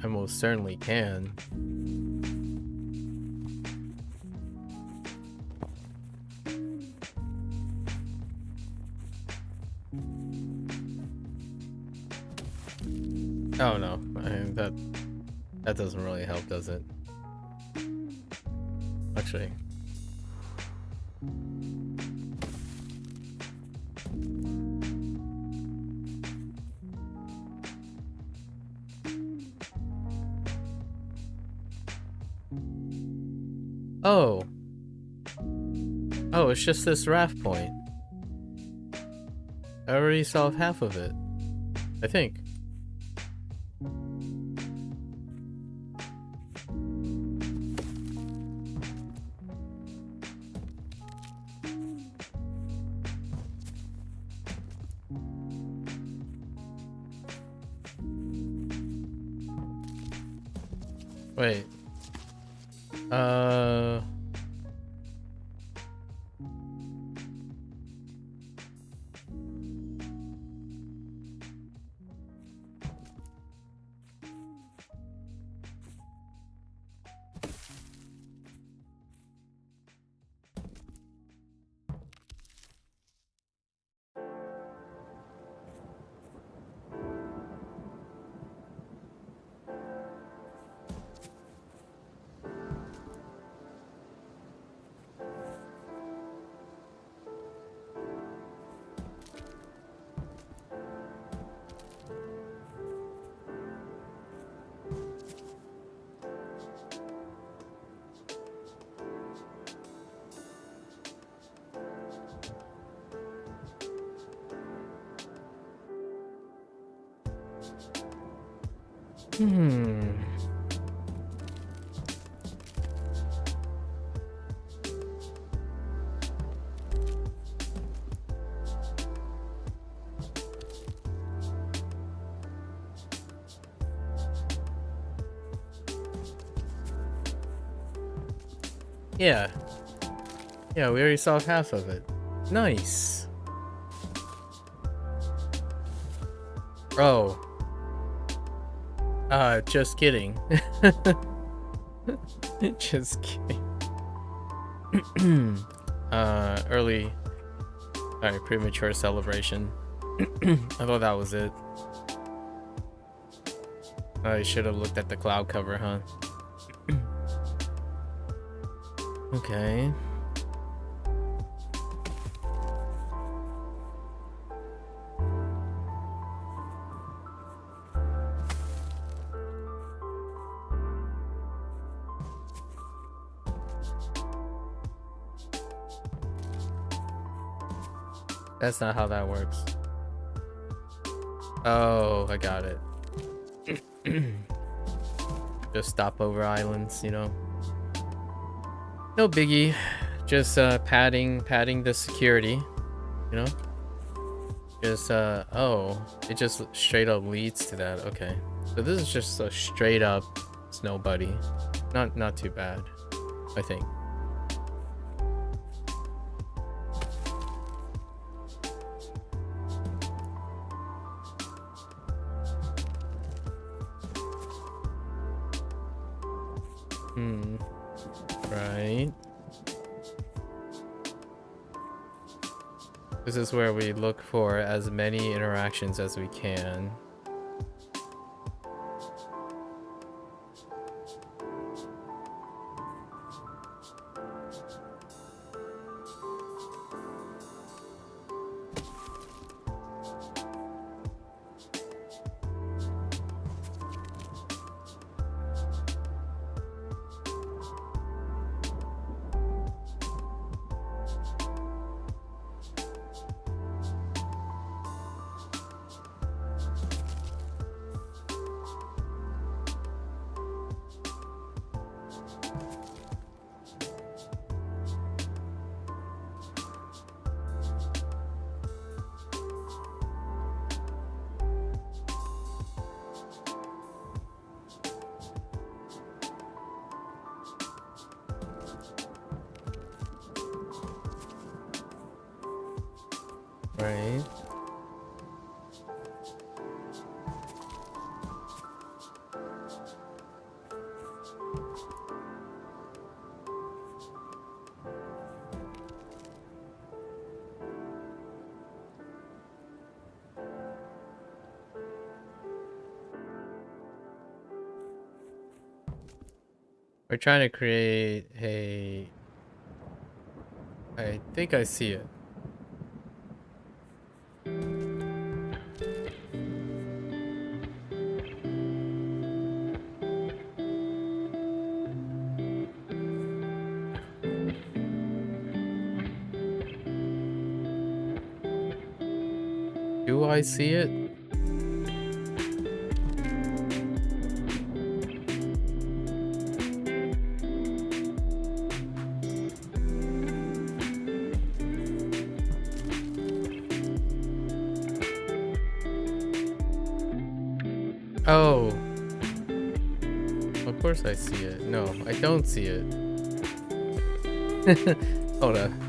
S1: I most certainly can. Oh no, that doesn't really help, does it? Actually. Oh. Oh, it's just this raft point. I already solved half of it. I think. Wait. Hmm. Yeah. Yeah, we already solved half of it. Nice. Oh. Just kidding. Just kidding. Early, sorry, premature celebration. I thought that was it. I should have looked at the cloud cover, huh? Okay. That's not how that works. Oh, I got it. Just stopover islands, you know. No biggie. Just padding the security, you know. Just oh, it just straight up leads to that. Okay, so this is just a straight up snow buddy. Not too bad, I think. Right. This is where we look for as many interactions as we can. Right. We're trying to create a... I think I see it. Do I see it? Oh. Of course I see it. No, I don't see it. Hold on.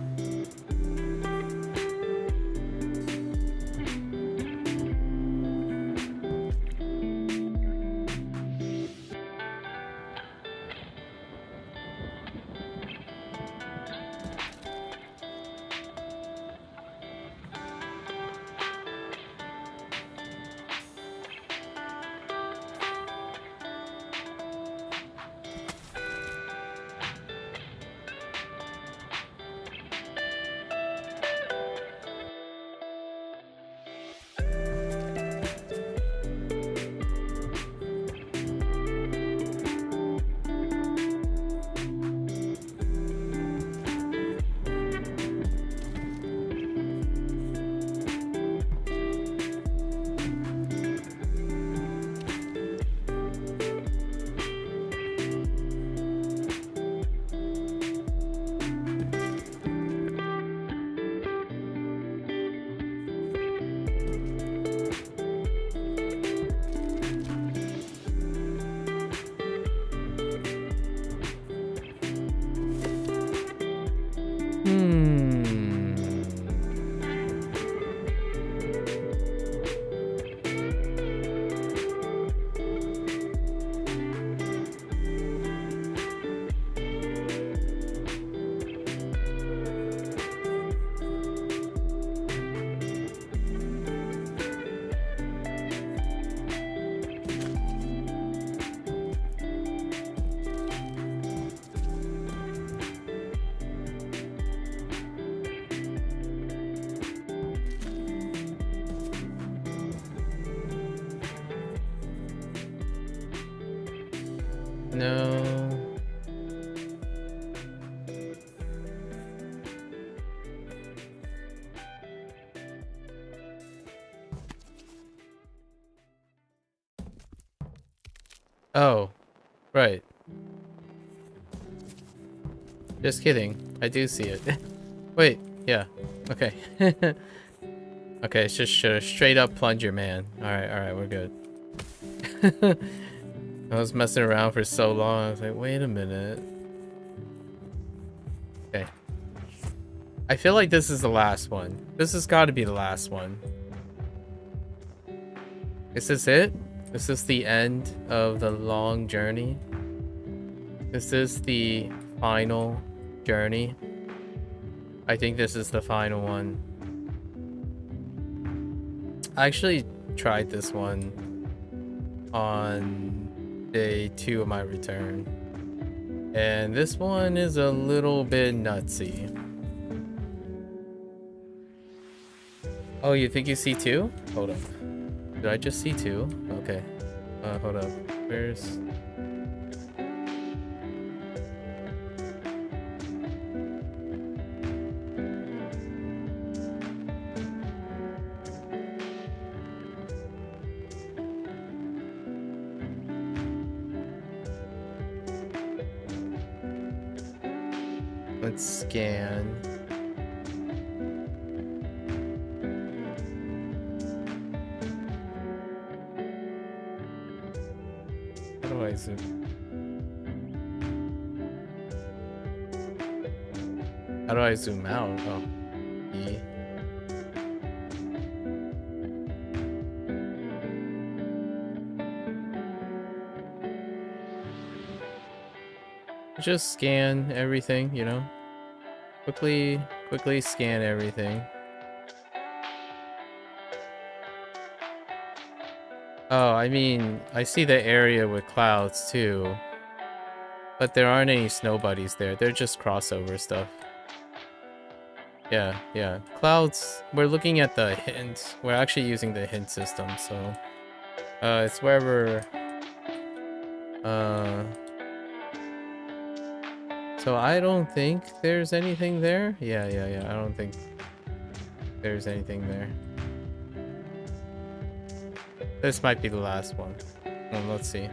S1: No. Oh, right. Just kidding. I do see it. Wait, yeah. Okay. Okay, it's just a straight up plunger, man. Alright, we're good. I was messing around for so long. I was like, wait a minute. Okay. I feel like this is the last one. This has got to be the last one. Is this it? Is this the end of the long journey? Is this the final journey? I think this is the final one. I actually tried this one on day 2 of my return. And this one is a little bit nutsy. Oh, you think you see 2? Hold up. Did I just see 2? Okay. Hold up. Where's... Let's scan. How do I zoom? How do I zoom out? Oh, E. Just scan everything, you know? Quickly scan everything. Oh, I mean, I see the area with clouds too. But there aren't any snow buddies there. They're just crossover stuff. Yeah. Clouds, we're looking at the hint. We're actually using the hint system, so... it's wherever... So I don't think there's anything there. Yeah. I don't think there's anything there. This might be the last one. Well, let's see.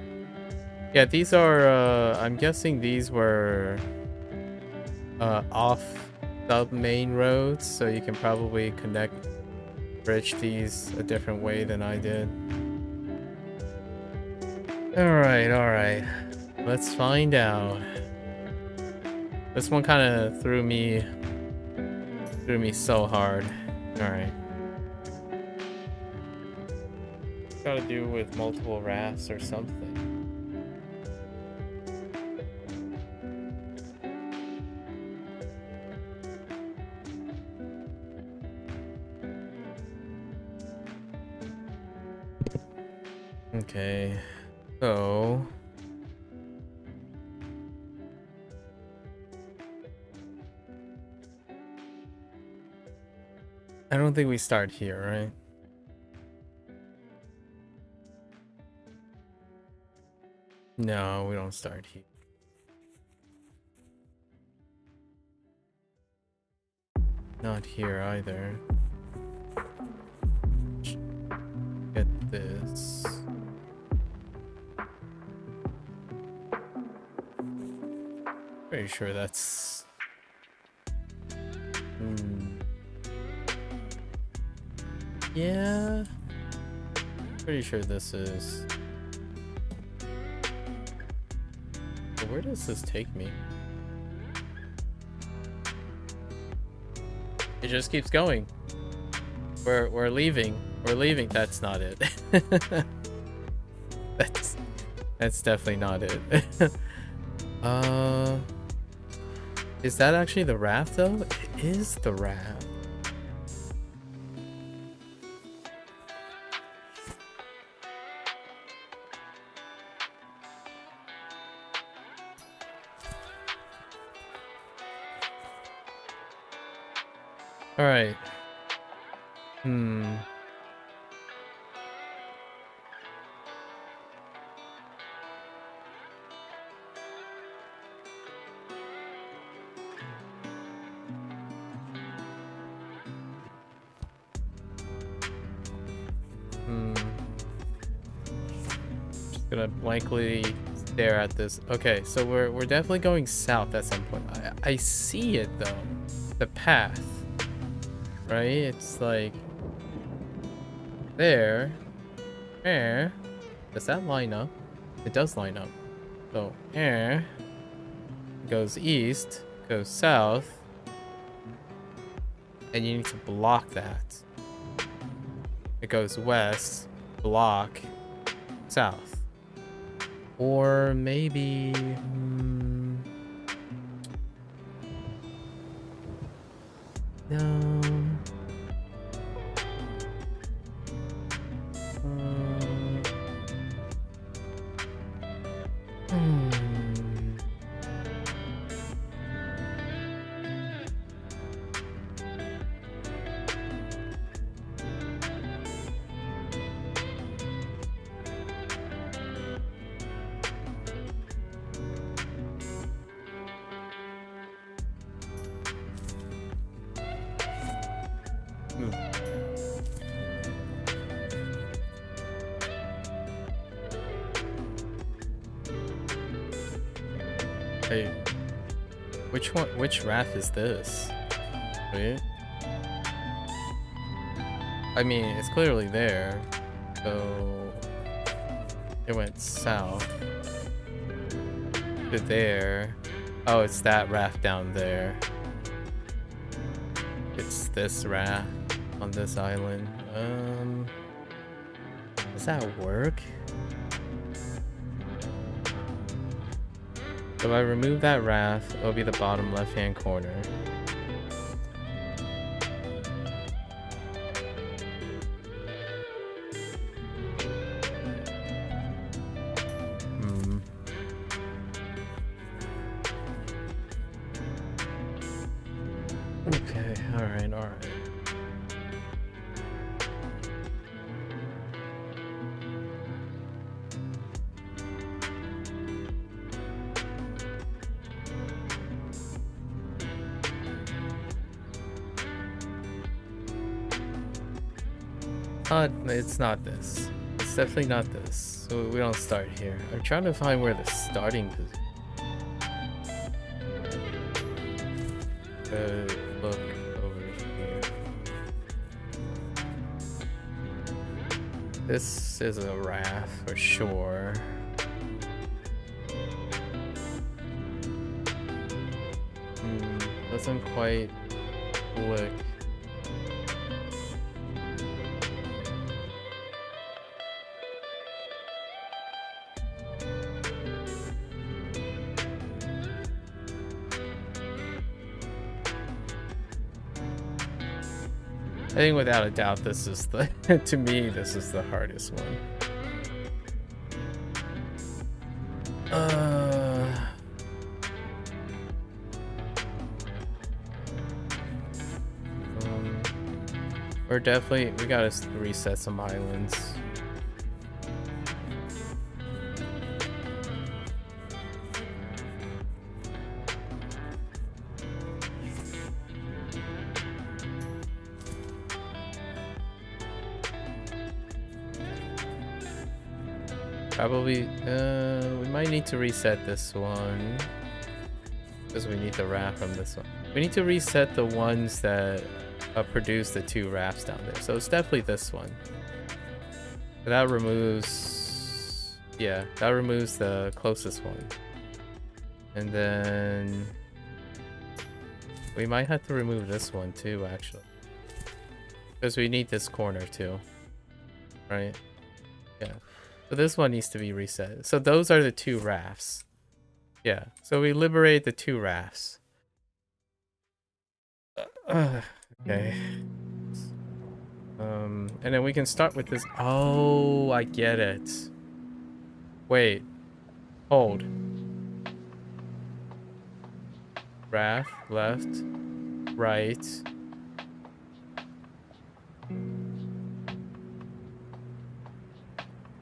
S1: Yeah, these are, I'm guessing these were off the main roads, so you can probably bridge these a different way than I did. Alright. Let's find out. This one kind of threw me so hard. Alright. Gotta do with multiple rafts or something. Okay, so... I don't think we start here, right? No, we don't start here. Not here either. Get this. Pretty sure that's... Yeah. Pretty sure this is... But where does this take me? It just keeps going. We're leaving. We're leaving. That's not it. That's definitely not it. Is that actually the raft though? It is the raft. All right. Gonna blankly stare at this. Okay, so we're definitely going south at some point. I see it though. The path. Right? It's like there. There. Does that line up? It does line up. So there. Goes east, goes south. And you need to block that. It goes west, block, south. Or maybe... no. Hey, which raft is this? Wait. I mean, it's clearly there. So it went south to there. Oh, it's that raft down there. It's this raft on this island. Does that work? So if I remove that raft, it'll be the bottom left-hand corner. Okay, alright, alright. It's not this. It's definitely not this. So we don't start here. I'm trying to find where the starting position. Look over here. This is a raft for sure. Doesn't quite click. I think without a doubt this is the to me this is the hardest one. We're definitely we gotta reset some islands. Probably, we might need to reset this one because we need the raft from this one. We need to reset the ones that produce the two rafts down there. So it's definitely this one. That removes, yeah, that removes the closest one. And then we might have to remove this one too, actually, because we need this corner too, right? Yeah. So this one needs to be reset. So those are the two rafts. Yeah. So we liberate the two rafts. Okay. And then we can start with this. Oh, I get it. Wait. Hold. Raft, left, right.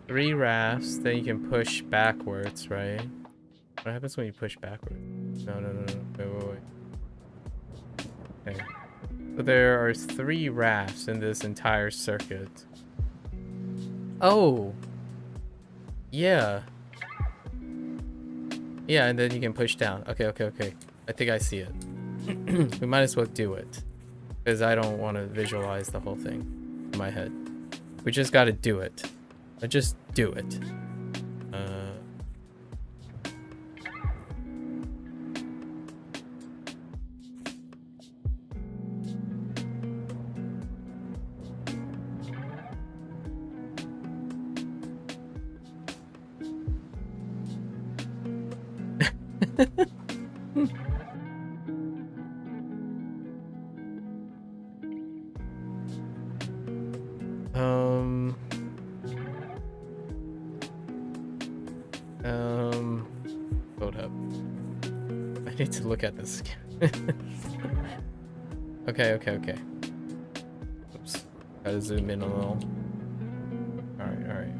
S1: Three rafts, then you can push backwards, right? What happens when you push backwards? No. Wait. Okay. So there are three rafts in this entire circuit. Oh! Yeah. Yeah, and then you can push down. Okay, okay, okay. I think I see it. We might as well do it. Because I don't want to visualize the whole thing in my head. We just gotta do it. I just do it. Hold up. I need to look at this again. Okay, okay, okay. Oops. Gotta zoom in a little. Alright, alright.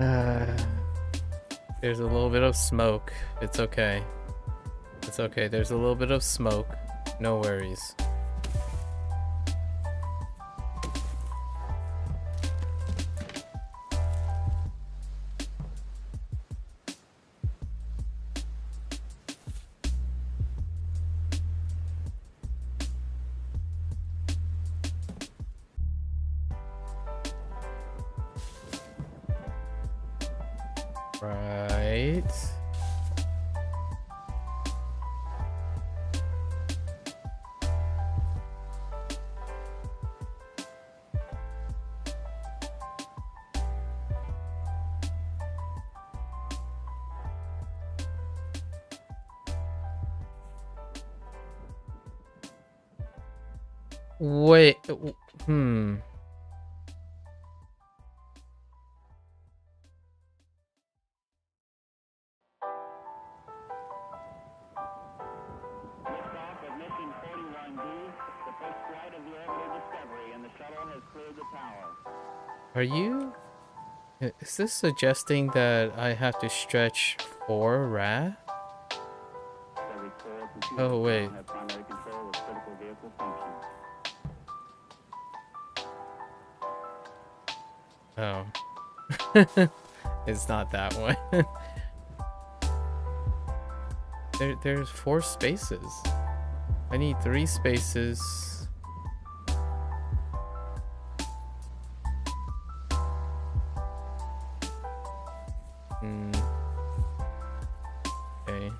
S1: uh, there's a little bit of smoke. It's okay. It's okay. There's a little bit of smoke. No worries. Right. Wait. Hmm.
S3: Liftoff of mission 41B, the first flight of the orbital Discovery, and the shuttle has cleared the tower.
S1: Are you... Is this suggesting that I have to stretch 4 Ra? Oh, wait.
S3: Have primary control of critical vehicle functions.
S1: Oh. It's not that one. There's 4 spaces. I need 3 spaces. Okay.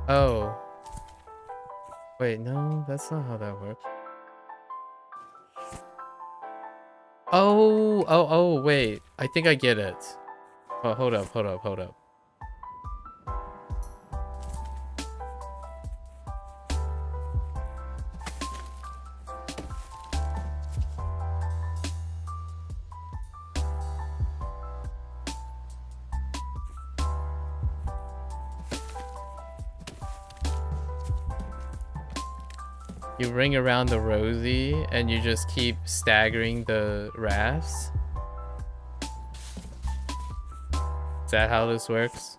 S1: Oh. Wait, no, that's not how that works. Oh, wait. I think I get it. Oh, hold up. You ring around the rosy and you just keep staggering the rafts. Is that how this works?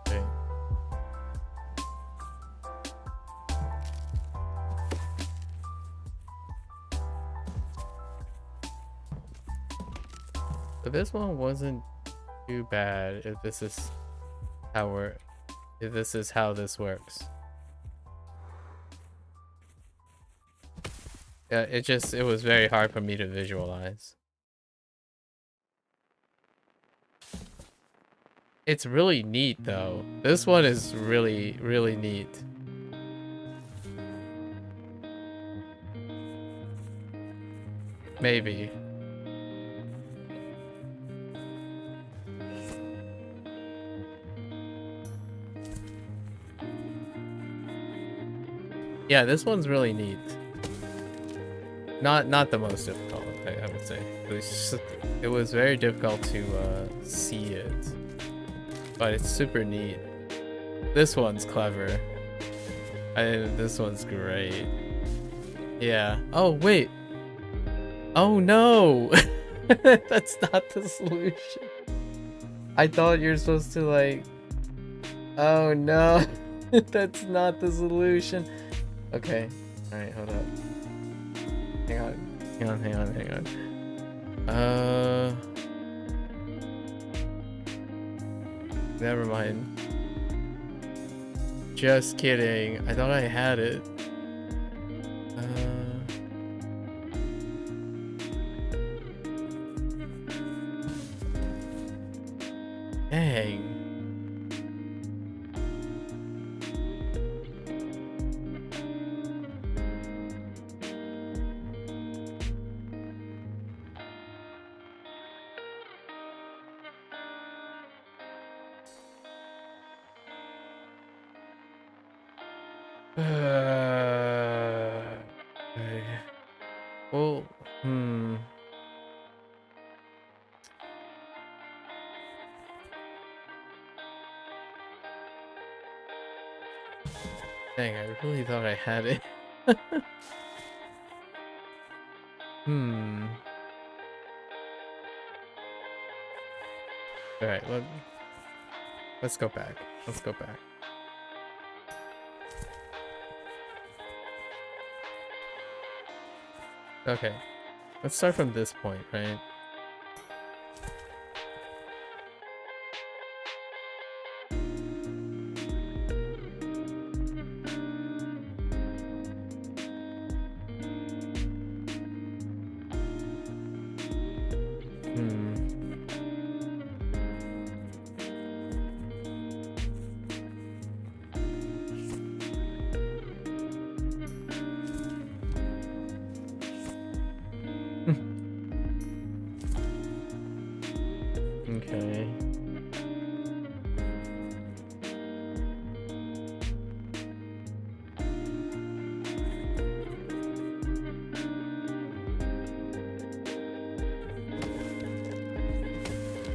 S1: Okay. But this one wasn't too bad if this is how this works. Yeah, it was very hard for me to visualize. It's really neat though. This one is really, really neat. Maybe. Yeah, this one's really neat. Not the most difficult, I would say. It was very difficult to see it, but it's super neat. This one's clever. This one's great. Yeah. Oh wait. Oh no, that's not the solution. I thought you're supposed to like. Oh no, that's not the solution. Okay. All right. Hold up. Hang on. Never mind. Just kidding. I thought I had it. Dang. Okay. Well, Dang, I really thought I had it. Alright, let's go back. Let's go back. Okay. Let's start from this point, right? Okay.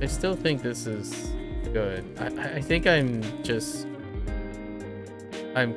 S1: I still think this is good. I think I'm just... I'm...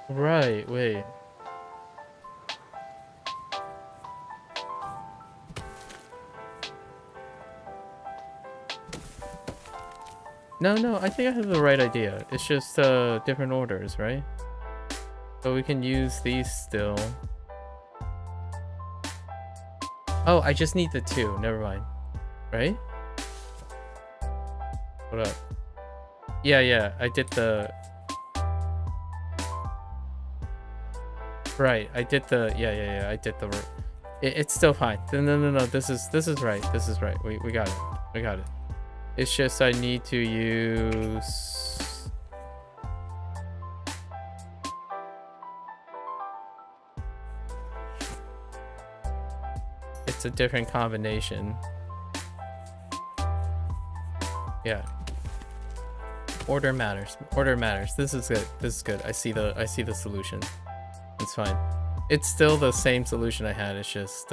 S1: Right, wait. No, I think I have the right idea. It's just different orders, right? So we can use these still. Oh, I just need the 2. Never mind. Right? What up? Yeah, I did the... Right, I did the... Yeah, I did the... It's still fine. No, this is right. This is right. We got it. We got it. It's just I need to use... It's a different combination. Yeah. Order matters. Order matters. This is good. This is good. I see the solution. It's fine. It's still the same solution I had. It's just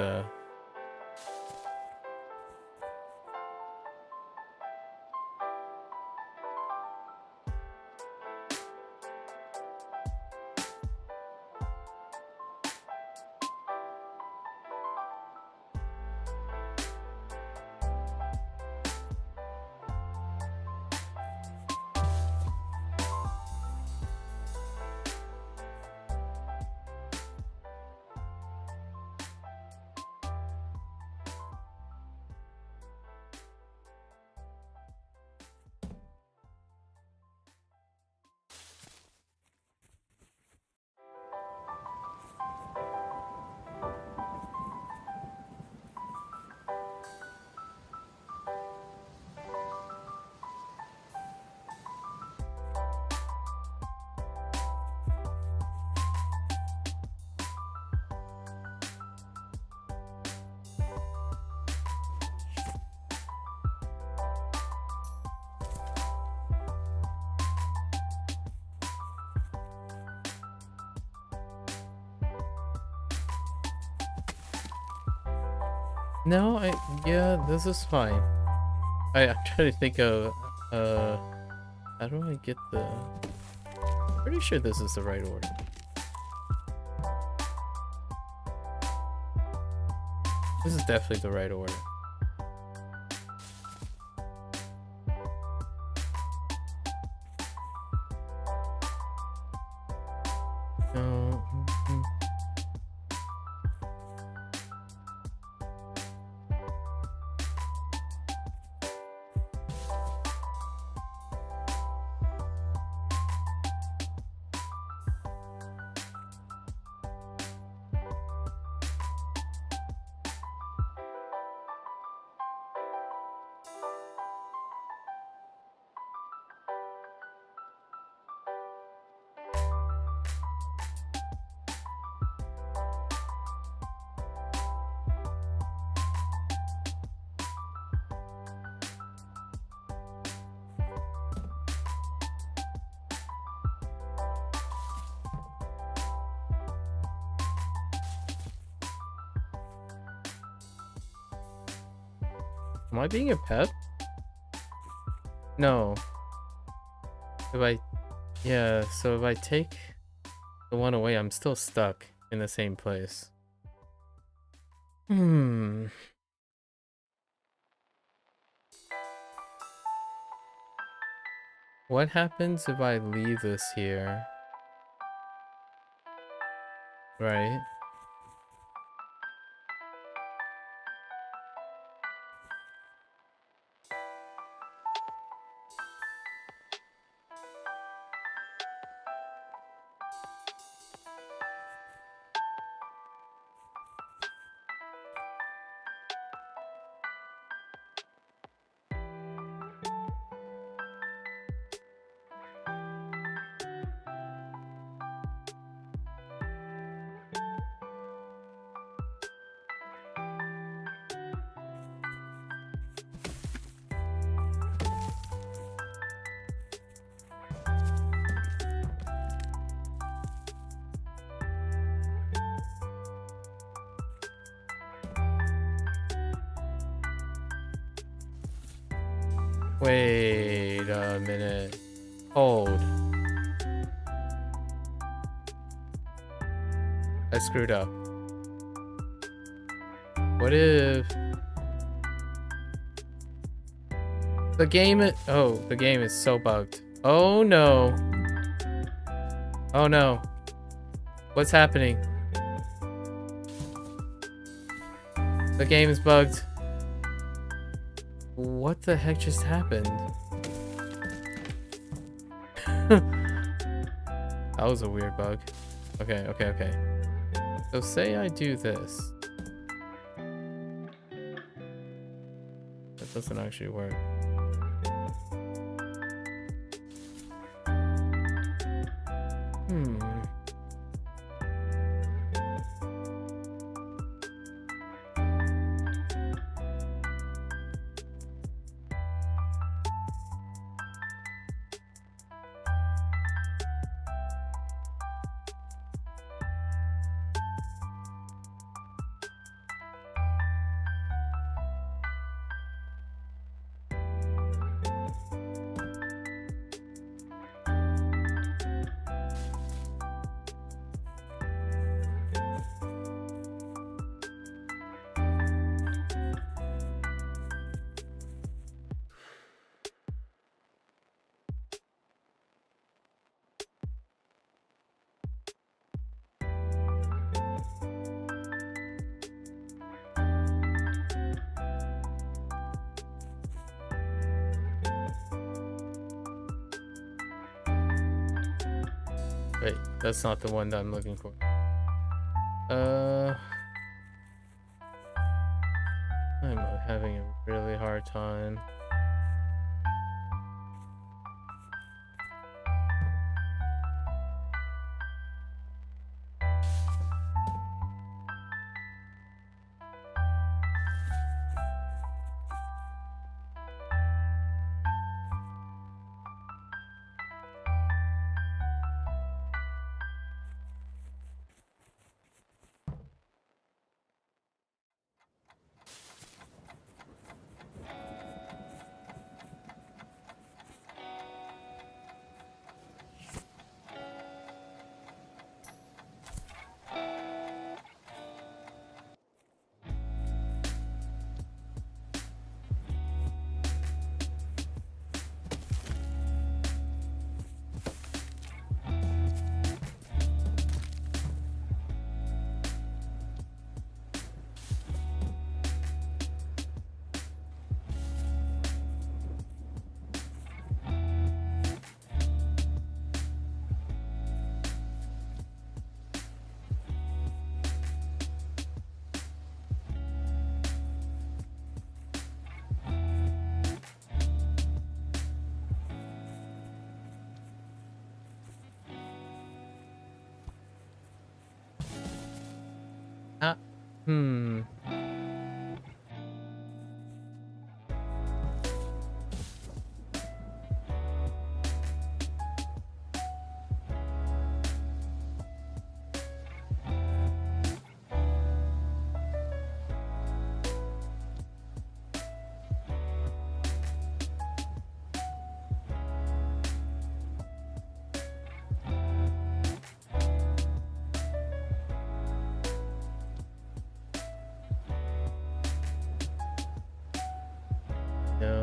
S1: no, yeah, this is fine. I'm trying to think of how do I get the... Pretty sure this is the right order. This is definitely the right order. No. Am I being a pet? No. Yeah, so if I take the one away, I'm still stuck in the same place. What happens if I leave this here? Right? Wait a minute. Hold. I screwed up. What if the game the game is so bugged. Oh no. Oh no. What's happening? The game is bugged. What the heck just happened? That was a weird bug. Okay. So say I do this. That doesn't actually work. Wait, that's not the one that I'm looking for. I'm having a really hard time. Ah, no.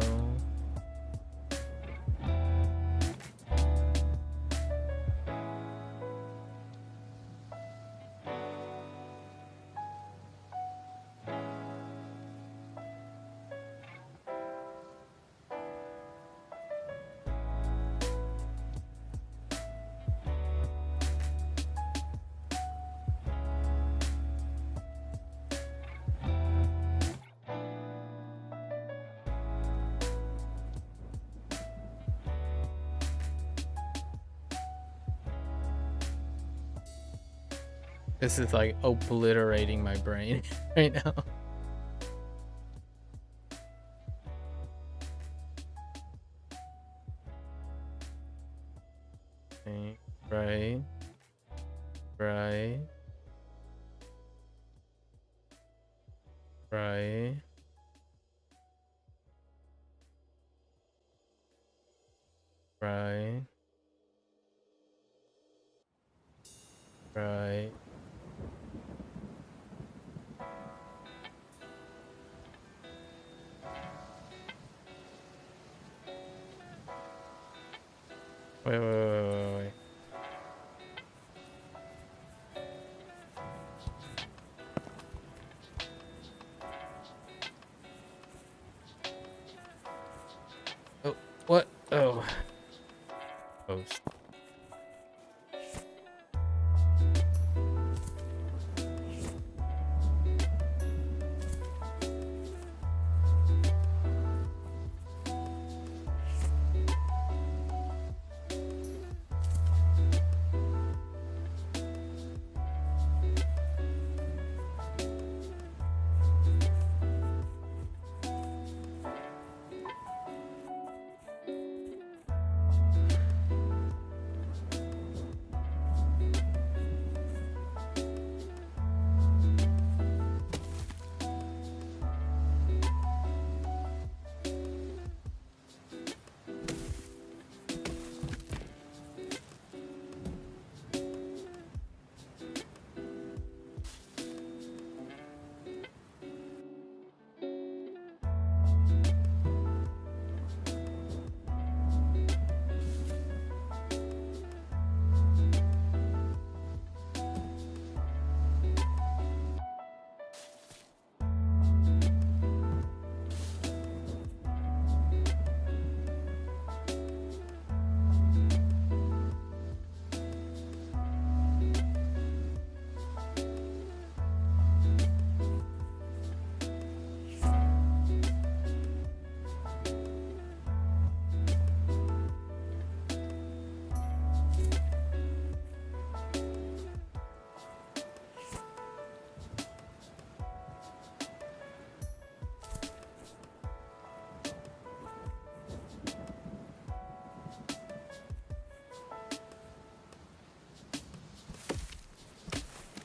S1: This is like obliterating my brain right now. Okay, right. Right. Right. Wait. Oh, what? Oh. Post.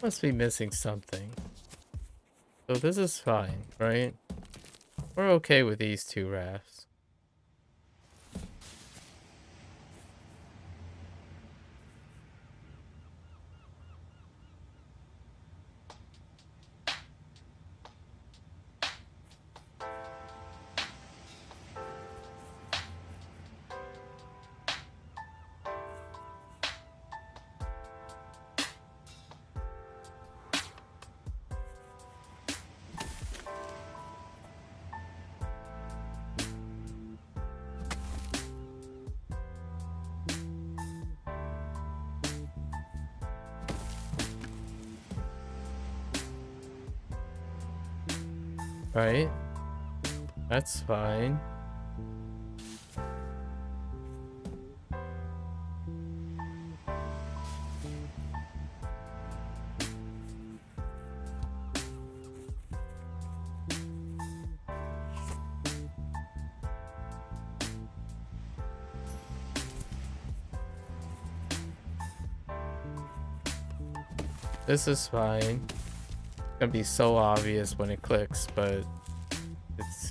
S1: Must be missing something. So this is fine, right? We're okay with these two rafts. Right? That's fine. This is fine. It's gonna be so obvious when it clicks, but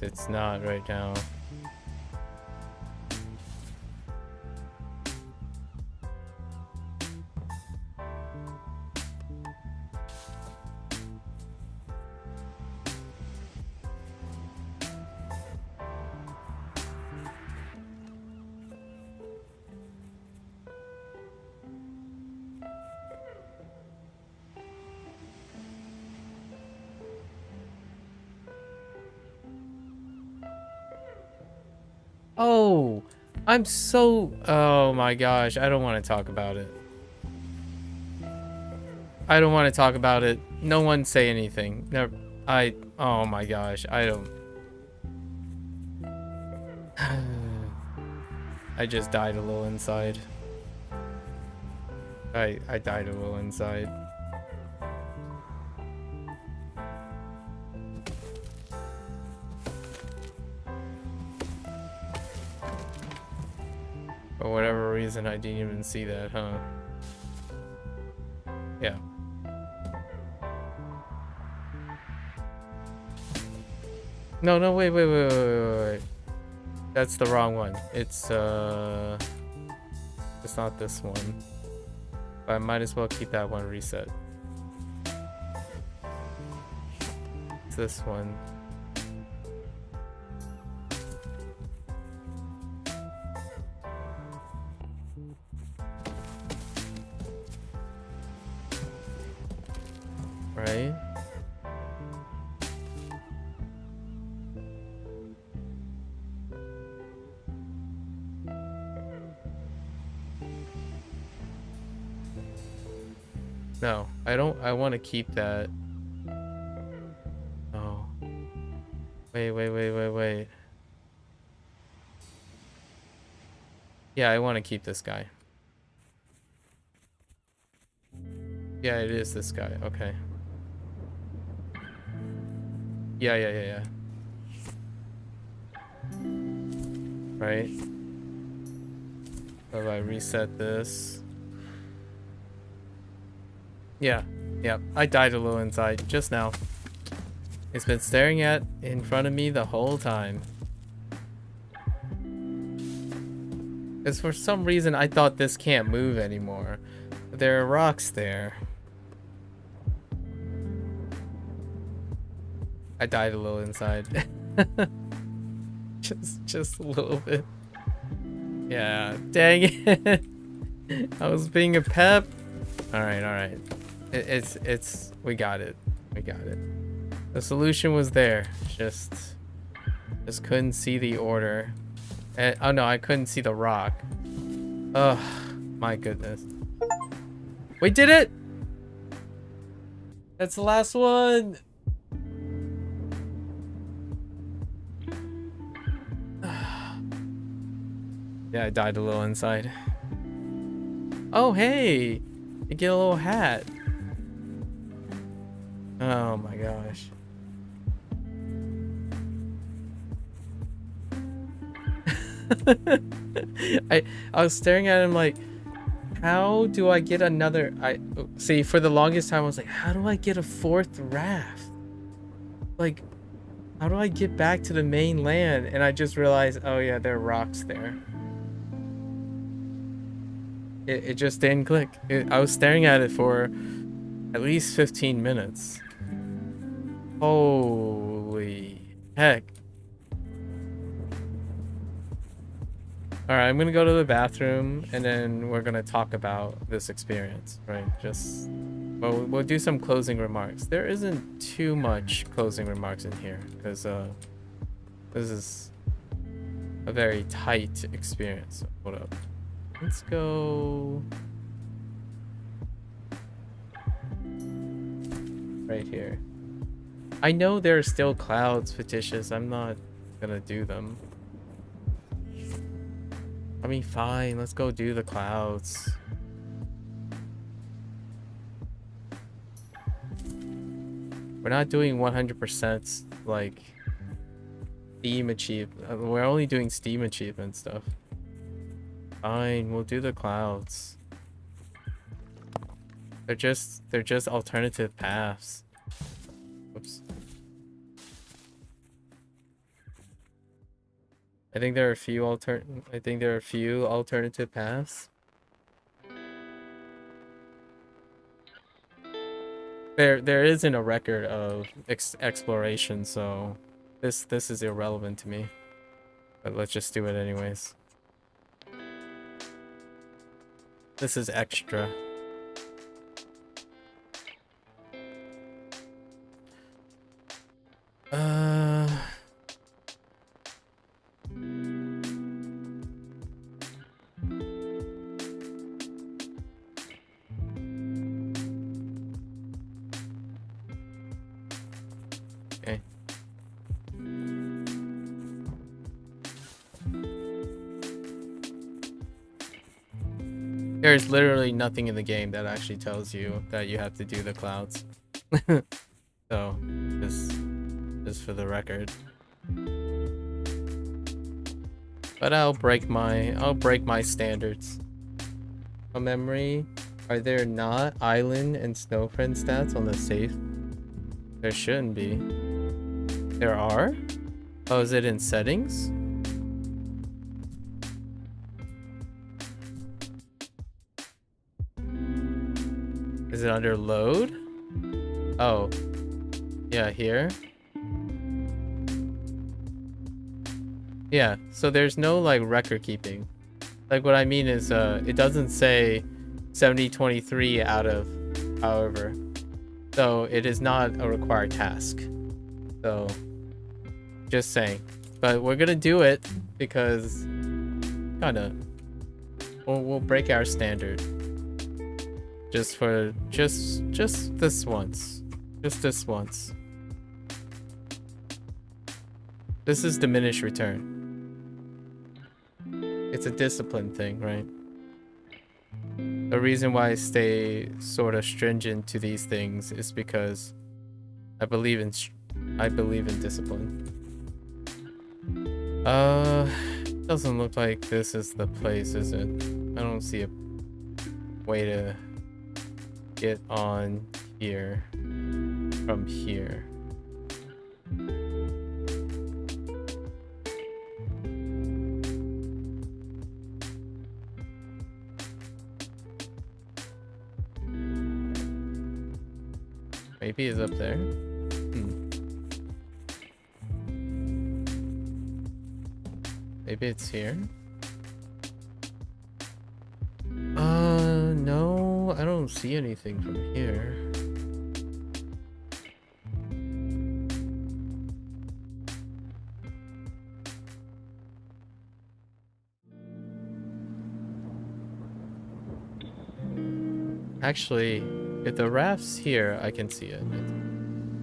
S1: it's not right now. Oh, oh my gosh, I don't want to talk about it. I don't want to talk about it. No one say anything. No, oh my gosh, I don't. I just died a little inside. I died a little inside. For whatever reason, I didn't even see that, huh? Yeah. No, wait. That's the wrong one. It's, It's not this one. But I might as well keep that one reset. It's this one. Right? No, I don't. I want to keep that. Oh. Wait. Yeah, I want to keep this guy. Yeah, it is this guy. Okay. Yeah. Right. So if I reset this. Yeah. I died a little inside just now. It's been staring at in front of me the whole time. Because for some reason I thought this can't move anymore. There are rocks there. I died a little inside. just a little bit. Yeah, dang it. I was being a pep. All right. It's we got it. The solution was there. Just couldn't see the order. And, oh no, I couldn't see the rock. Oh my goodness. We did it. That's the last one. Yeah, I died a little inside. Oh, hey! You get a little hat. Oh my gosh. I was staring at him like, how do I get another? See, for the longest time I was like, how do I get a fourth raft? Like, how do I get back to the main land? And I just realized, oh yeah, there are rocks there. It just didn't click. I was staring at it for at least 15 minutes. Holy heck. Alright, I'm gonna go to the bathroom and then we're gonna talk about this experience, right? We'll do some closing remarks. There isn't too much closing remarks in here because this is a very tight experience. So hold up. Let's go right here. I know there are still clouds, fictitious. I'm not gonna do them. I mean, fine. Let's go do the clouds. We're not doing 100% like Steam achievement. We're only doing Steam achievement stuff. Fine, we'll do the clouds. They're just alternative paths. Whoops. I think there are a few alternative paths. There isn't a record of exploration, so this is irrelevant to me. But let's just do it anyways. This is extra. Okay. There's literally nothing in the game that actually tells you that you have to do the clouds. So, just for the record. But I'll break my standards. A memory. Are there not island and snow friend stats on the safe? There shouldn't be. There are? Oh, is it in settings? Is it under load? Oh. Yeah, here. Yeah, so there's no like record keeping. Like what I mean is it doesn't say 7023 out of however. So it is not a required task. So just saying. But we're gonna do it because kinda we'll break our standard. Just for just this once. Just this once. This is diminished return. It's a discipline thing, right? The reason why I stay sort of stringent to these things is because I believe in discipline. Doesn't look like this is the place, is it? I don't see a way to get on here from here. Maybe it's up there. Maybe it's here. No, I don't see anything from here. Actually, if the raft's here, I can see it.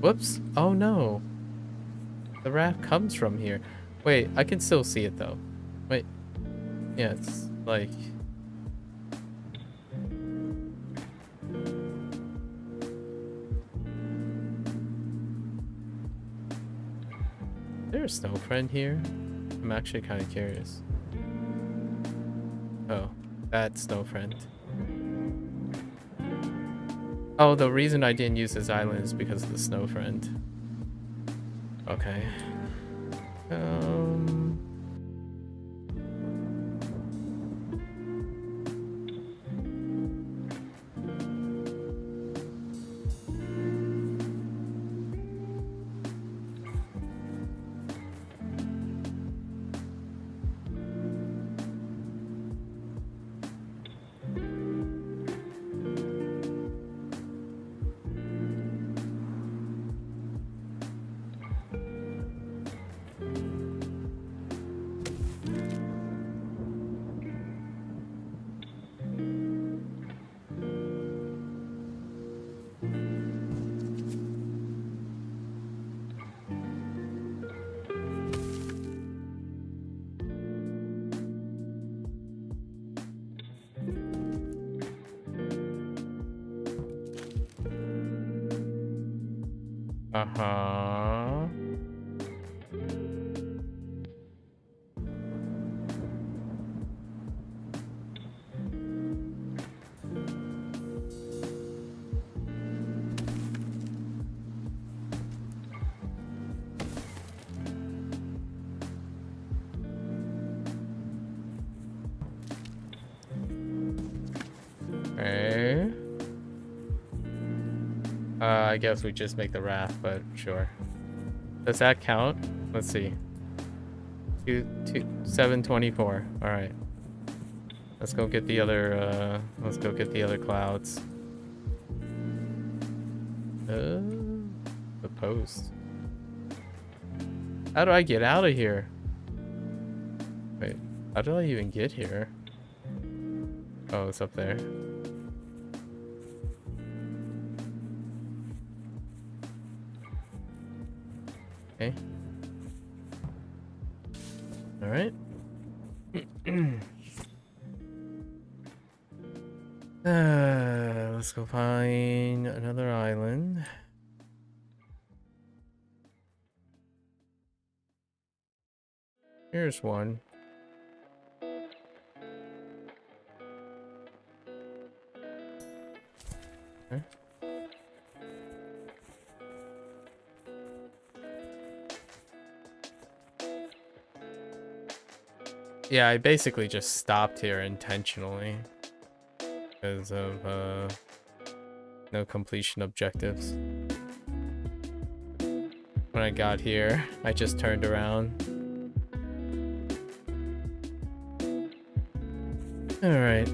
S1: Whoops. Oh no. The raft comes from here. Wait, I can still see it though. Wait. Yeah, it's like... Is there a snow friend here? I'm actually kind of curious. Oh, that snow friend. Oh, the reason I didn't use this island is because of the snow friend. Okay. Uh-huh. Okay. I guess we just make the raft, but sure. Does that count? Let's see. 724. All right. Let's go get the other. Let's go get the other clouds. The post. How do I get out of here? Wait. How did I even get here? Oh, it's up there. Okay. All right. Let's go find another island. Here's one. Okay. Yeah, I basically just stopped here intentionally because of No completion objectives. When I got here, I just turned around. Alright.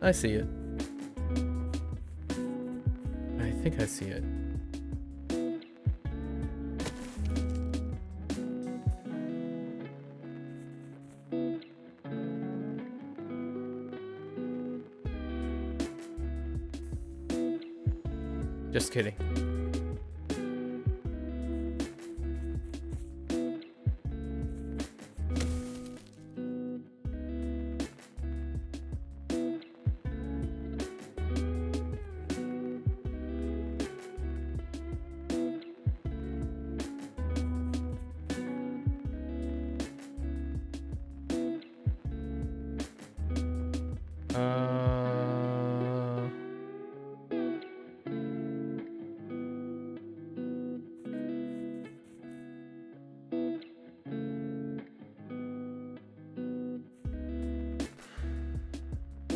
S1: I see it. I think I see it. Just kidding.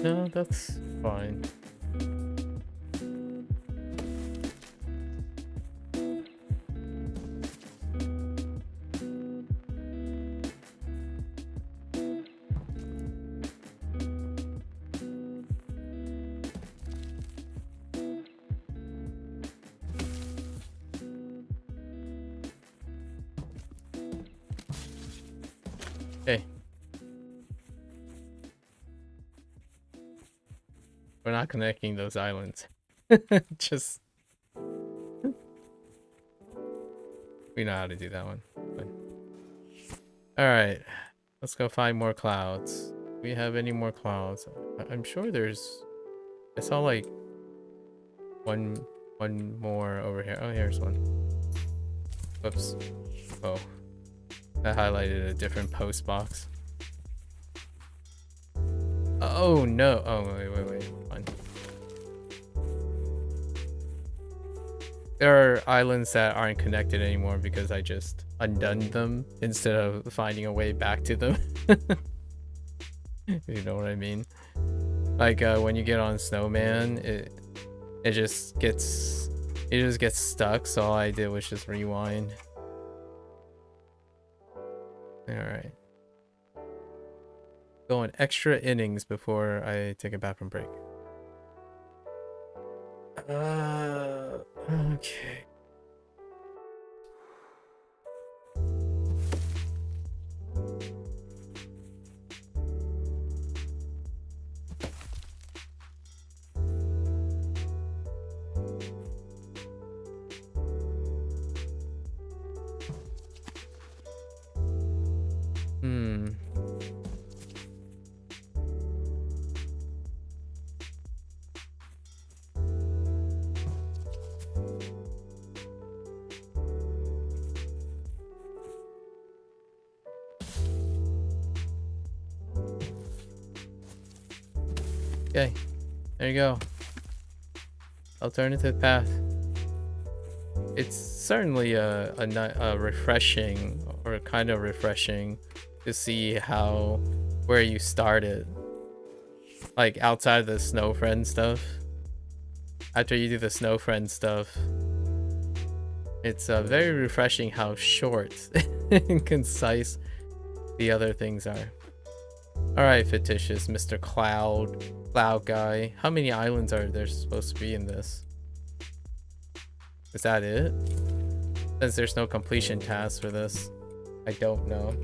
S1: No, that's fine. Hey. We're not connecting those islands. Just... We know how to do that one. Alright. Let's go find more clouds. Do we have any more clouds? I'm sure there's... I saw like... One more over here. Oh, here's one. Whoops. Oh. That highlighted a different post box. Oh no! Oh wait. Fine. There are islands that aren't connected anymore because I just undone them instead of finding a way back to them. You know what I mean? Like when you get on Snowman, it just gets stuck. So all I did was just rewind. All right. Going extra innings before I take a bathroom break. Okay. Okay, there you go. Alternative path. It's certainly a refreshing, or kind of refreshing, to see where you started. Like outside of the snow friend stuff. After you do the snow friend stuff, it's very refreshing how short and concise the other things are. Alright, fictitious Mr. Cloud guy. How many islands are there supposed to be in this? Is that it? Since there's no completion task for this, I don't know.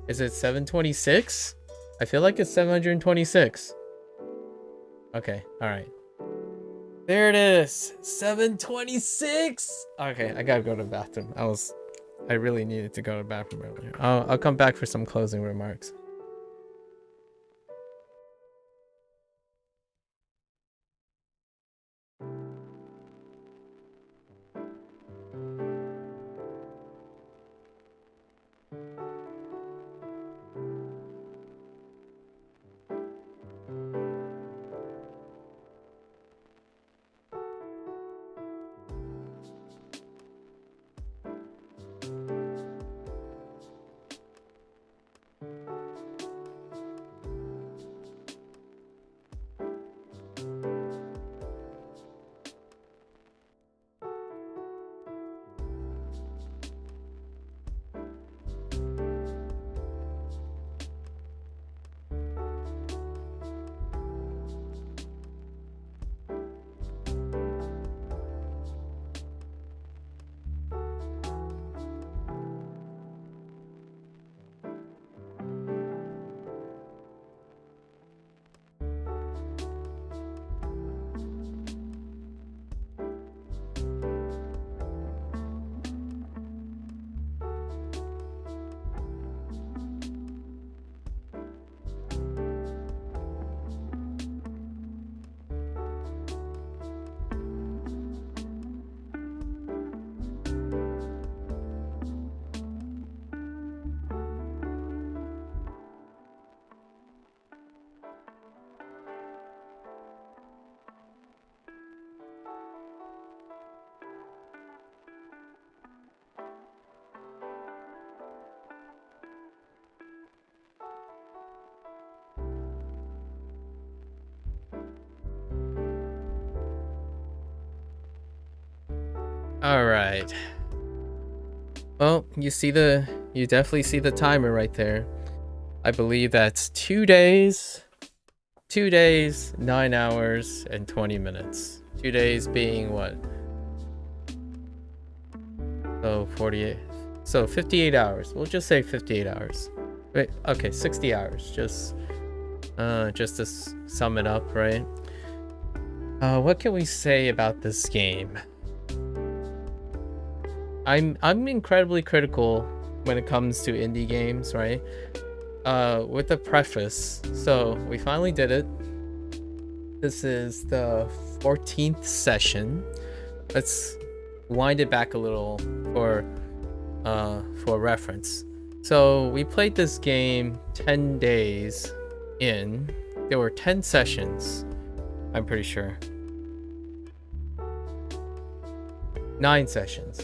S1: Is it 726? I feel like it's 726. Okay, alright. There it is! 726! Okay, I gotta go to the bathroom. I really needed to go to the bathroom earlier. I'll come back for some closing remarks. All right. Well, you definitely see the timer right there. I believe that's 2 days, 9 hours, and 20 minutes. 2 days being what? So 48. So 58 hours. We'll just say 58 hours. Wait, okay, 60 hours. Just to sum it up, right? What can we say about this game? I'm incredibly critical when it comes to indie games, right? With a preface. So we finally did it. This is the 14th session. Let's wind it back a little for reference. So we played this game 10 days in. There were 10 sessions, I'm pretty sure. 9 sessions.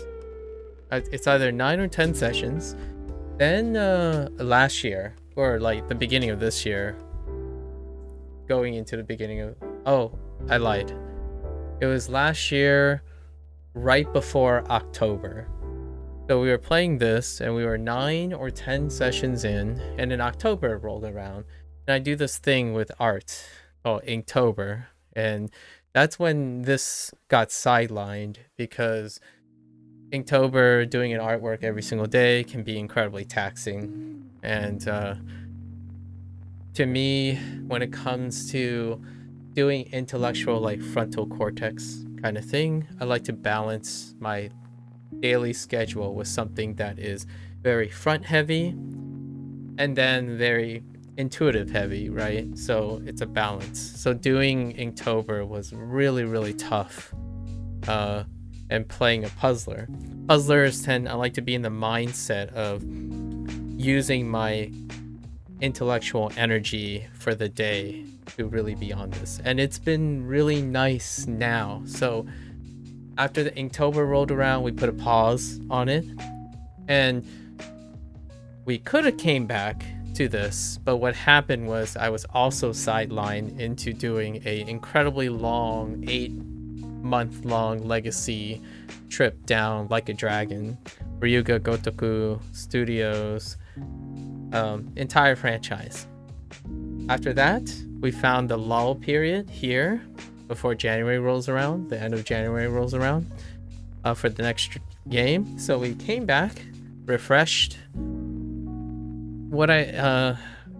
S1: It's either 9 or 10 sessions. Then last year, or like the beginning of this year, going into the beginning of... Oh, I lied. It was last year, right before October. So we were playing this, and we were 9 or 10 sessions in, and in October rolled around. And I do this thing with art called Inktober, and that's when this got sidelined, because Inktober, doing an artwork every single day, can be incredibly taxing. And to me, when it comes to doing intellectual, like frontal cortex kind of thing, I like to balance my daily schedule with something that is very front heavy and then very intuitive heavy, right? So it's a balance. So doing Inktober was really, really tough. And playing a puzzler. Puzzlers I like to be in the mindset of using my intellectual energy for the day to really be on this. And it's been really nice now. So after the Inktober rolled around, we put a pause on it. And we could have came back to this, but what happened was I was also sidelined into doing a incredibly long 8-month-long legacy trip down Like a Dragon, Ryuga Gotoku Studios, entire franchise. After that, we found the lull period here before January rolls around, the end of January rolls around, for the next game. So we came back, refreshed.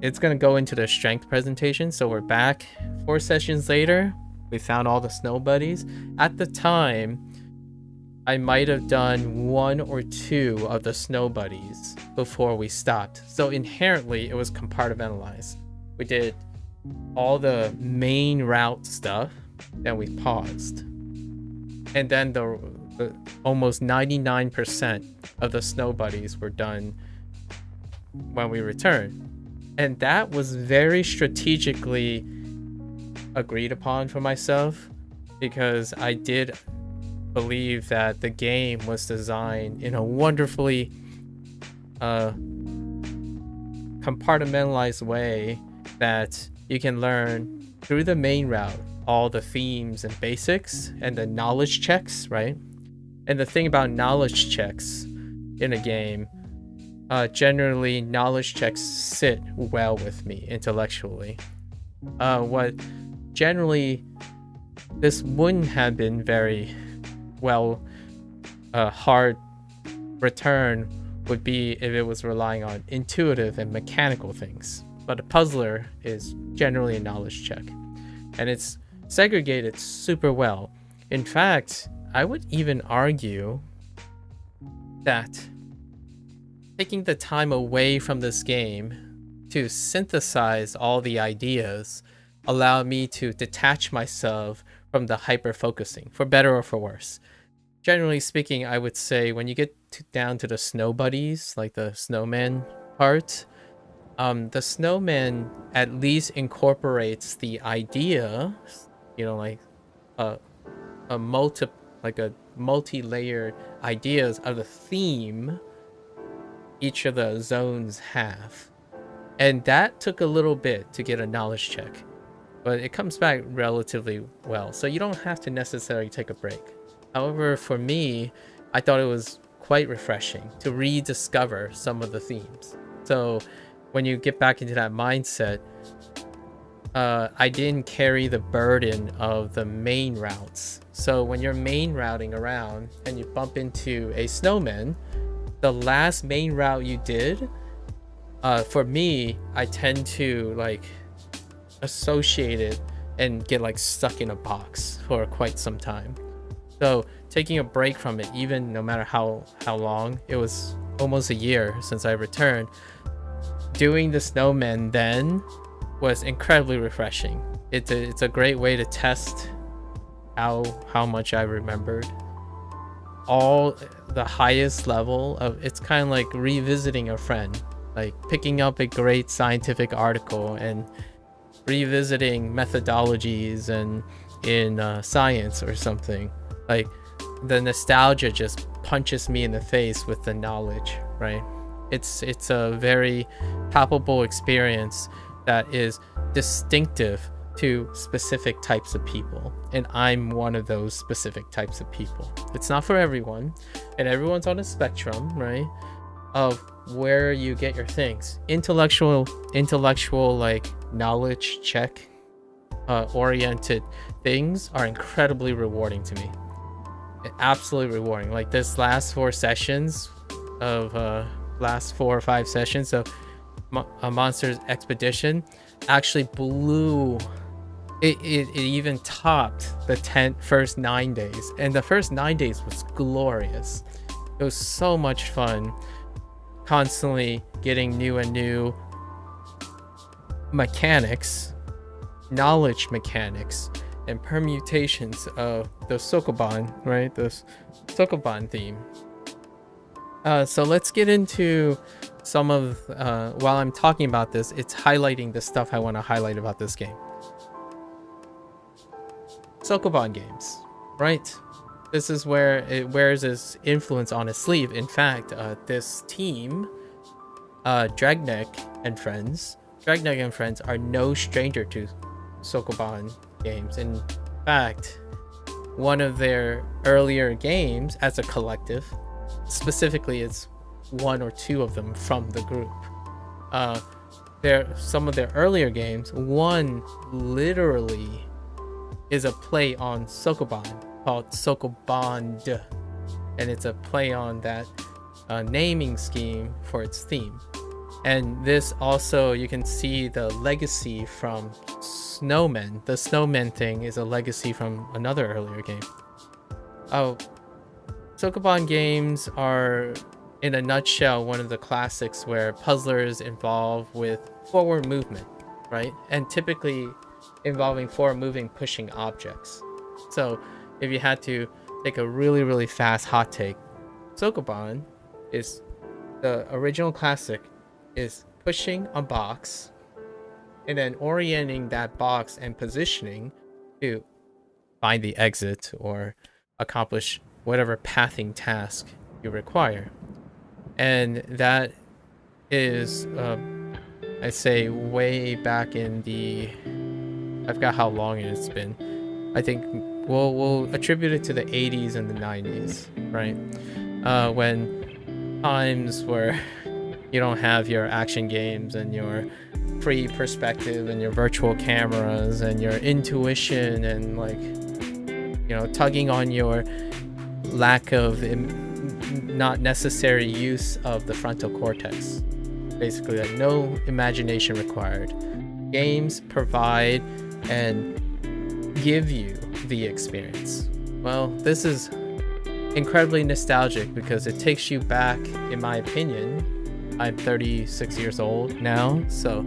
S1: It's gonna go into the strength presentation. So we're back 4 sessions later. We found all the snow buddies. At the time, I might have done 1 or 2 of the snow buddies before we stopped. So inherently, it was compartmentalized. We did all the main route stuff, then we paused. And then the almost 99% of the snow buddies were done when we returned. And that was very strategically agreed upon for myself, because I did believe that the game was designed in a wonderfully compartmentalized way that you can learn through the main route all the themes and basics and the knowledge checks, right? And the thing about knowledge checks in a game, generally knowledge checks sit well with me intellectually. What generally this wouldn't have been very well hard return would be if it was relying on intuitive and mechanical things. But a puzzler is generally a knowledge check, and it's segregated super well. In fact, I would even argue that taking the time away from this game to synthesize all the ideas allowed me to detach myself from the hyper focusing, for better or for worse. Generally speaking, I would say when you get down to the snow buddies, like the snowman part, the snowman at least incorporates the idea, like a multi-layered ideas of the theme each of the zones have. And that took a little bit to get a knowledge check, but it comes back relatively well. So you don't have to necessarily take a break.
S4: However, for me, I thought it was quite refreshing to rediscover some of the themes. So when you get back into that mindset, I didn't carry the burden of the main routes. So when you're main routing around and you bump into a snowman, the last main route you did, for me, I tend to like associate it and get like stuck in a box for quite some time. So taking a break from it, even no matter how long, it was almost a year since I returned, doing the snowman then was incredibly refreshing. It's a great way to test how much I remembered. All the highest level of it's kind of like revisiting a friend, like picking up a great scientific article and revisiting methodologies and in science or something. Like the nostalgia just punches me in the face with the knowledge, right? It's a very palpable experience that is distinctive to specific types of people, and I'm one of those specific types of people. It's not for everyone, and everyone's on a spectrum, right, of where you get your things. Intellectual like knowledge check oriented things are incredibly rewarding to me. Absolutely rewarding. Like this last 4 sessions of last 4 or 5 sessions of a Monsters Expedition actually blew it even topped the first 9 days, and the first 9 days was glorious. It was so much fun, constantly getting new and new mechanics, knowledge mechanics, and permutations of the Sokoban, right? The Sokoban theme. So let's get into some of, while I'm talking about this, it's highlighting the stuff I want to highlight about this game. Sokoban games, right? This is where it wears its influence on its sleeve. In fact, this team, Draknek and friends are no stranger to Sokoban games. In fact, one of their earlier games as a collective, specifically it's 1 or 2 of them from the group. Some of their earlier games, one literally is a play on Sokoban called Sokoban, and it's a play on that naming scheme for its theme. And this also, you can see the legacy from Snowmen. The Snowmen thing is a legacy from another earlier game. Sokoban games are, in a nutshell, one of the classics where puzzlers involve with forward movement, right? And typically involving forward moving pushing objects. So if you had to take a really, really fast hot take, Sokoban is the original classic is pushing a box and then orienting that box and positioning to find the exit or accomplish whatever pathing task you require. And that is, I say, way back in the, I forgot how long it's been. I think we'll attribute it to the 80s and the 90s, right? When times where you don't have your action games and your free perspective and your virtual cameras and your intuition and, like, you know, tugging on your lack of not necessary use of the frontal cortex. Basically, like, no imagination required. Games provide and give you the experience. Well, this is incredibly nostalgic because it takes you back, in my opinion. I'm 36 years old now, so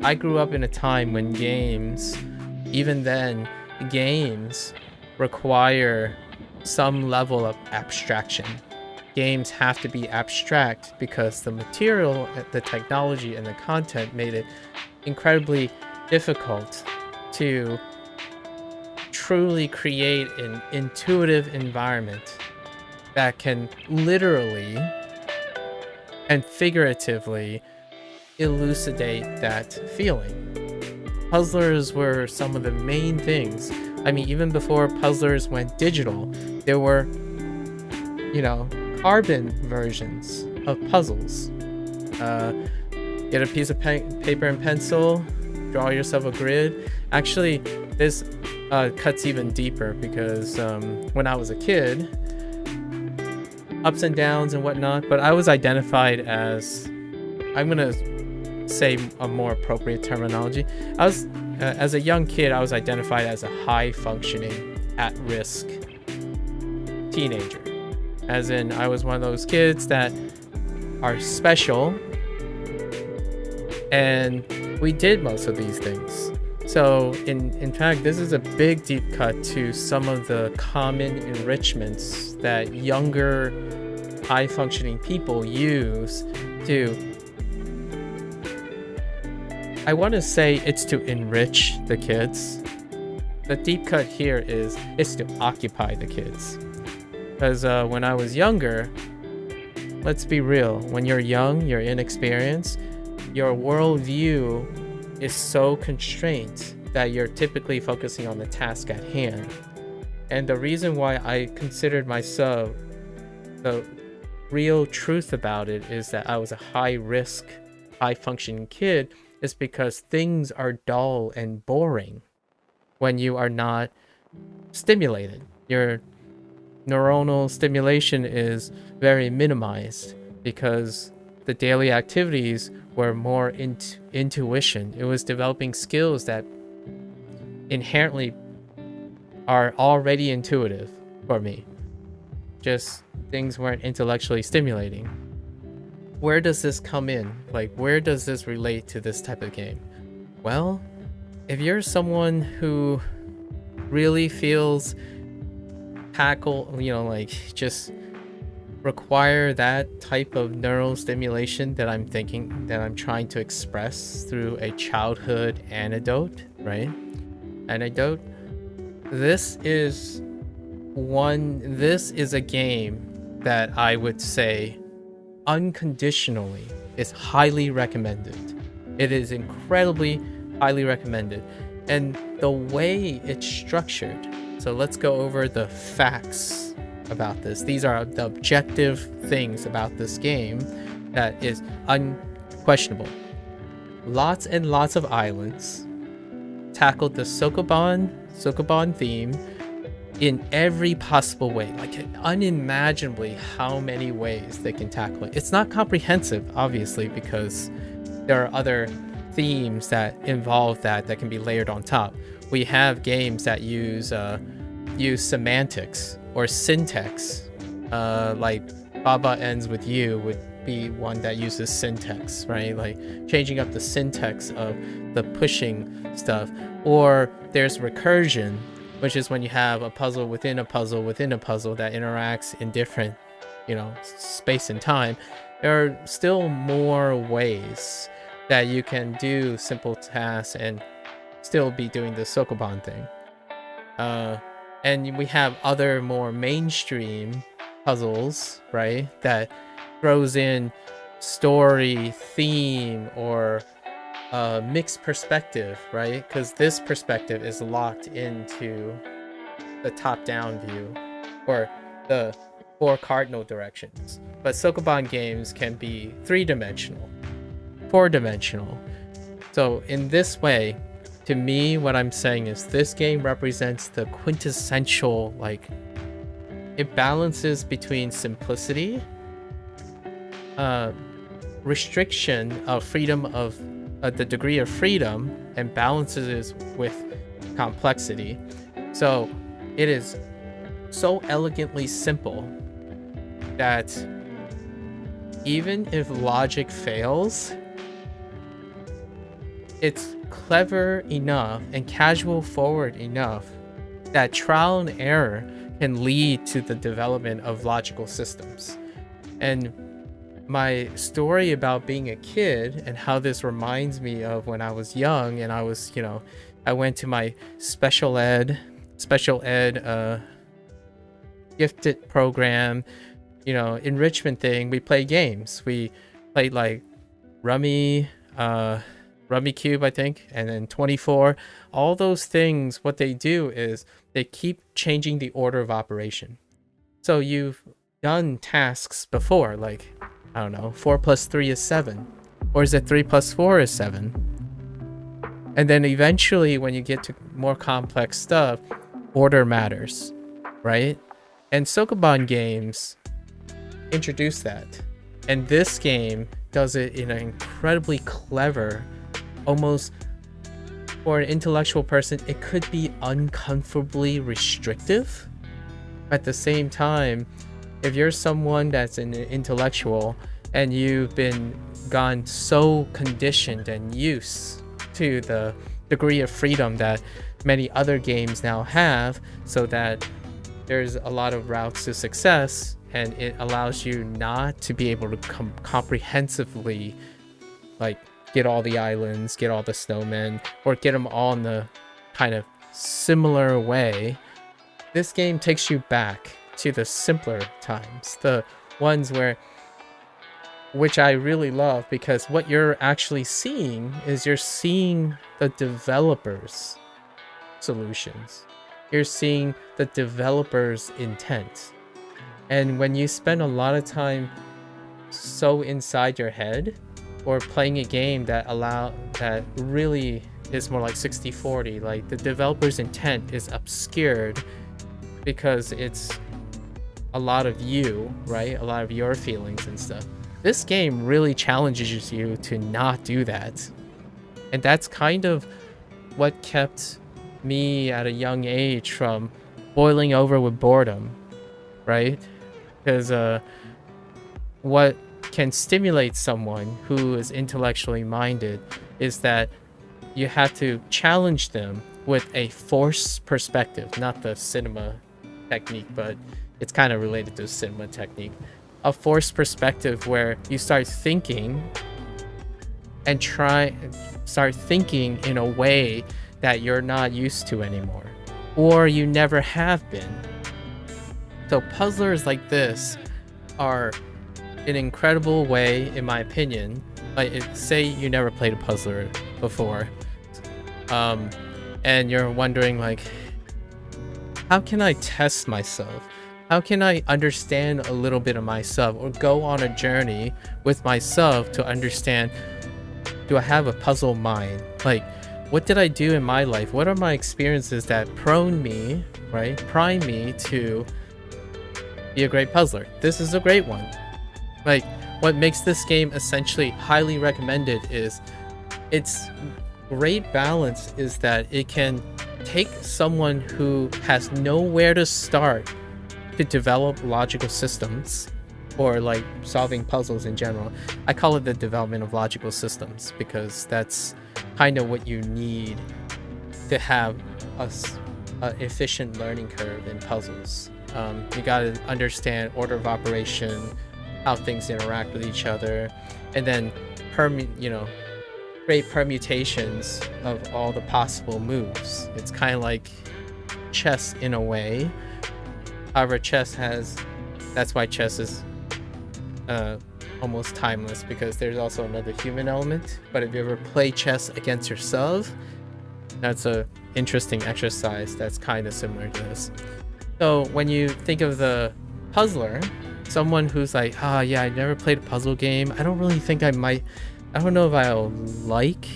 S4: I grew up in a time when games, even then, games require some level of abstraction. Games have to be abstract because the material, the technology, and the content made it incredibly difficult to truly create an intuitive environment that can literally and figuratively elucidate that feeling. Puzzlers were some of the main things. I mean, even before puzzlers went digital, there were, carbon versions of puzzles. Get a piece of paper and pencil, draw yourself a grid. Actually, this cuts even deeper because when I was a kid, ups and downs and whatnot, but I was identified as, I'm gonna say a more appropriate terminology. I was, as a young kid, I was identified as a high functioning, at risk teenager. As in, I was one of those kids that are special, and we did most of these things. So in fact, this is a big deep cut to some of the common enrichments that younger high functioning people use to, I want to say it's to enrich the kids. The deep cut here is it's to occupy the kids. Because when I was younger, let's be real, when you're young, you're inexperienced, your worldview is so constrained that you're typically focusing on the task at hand. And the reason why I considered myself, the real truth about it is that I was a high risk, high functioning kid, is because things are dull and boring when you are not stimulated. Your neuronal stimulation is very minimized because the daily activities were more intuition. It was developing skills that inherently are already intuitive for me. Just things weren't intellectually stimulating. Where does this come in? Like, where does this relate to this type of game? Well, if you're someone who really feels just require that type of neural stimulation that I'm trying to express through a childhood anecdote, right? Anecdote. This is a game that I would say unconditionally is highly recommended. It is incredibly highly recommended. And the way it's structured, so let's go over the facts about this. These are the objective things about this game that is unquestionable. Lots and lots of islands, tackled the Sokoban theme in every possible way, like unimaginably how many ways they can tackle it. It's not comprehensive, obviously, because there are other themes that involve that can be layered on top. We have games that use semantics or syntax, like Baba Ends With You would be one that uses syntax, right? Like changing up the syntax of the pushing stuff. Or there's recursion, which is when you have a puzzle within a puzzle within a puzzle that interacts in different, space and time. There are still more ways that you can do simple tasks and still be doing the Sokoban thing. And we have other more mainstream puzzles, right? That throws in story, theme, or mixed perspective, right? Because this perspective is locked into the top-down view, or the 4 cardinal directions. But Sokoban games can be 3-dimensional, 4-dimensional. So in this way, to me, what I'm saying is this game represents the quintessential, it balances between simplicity, restriction of freedom of the degree of freedom, and balances it with complexity. So it is so elegantly simple that even if logic fails, it's clever enough and casual forward enough that trial and error can lead to the development of logical systems. And my story about being a kid and how this reminds me of when I was young and I was, I went to my special ed gifted program, enrichment thing. We play games. We played like Rummy Cube, I think, and then 24. All those things, what they do is they keep changing the order of operation. So you've done tasks before, like, I don't know, 4 plus 3 is 7. Or is it 3 plus 4 is 7? And then eventually, when you get to more complex stuff, order matters, right? And Sokoban games introduce that. And this game does it in an incredibly clever, almost, for an intellectual person, it could be uncomfortably restrictive. At the same time, if you're someone that's an intellectual and you've been gone so conditioned and used to the degree of freedom that many other games now have, so that there's a lot of routes to success, and it allows you not to be able to comprehensively like get all the islands, get all the snowmen, or get them all in the kind of similar way. This game takes you back to the simpler times, the ones which I really love, because what you're actually seeing is you're seeing the developers' solutions. You're seeing the developers' intent. And when you spend a lot of time so inside your head, or playing a game that really is more like 60-40, like the developer's intent is obscured because it's a lot of you, right? A lot of your feelings and stuff. This game really challenges you to not do that. And that's kind of what kept me at a young age from boiling over with boredom, right? Because what can stimulate someone who is intellectually minded is that you have to challenge them with a forced perspective, not the cinema technique, but it's kind of related to cinema technique. A forced perspective where you start thinking and start thinking in a way that you're not used to anymore, or you never have been. So puzzlers like this are an incredible way, in my opinion. Like, say you never played a puzzler before, and you're wondering, like, how can I test myself? How can I understand a little bit of myself, or go on a journey with myself to understand, do I have a puzzle mind? Like, what did I do in my life? What are my experiences that prime me to be a great puzzler? This is a great one. Like, what makes this game essentially highly recommended is its great balance is that it can take someone who has nowhere to start to develop logical systems, or like solving puzzles in general. I call it the development of logical systems because that's kind of what you need to have a efficient learning curve in puzzles. You got to understand order of operation, how things interact with each other, and then create permutations of all the possible moves. It's kind of like chess in a way. However, that's why chess is almost timeless, because there's also another human element. But if you ever play chess against yourself, that's a interesting exercise that's kind of similar to this. So when you think of the puzzler, someone who's like, yeah, I never played a puzzle game, I don't know if I'll like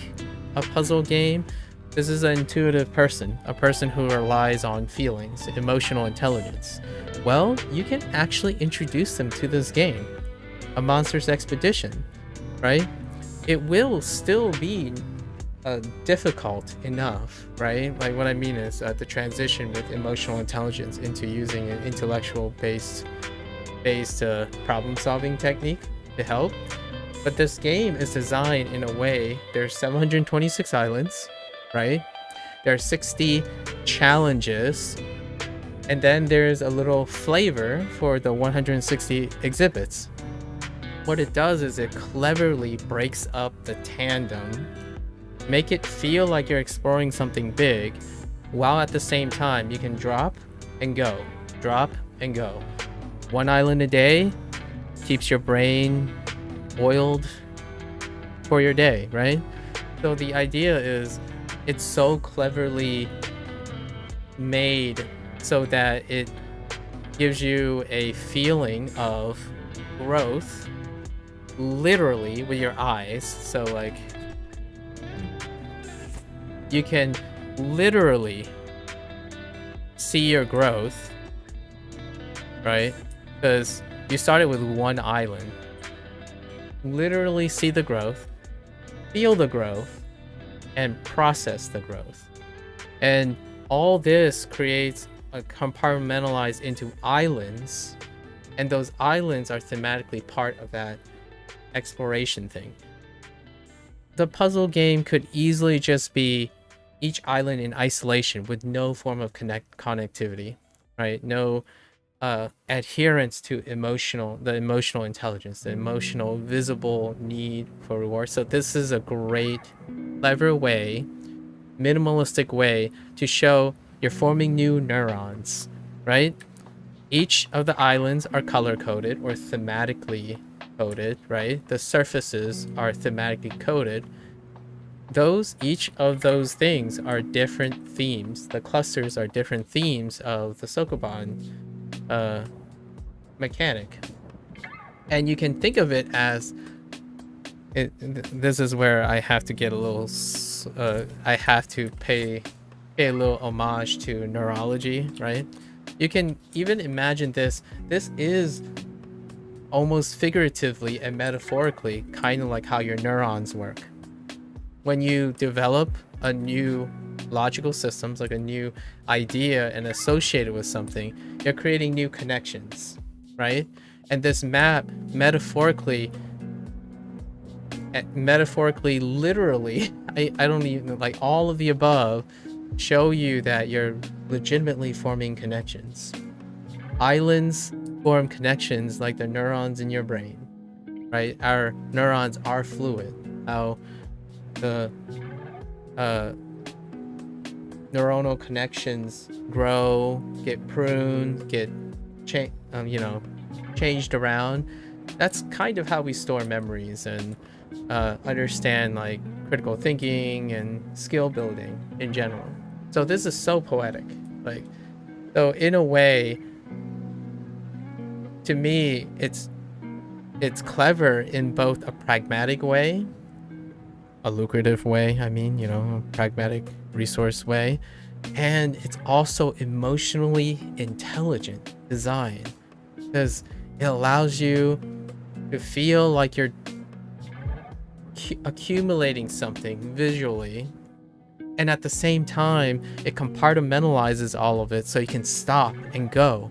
S4: a puzzle game. This is an intuitive person, a person who relies on feelings, emotional intelligence. Well, you can actually introduce them to this game, a Monsters Expedition, right? It will still be difficult enough, right? Like, what I mean is the transition with emotional intelligence into using an intellectual based problem-solving technique to help. But this game is designed in a way, there's 726 islands, right? There are 60 challenges, and then there's a little flavor for the 160 exhibits. What it does is it cleverly breaks up the tandem, make it feel like you're exploring something big, while at the same time you can drop and go, drop and go. One island a day keeps your brain oiled for your day, right? So the idea is it's so cleverly made so that it gives you a feeling of growth literally with your eyes. So like you can literally see your growth, right? Because you started with one island. Literally see the growth, feel the growth, and process the growth. And all this creates a compartmentalized into islands, and those islands are thematically part of that exploration thing. The puzzle game could easily just be each island in isolation with no form of connectivity, right? No adherence to the emotional intelligence, the emotional visible need for reward. So this is a great, clever way, minimalistic way to show you're forming new neurons, right? Each of the islands are color coded or thematically coded, right? The surfaces are thematically coded. Each of those things are different themes. The clusters are different themes of the Sokoban mechanic. And you can think of it as this is where I have to get a little I have to pay a little homage to neurology, right? You can even imagine this is almost figuratively and metaphorically kind of like how your neurons work. When you develop a new logical systems, like a new idea and associate it with something, you're creating new connections, right? And this map metaphorically, literally, I don't even, like, all of the above show you that you're legitimately forming connections. Islands form connections like the neurons in your brain, right? Our neurons are fluid. How the neuronal connections grow, get pruned, get changed around. That's kind of how we store memories and understand like critical thinking and skill building in general. So this is so poetic. Like, so in a way, to me, it's clever in both a pragmatic way, a lucrative way, a pragmatic resource way, and it's also emotionally intelligent design, because it allows you to feel like you're accumulating something visually, and at the same time it compartmentalizes all of it so you can stop and go.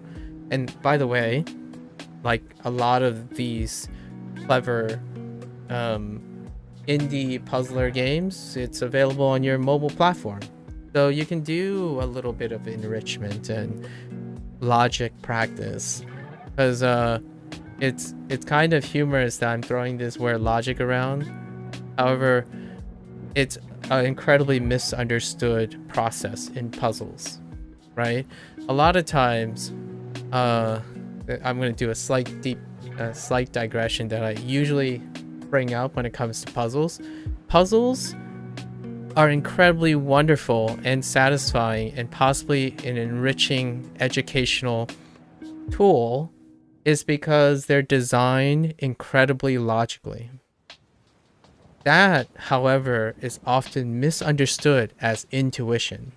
S4: And by the way, like a lot of these clever indie puzzler games, it's available on your mobile platform, so you can do a little bit of enrichment and logic practice, because it's kind of humorous that I'm throwing this word logic around. However, it's an incredibly misunderstood process in puzzles, right? A lot of times, I'm going to do a slight digression that I usually bring up when it comes to puzzles. Puzzles are incredibly wonderful and satisfying, and possibly an enriching educational tool, is because they're designed incredibly logically. That, however, is often misunderstood as intuition.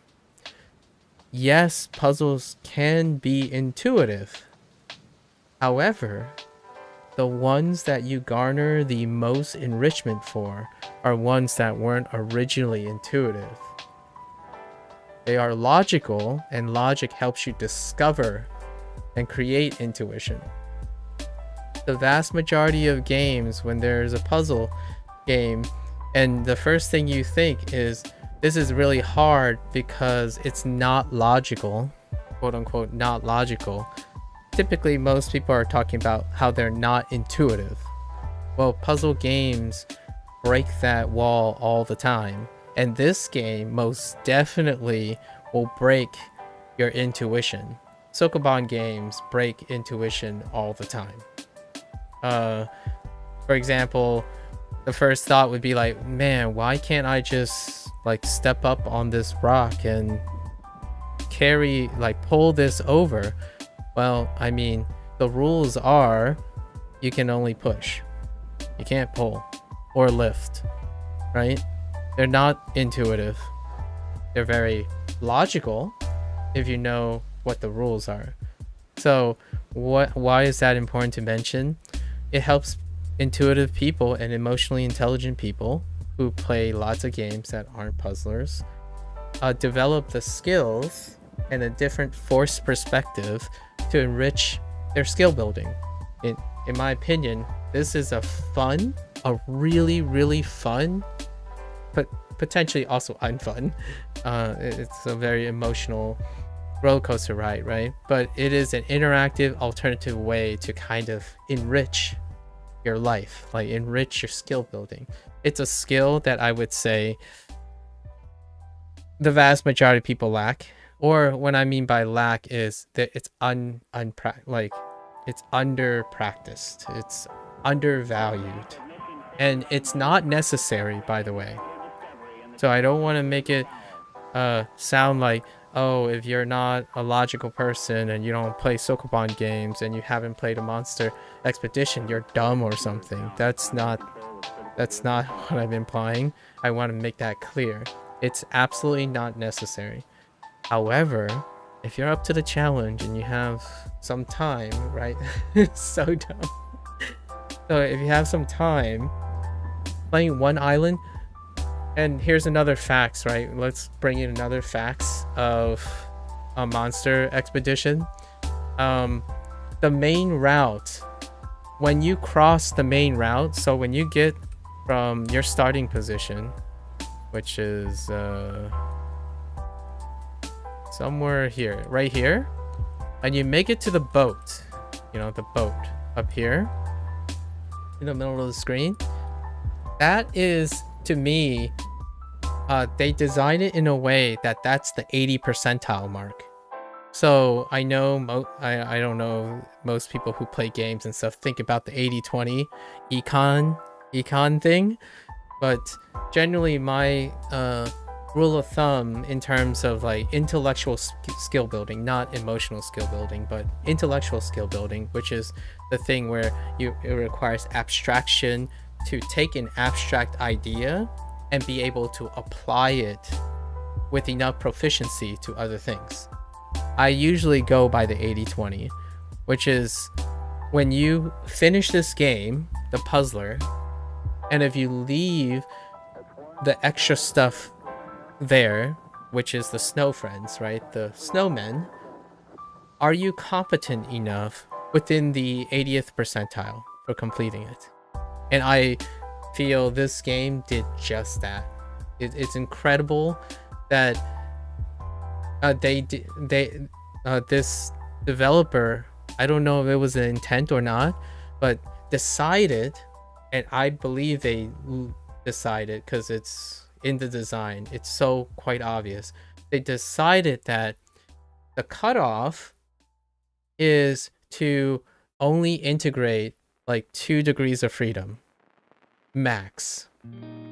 S4: Yes, puzzles can be intuitive. However, the ones that you garner the most enrichment for are ones that weren't originally intuitive. They are logical, and logic helps you discover and create intuition. The vast majority of games, when there's a puzzle game and the first thing you think is, this is really hard because it's not logical, quote unquote not logical, typically most people are talking about how they're not intuitive. Well, puzzle games break that wall all the time, and this game most definitely will break your intuition. Sokoban games break intuition all the time. For example, the first thought would be like, man, why can't I just like step up on this rock and pull this over? Well, I mean, the rules are you can only push. You can't pull or lift, right? They're not intuitive. They're very logical if you know what the rules are. So why is that important to mention? It helps intuitive people and emotionally intelligent people who play lots of games that aren't puzzlers develop the skills and a different force perspective to enrich their skill building. In my opinion, this is a really, really fun, but potentially also unfun. It's a very emotional roller coaster ride, right? But it is an interactive alternative way to kind of enrich your life, like enrich your skill building. It's a skill that I would say the vast majority of people lack, or what I mean by lack is that it's it's under practiced, it's undervalued, and it's not necessary, by the way. So I don't want to make it sound like, oh, if you're not a logical person and you don't play Sokoban games and you haven't played a Monster Expedition, you're dumb or something. That's not what I'm implying. I want to make that clear. It's absolutely not necessary. However, if you're up to the challenge and you have some time, right? It's so dumb. So if you have some time playing one island, and here's another facts, right? Let's bring in another facts of a Monster Expedition. The main route, when you cross the main route, so when you get from your starting position, which is somewhere here, right here, and you make it to the boat, the boat up here in the middle of the screen, that is, to me, they designed it in a way that that's the 80 percentile mark. So I know I don't know, most people who play games and stuff think about the 80-20 econ thing, but generally my rule of thumb in terms of like intellectual skill building, not emotional skill building, but intellectual skill building, which is the thing where it requires abstraction to take an abstract idea and be able to apply it with enough proficiency to other things. I usually go by the 80-20, which is when you finish this game, the puzzler, and if you leave the extra stuff there, which is the snow friends, right? The snowmen, are you competent enough within the 80th percentile for completing it? And I feel this game did just that. It's incredible that this developer, I don't know if it was an intent or not, but decided, and I believe they decided because it's in the design, it's so quite obvious, they decided that the cutoff is to only integrate like 2 degrees of freedom max.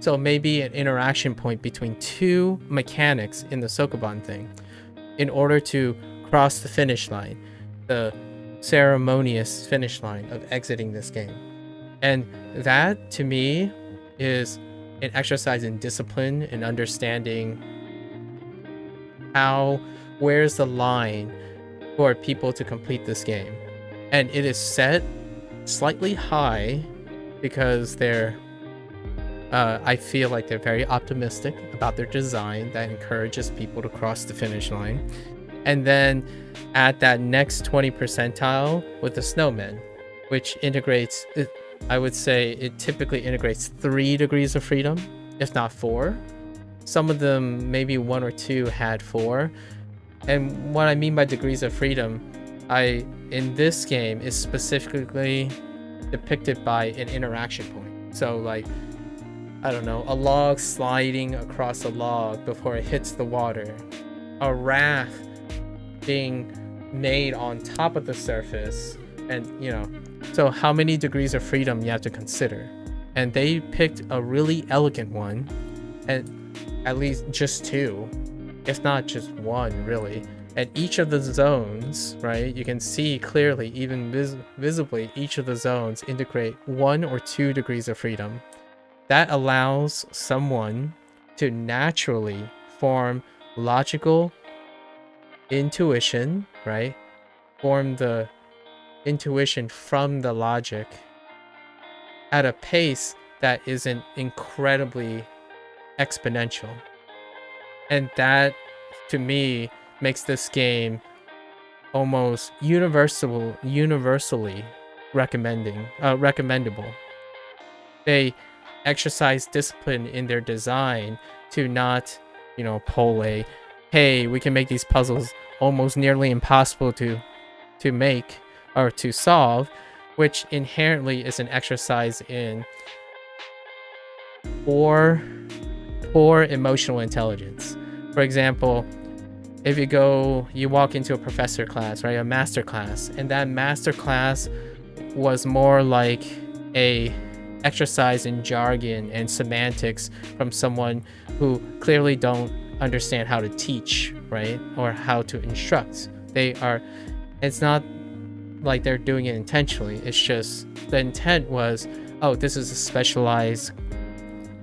S4: So maybe an interaction point between 2 mechanics in the Sokoban thing in order to cross the finish line, the ceremonious finish line of exiting this game. And that to me is an exercise in discipline and understanding where's the line for people to complete this game. And it is set slightly high because I feel like they're very optimistic about their design that encourages people to cross the finish line. And then at that next 20 percentile with the snowmen, which integrates, I would say it typically integrates 3 degrees of freedom, if not 4. Some of them, maybe 1 or 2 had 4. And what I mean by degrees of freedom, in this game is specifically depicted by an interaction point. So like, I don't know, a log sliding across a log before it hits the water, a raft being made on top of the surface, and so how many degrees of freedom you have to consider. And they picked a really elegant one, and at least just 2, if not just 1 really, And each of the zones, right, you can see clearly, even visibly, each of the zones integrate 1 or 2 degrees of freedom. That allows someone to naturally form logical intuition, right? Form the intuition from the logic at a pace that isn't incredibly exponential. And that, to me, makes this game almost universally recommendable. They exercise discipline in their design to not, pull a, hey, we can make these puzzles almost nearly impossible to make or to solve, which inherently is an exercise in poor emotional intelligence. For example, if you walk into a professor class, right, a master class, and that master class was more like a exercise in jargon and semantics from someone who clearly don't understand how to teach, right, or how to instruct. It's not like they're doing it intentionally. It's just the intent was, oh, this is a specialized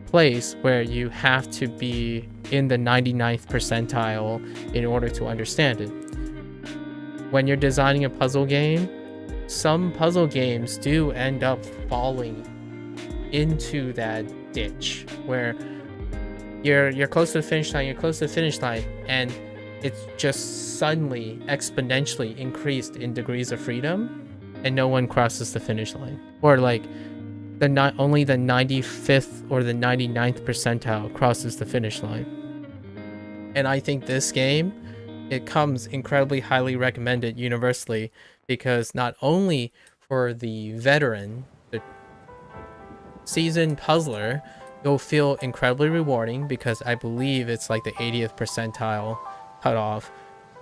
S4: place where you have to be in the 99th percentile in order to understand it. When you're designing a puzzle game, some puzzle games do end up falling into that ditch where you're close to the finish line, and it's just suddenly exponentially increased in degrees of freedom, and no one crosses the finish line, or like only the 95th or the 99th percentile crosses the finish line. And I think this game, it comes incredibly highly recommended universally, because not only for the veteran, the seasoned puzzler, it'll feel incredibly rewarding, because I believe it's like the 80th percentile cutoff.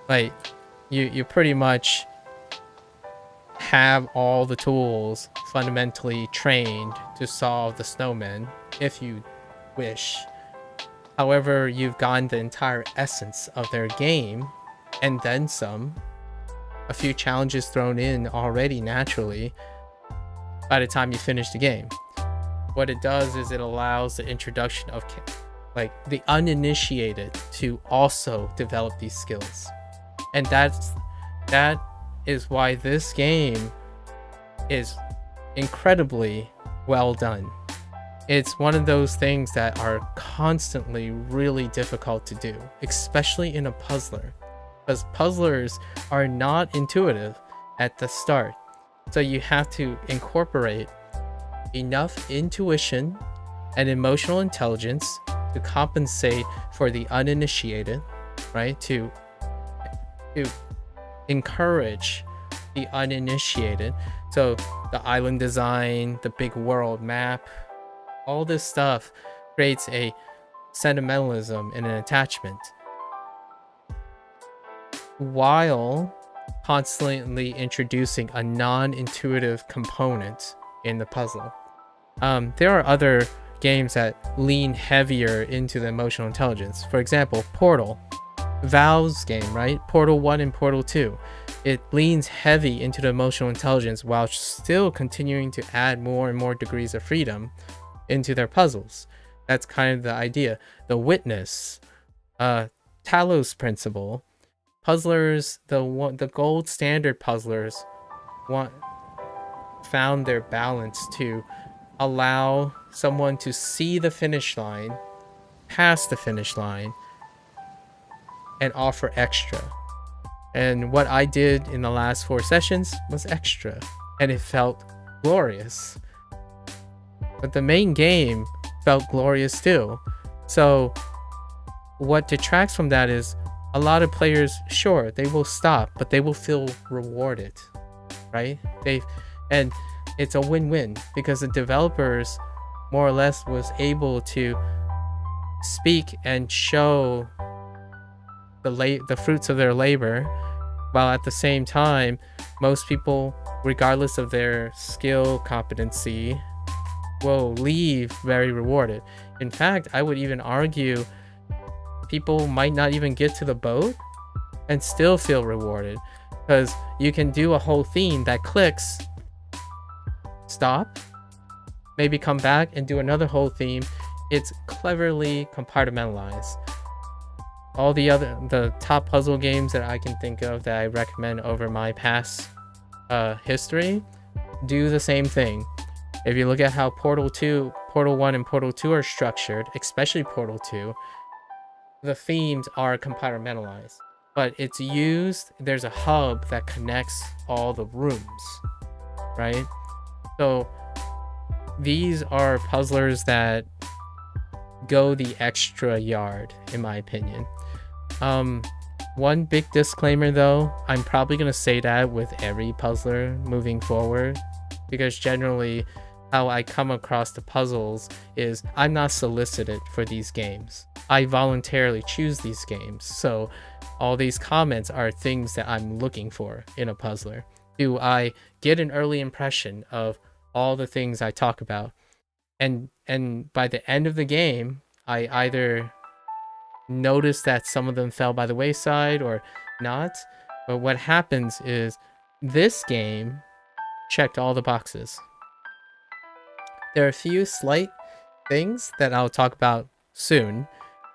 S4: Like you pretty much have all the tools fundamentally trained to solve the snowmen if you wish. However, you've gotten the entire essence of their game and then some. A few challenges thrown in already naturally by the time you finish the game. What it does is it allows the introduction of like the uninitiated to also develop these skills. And that is why this game is incredibly well done. It's one of those things that are constantly really difficult to do, especially in a puzzler, because puzzlers are not intuitive at the start. So you have to incorporate enough intuition and emotional intelligence to compensate for the uninitiated, right? To encourage the uninitiated. So the island design, the big world map, all this stuff creates a sentimentalism and an attachment, while constantly introducing a non-intuitive component in the puzzle. There are other games that lean heavier into the emotional intelligence. For example, Portal, Valve's game, right? Portal 1 and Portal 2. It leans heavy into the emotional intelligence while still continuing to add more and more degrees of freedom into their puzzles. That's kind of the idea. The Witness, Talos Principle, puzzlers, the gold standard puzzlers found their balance to allow someone to see the finish line, pass the finish line, and offer extra. And what I did in the last 4 sessions was extra, and it felt glorious. But the main game felt glorious too. So what detracts from that is a lot of players, sure, they will stop, but they will feel rewarded, right? And it's a win-win, because the developers more or less was able to speak and show the fruits of their labor, while at the same time, most people, regardless of their skill competency, will leave very rewarded. In fact, I would even argue people might not even get to the boat, and still feel rewarded, because you can do a whole theme that clicks, stop, maybe come back and do another whole theme. It's cleverly compartmentalized. All the top puzzle games that I can think of that I recommend over my past history do the same thing. If you look at how Portal 1 and Portal 2 are structured, especially Portal 2, the themes are compartmentalized, but it's used, there's a hub that connects all the rooms, right? So these are puzzlers that go the extra yard, in my opinion. One big disclaimer though, I'm probably gonna say that with every puzzler moving forward, because generally how I come across the puzzles is I'm not solicited for these games. I voluntarily choose these games. So all these comments are things that I'm looking for in a puzzler. Do I get an early impression of all the things I talk about? And by the end of the game, I either notice that some of them fell by the wayside or not. But what happens is this game checked all the boxes. There are a few slight things that I'll talk about soon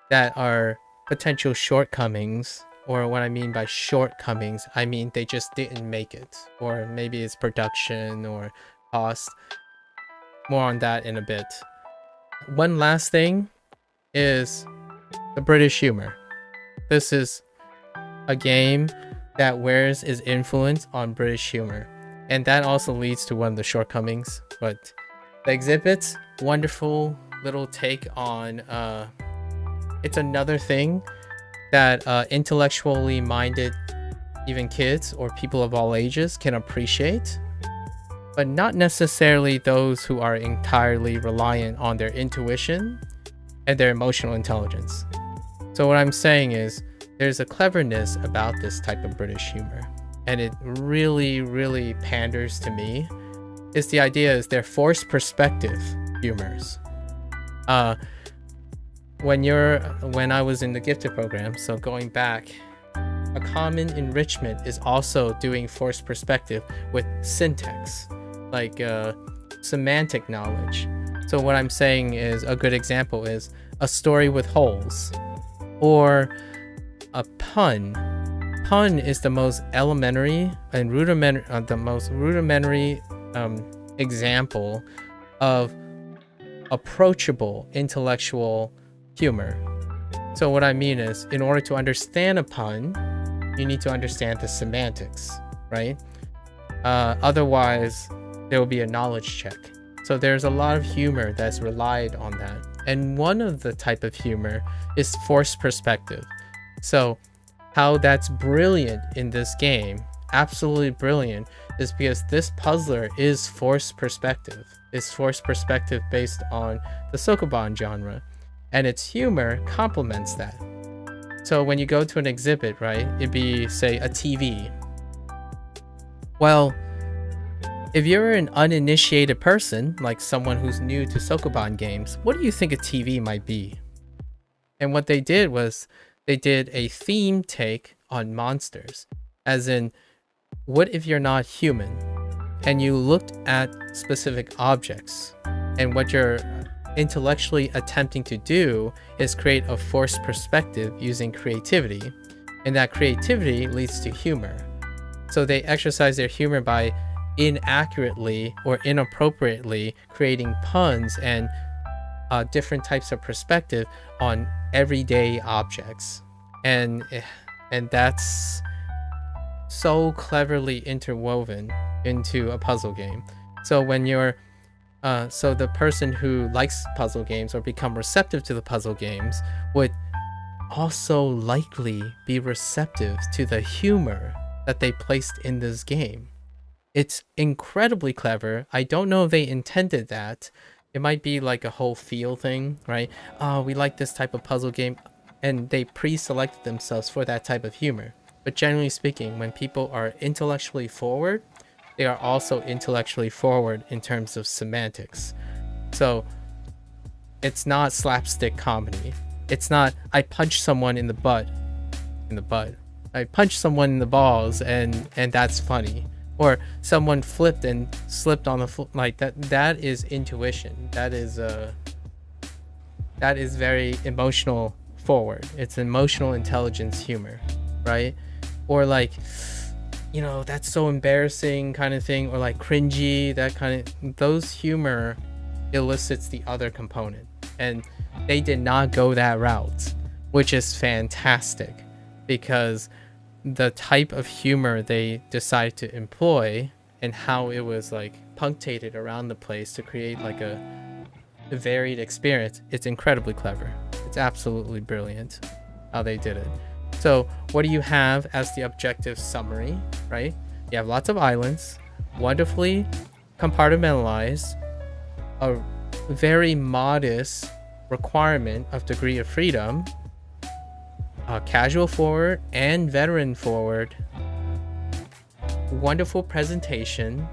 S4: that are potential shortcomings, or what I mean by shortcomings, I mean they just didn't make it, or maybe it's production or cost. More on that in a bit. One last thing is the British humor. This is a game that wears its influence on British humor, and that also leads to one of the shortcomings. But the exhibits, wonderful little take on it's another thing that intellectually minded, even kids or people of all ages, can appreciate, but not necessarily those who are entirely reliant on their intuition and their emotional intelligence. So what I'm saying is there's a cleverness about this type of British humor, and it really, really panders to me. Is the idea is they're forced perspective humors. When I was in the gifted program, so going back, a common enrichment is also doing forced perspective with syntax, like semantic knowledge. So what I'm saying is a good example is a story with holes, or a pun. Pun is the most elementary and rudimentary, example of approachable intellectual humor. So what I mean is, in order to understand a pun, you need to understand the semantics, right? Otherwise, there will be a knowledge check. So there's a lot of humor that's relied on that. And one of the type of humor is forced perspective. So how that's brilliant in this game, absolutely brilliant, is because this puzzler is forced perspective. It's forced perspective based on the Sokoban genre, and its humor complements that. So when you go to an exhibit, right, it'd be, say, a TV. Well, if you're an uninitiated person, like someone who's new to Sokoban games, what do you think a TV might be? And what they did was they did a theme take on monsters, as in, what if you're not human and you looked at specific objects, and what you're intellectually attempting to do is create a forced perspective using creativity, and that creativity leads to humor. So they exercise their humor by inaccurately or inappropriately creating puns and different types of perspective on everyday objects, and that's so cleverly interwoven into a puzzle game. So when you're so the person who likes puzzle games or become receptive to the puzzle games would also likely be receptive to the humor that they placed in this game. It's incredibly clever. I don't know if they intended that. It might be like a whole feel thing, right? We like this type of puzzle game, and they pre-selected themselves for that type of humor. But generally speaking, when people are intellectually forward, they are also intellectually forward in terms of semantics. So it's not slapstick comedy. It's not, I punch someone in the butt. I punched someone in the balls and that's funny. Or someone flipped and slipped on the like that is intuition. That is very emotional forward. It's emotional intelligence humor, right? Or like, you know, that's so embarrassing kind of thing, or like cringy, that kind of, those humor elicits the other component. And they did not go that route, which is fantastic, because the type of humor they decided to employ and how it was like punctuated around the place to create like a varied experience, it's incredibly clever. It's absolutely brilliant how they did it. So what do you have as the objective summary, right? You have lots of islands, wonderfully compartmentalized, a very modest requirement of degree of freedom, casual forward and veteran forward, wonderful presentation,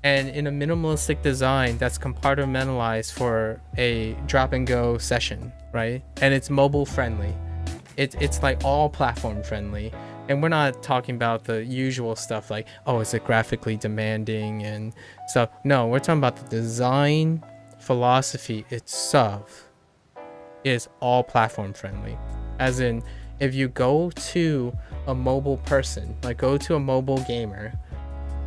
S4: and in a minimalistic design that's compartmentalized for a drop and go session, right? And it's mobile friendly. It's like all platform friendly. And we're not talking about the usual stuff like, oh, is it graphically demanding and stuff? No, we're talking about the design philosophy itself is all platform friendly. As in, if you go to a mobile person, like go to a mobile gamer,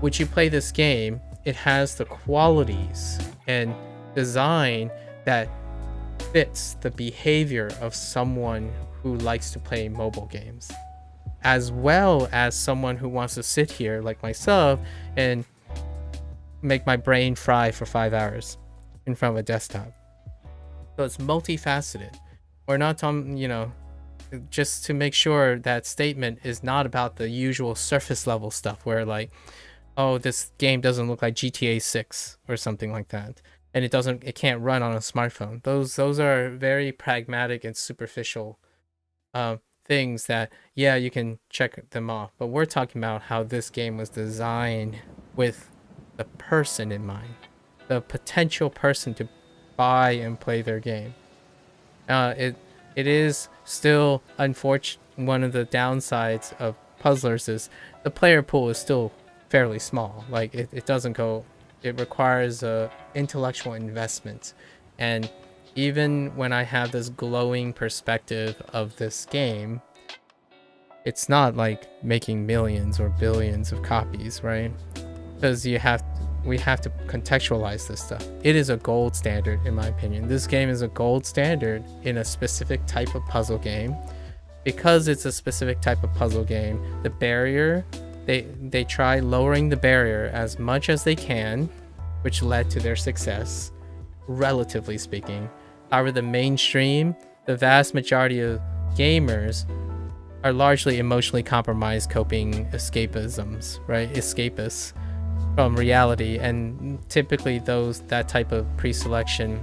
S4: would you play this game? It has the qualities and design that fits the behavior of someone who likes to play mobile games, as well as someone who wants to sit here like myself and make my brain fry for 5 hours in front of a desktop. So it's multifaceted. We're not talking, you know, just to make sure that statement is not about the usual surface level stuff where like, oh, this game doesn't look like GTA 6 or something like that, and it can't run on a smartphone. Those are very pragmatic and superficial things that, yeah, you can check them off. But we're talking about how this game was designed with the person in mind, the potential person to buy and play their game. It is still unfortunate. One of the downsides of puzzlers is the player pool is still fairly small. Like it doesn't go. It requires a intellectual investment, and even when I have this glowing perspective of this game, it's not like making millions or billions of copies, right? Because we have to contextualize this stuff. It is a gold standard, in my opinion. This game is a gold standard in a specific type of puzzle game. Because it's a specific type of puzzle game, the barrier, they try lowering the barrier as much as they can, which led to their success, relatively speaking. However, the mainstream, the vast majority of gamers are largely emotionally compromised coping escapisms, right? Escapists from reality, and typically that type of pre-selection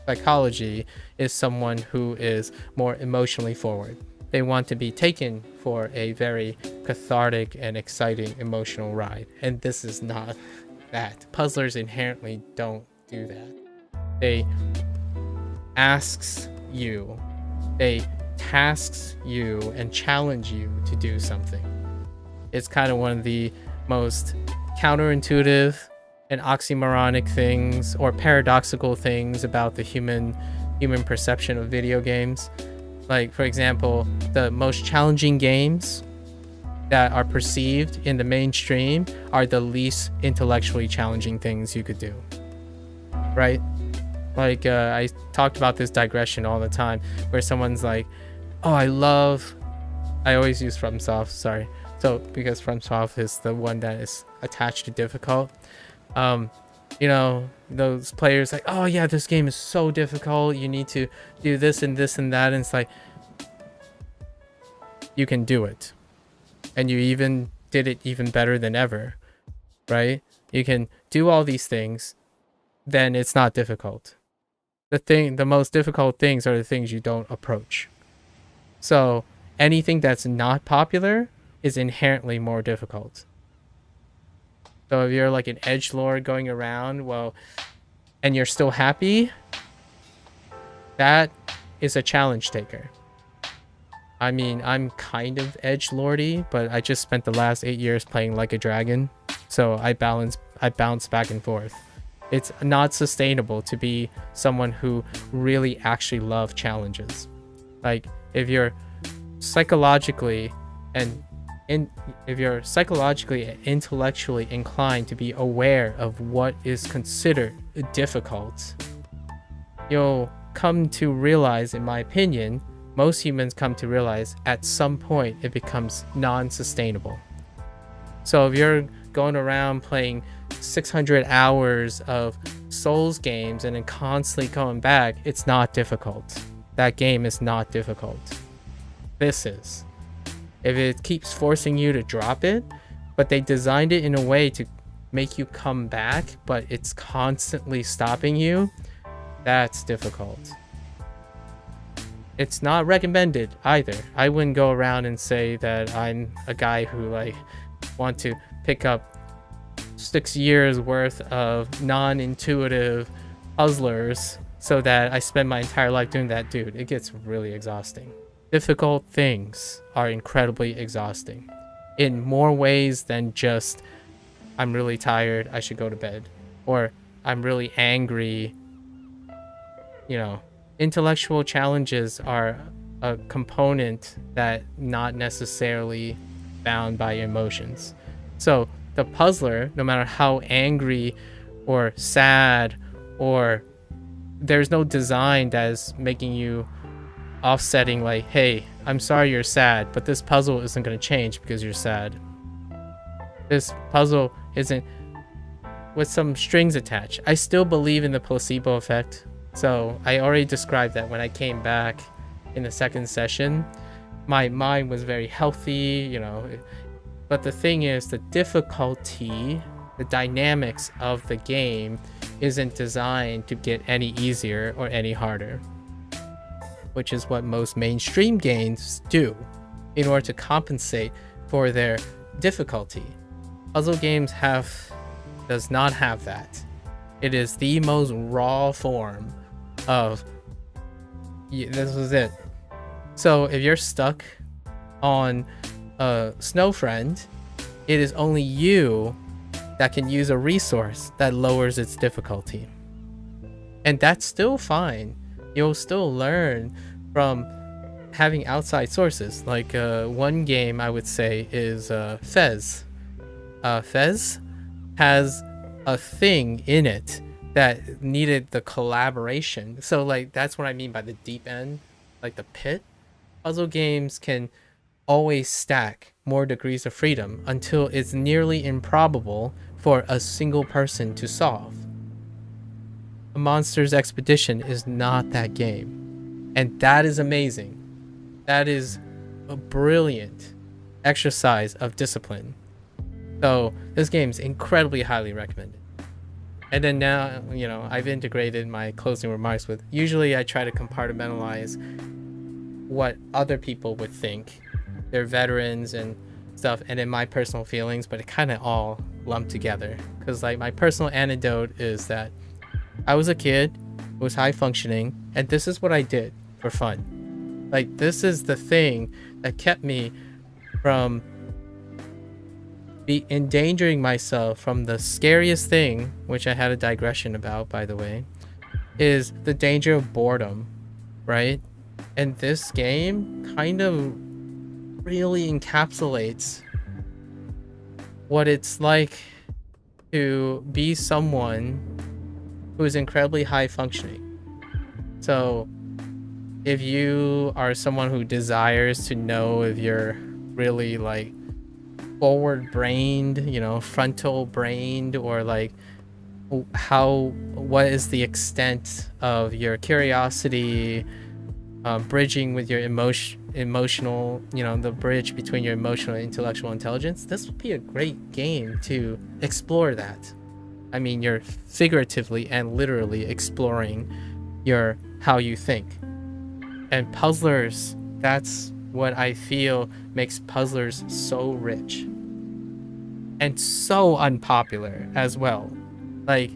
S4: psychology is someone who is more emotionally forward. They want to be taken for a very cathartic and exciting emotional ride, and this is not that. Puzzlers inherently don't do that. They tasks you and challenge you to do something. It's kind of one of the most counterintuitive and oxymoronic things or paradoxical things about the human perception of video games. Like, for example, the most challenging games that are perceived in the mainstream are the least intellectually challenging things you could do, right? Like, I talked about this digression all the time where someone's like, oh, I always use FromSoft, sorry. So, because FromSoft is the one that is attached to difficult. You know, those players like, oh yeah, this game is so difficult. You need to do this and this and that. And it's like, you can do it. And you even did it even better than ever, right? You can do all these things, then it's not difficult. The most difficult things are the things you don't approach. So anything that's not popular is inherently more difficult. So if you're like an edgelord going around, well, and you're still happy, that is a challenge taker. I mean, I'm kind of edgelordy, but I just spent the last 8 years playing like a dragon, so I bounce back and forth. It's not sustainable to be someone who really actually loves challenges. Like, if you're psychologically and intellectually inclined to be aware of what is considered difficult, you'll come to realize, in my opinion, most humans come to realize at some point it becomes non-sustainable. So if you're going around playing 600 hours of Souls games and then constantly going back, it's not difficult. That game is not difficult. This is. If it keeps forcing you to drop it, but they designed it in a way to make you come back, but it's constantly stopping you, that's difficult. It's not recommended either. I wouldn't go around and say that I'm a guy who like want to pick up 6 years worth of non-intuitive puzzlers so that I spend my entire life doing that. Dude, it gets really exhausting. Difficult things are incredibly exhausting in more ways than just I'm really tired, I should go to bed, or I'm really angry. You know, intellectual challenges are a component that not necessarily bound by emotions. So the puzzler, no matter how angry or sad, or there's no design that is making you offsetting like, hey, I'm sorry you're sad, but this puzzle isn't going to change because you're sad. This puzzle isn't with some strings attached. I still believe in the placebo effect. So I already described that when I came back in the second session, my mind was very healthy, you know. But the thing is, the difficulty, the dynamics of the game isn't designed to get any easier or any harder, which is what most mainstream games do in order to compensate for their difficulty. Puzzle games does not have that. It is the most raw form of this was it. So if you're stuck on a snow friend, it is only you that can use a resource that lowers its difficulty, and that's still fine. You'll still learn from having outside sources. Like one game I would say is Fez. Fez has a thing in it that needed the collaboration. So like that's what I mean by the deep end, like the pit. Puzzle games can always stack more degrees of freedom until it's nearly improbable for a single person to solve. A Monster's Expedition is not that game, and that is amazing. That is a brilliant exercise of discipline. So this game is incredibly highly recommended. And then now, you know, I've integrated my closing remarks with, usually I try to compartmentalize what other people would think. They're veterans and stuff, and then my personal feelings, but it kind of all lumped together. Because like my personal anecdote is that I was a kid who was high functioning, and this is what I did for fun. Like this is the thing that kept me from endangering myself from the scariest thing, which I had a digression about, by the way, is the danger of boredom, right? And this game kind of really encapsulates what it's like to be someone who is incredibly high functioning. So if you are someone who desires to know if you're really like forward brained, you know, frontal brained, or like what is the extent of your curiosity, bridging with your emotional, you know, the bridge between your emotional and intellectual intelligence, this would be a great game to explore that. I mean, you're figuratively and literally exploring how you think. And puzzlers, that's what I feel makes puzzlers so rich and so unpopular as well. Like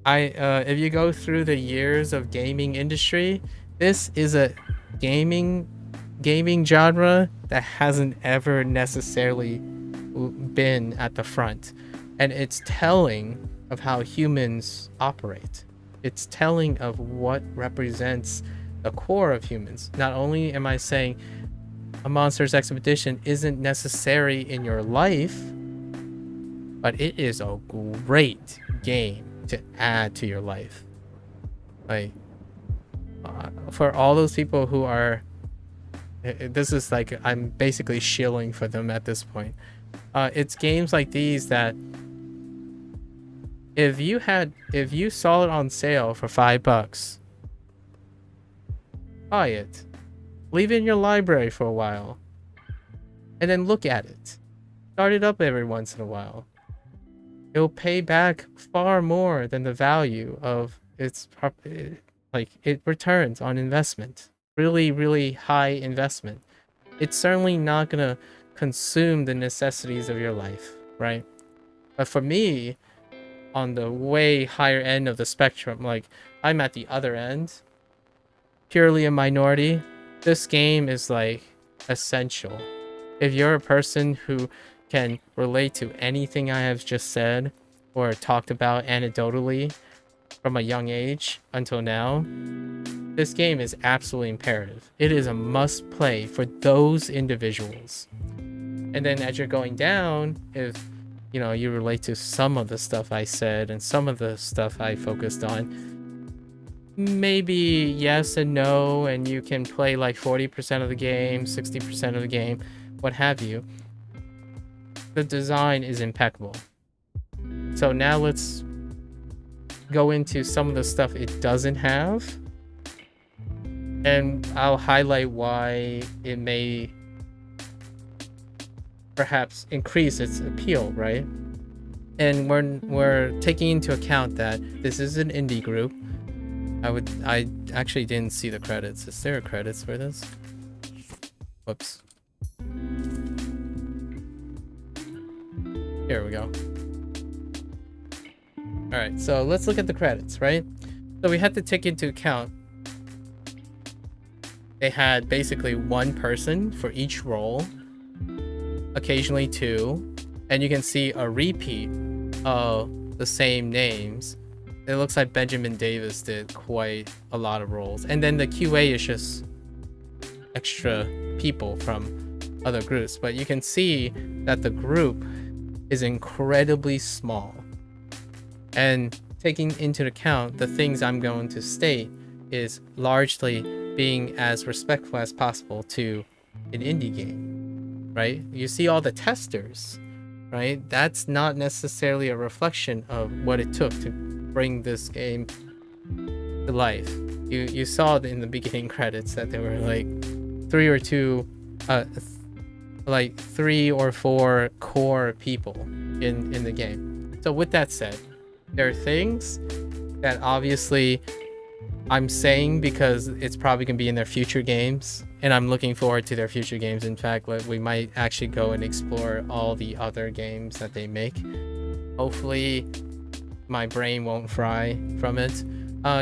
S4: if you go through the years of gaming industry, this is a gaming gaming genre that hasn't ever necessarily been at the front. And it's telling of how humans operate. It's telling of what represents the core of humans. Not only am I saying a Monsters Expedition isn't necessary in your life, but it is a great game to add to your life. Like, for all those people who are, this is like, I'm basically shilling for them at this point. It's games like these that if you saw it on sale for $5, buy it, leave it in your library for a while, and then look at it. Start it up every once in a while. It'll pay back far more than the value of its like it returns on investment. Really, really high investment. It's certainly not gonna consume the necessities of your life, right? But for me, on the way higher end of the spectrum, like I'm at the other end, purely a minority, this game is like essential. If you're a person who can relate to anything I have just said or talked about anecdotally from a young age until now, this game is absolutely imperative. It is a must play for those individuals. And then as you're going down, if you know you relate to some of the stuff I said and some of the stuff I focused on, maybe yes and no, and you can play like 40% of the game, 60% of the game, what have you. The design is impeccable. So now let's go into some of the stuff it doesn't have, and I'll highlight why it may perhaps increase its appeal, right? And we're taking into account that this is an indie group. I actually didn't see the credits. Is there credits for this? Whoops. Here we go. All right, so let's look at the credits, right? So we had to take into account they had basically one person for each role, occasionally two, and you can see a repeat of the same names. It looks like Benjamin Davis did quite a lot of roles, and then the QA is just extra people from other groups, but you can see that the group is incredibly small. And taking into account the things I'm going to state is largely being as respectful as possible to an indie game, right? You see all the testers, right? That's not necessarily a reflection of what it took to bring this game to life. You saw in the beginning credits that there were like three or four core people in the game. So with that said, there are things that obviously I'm saying because it's probably going to be in their future games, and I'm looking forward to their future games. In fact, we might actually go and explore all the other games that they make. Hopefully my brain won't fry from it.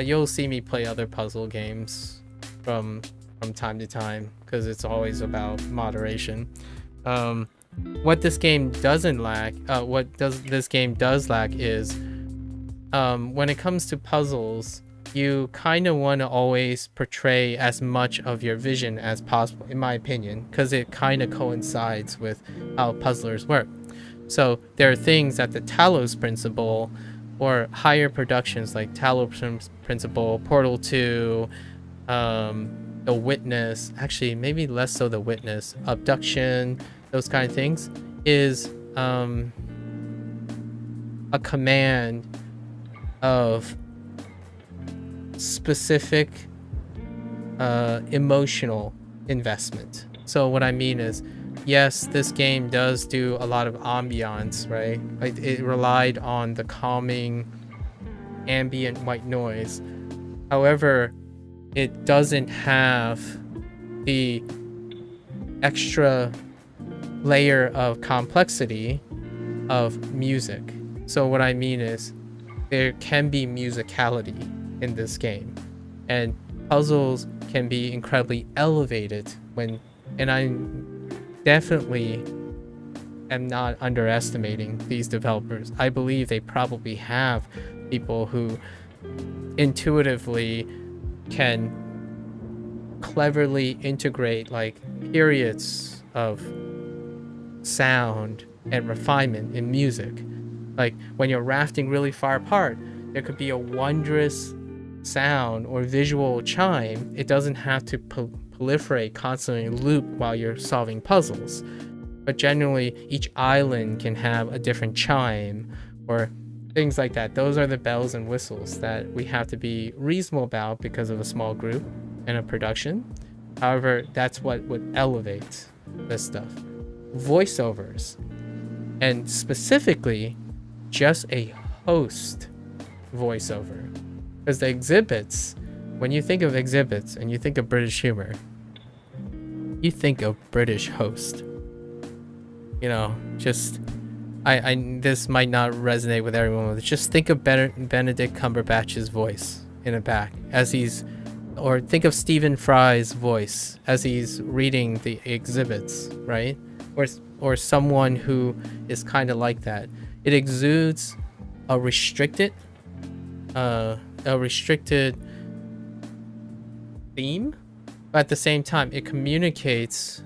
S4: You'll see me play other puzzle games from time to time because it's always about moderation. What this game doesn't lack, this game does lack is when it comes to puzzles, you kind of want to always portray as much of your vision as possible, in my opinion, because it kind of coincides with how puzzlers work. So there are things that the Talos Principle or higher productions like Talos Principle, Portal 2, The Witness, actually maybe less so The Witness, Abduction, those kind of things, is a command of specific emotional investment. So what I mean is, yes, this game does do a lot of ambiance, right? Like it relied on the calming ambient white noise. However, it doesn't have the extra layer of complexity of music. So what I mean is there can be musicality in this game, and puzzles can be incredibly elevated And I definitely am not underestimating these developers. I believe they probably have people who intuitively can cleverly integrate like periods of sound and refinement in music. Like when you're rafting really far apart, there could be a wondrous sound or visual chime. It doesn't have to proliferate constantly loop while you're solving puzzles, but generally each island can have a different chime or things like that. Those are the bells and whistles that we have to be reasonable about because of a small group and a production. However, that's what would elevate this stuff. Voiceovers, and specifically just a host voiceover, because the exhibits, when you think of exhibits and you think of British humor, you think of British host. You know, just I this might not resonate with everyone, but just think of Benedict Cumberbatch's voice in the back as he's, or think of Stephen Fry's voice as he's reading the exhibits, right? Or someone who is kind of like that. It exudes a restricted theme, but at the same time it communicates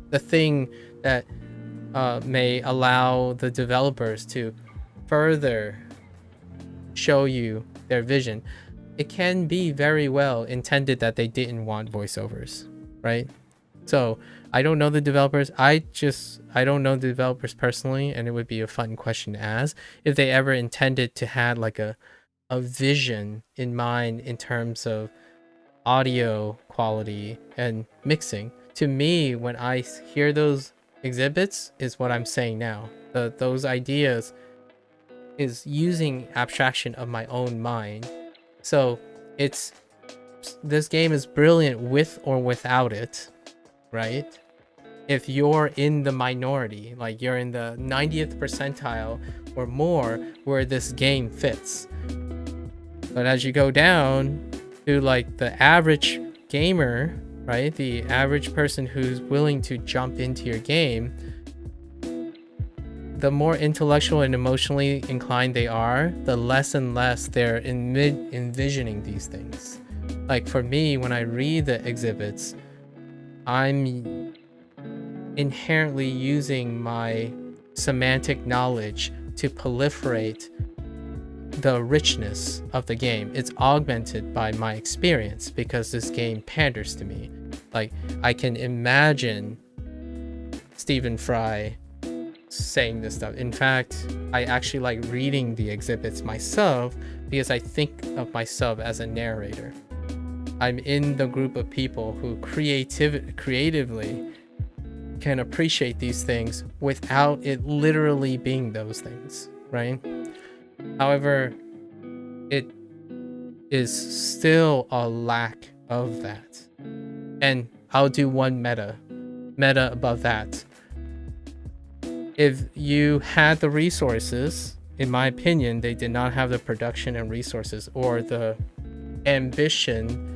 S4: the thing that may allow the developers to further show you their vision. It can be very well intended that they didn't want voiceovers, right? So I don't know the developers. I don't know the developers personally, and it would be a fun question to ask if they ever intended to have like a vision in mind in terms of audio quality and mixing. To me, when I hear those exhibits, is what I'm saying now. Those ideas is using abstraction of my own mind. So this game is brilliant with or without it, right? If you're in the minority, like you're in the 90th percentile or more where this game fits. But as you go down to like the average gamer, right? The average person who's willing to jump into your game, the more intellectual and emotionally inclined they are, the less and less they're envisioning these things. Like for me, when I read the exhibits, I'm inherently using my semantic knowledge to proliferate the richness of the game. It's augmented by my experience because this game panders to me. Like I can imagine Stephen Fry saying this stuff. In fact, I actually like reading the exhibits myself because I think of myself as a narrator. I'm in the group of people who creatively can appreciate these things without it literally being those things, right? However, it is still a lack of that. And I'll do one meta above that. If you had the resources, in my opinion, they did not have the production and resources or the ambition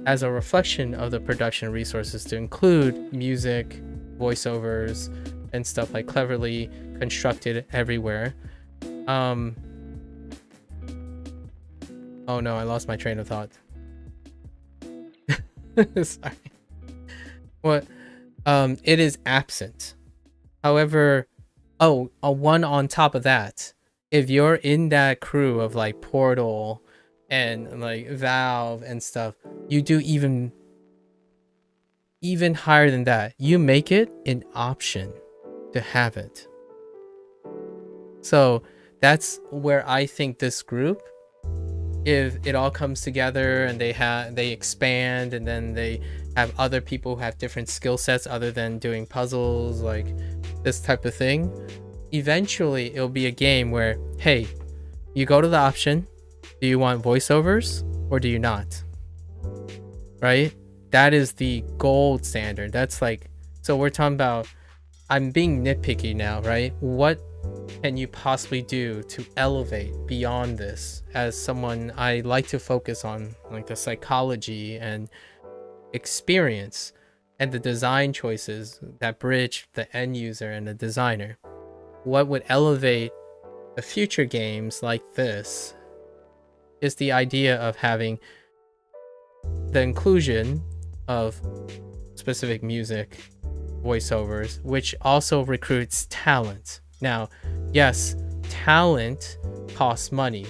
S4: as a reflection of the production resources to include music, voiceovers, and stuff like cleverly constructed everywhere. Oh no, I lost my train of thought. Sorry. What? It is absent. However, one on top of that, if you're in that crew of like Portal and like Valve and stuff, you do even higher than that. You make it an option to have it. So that's where I think this group, if it all comes together and they expand and then they have other people who have different skill sets other than doing puzzles, like this type of thing, eventually it'll be a game where, hey, you go to the option, do you want voiceovers or do you not? Right? That is the gold standard. That's like, so we're talking about, I'm being nitpicky now, right? What can you possibly do to elevate beyond this? As someone, I like to focus on like the psychology and experience. and the design choices that bridge the end user and the designer. What would elevate the future games like this is the idea of having the inclusion of specific music, voiceovers, which also recruits talent. Now, yes, talent costs money,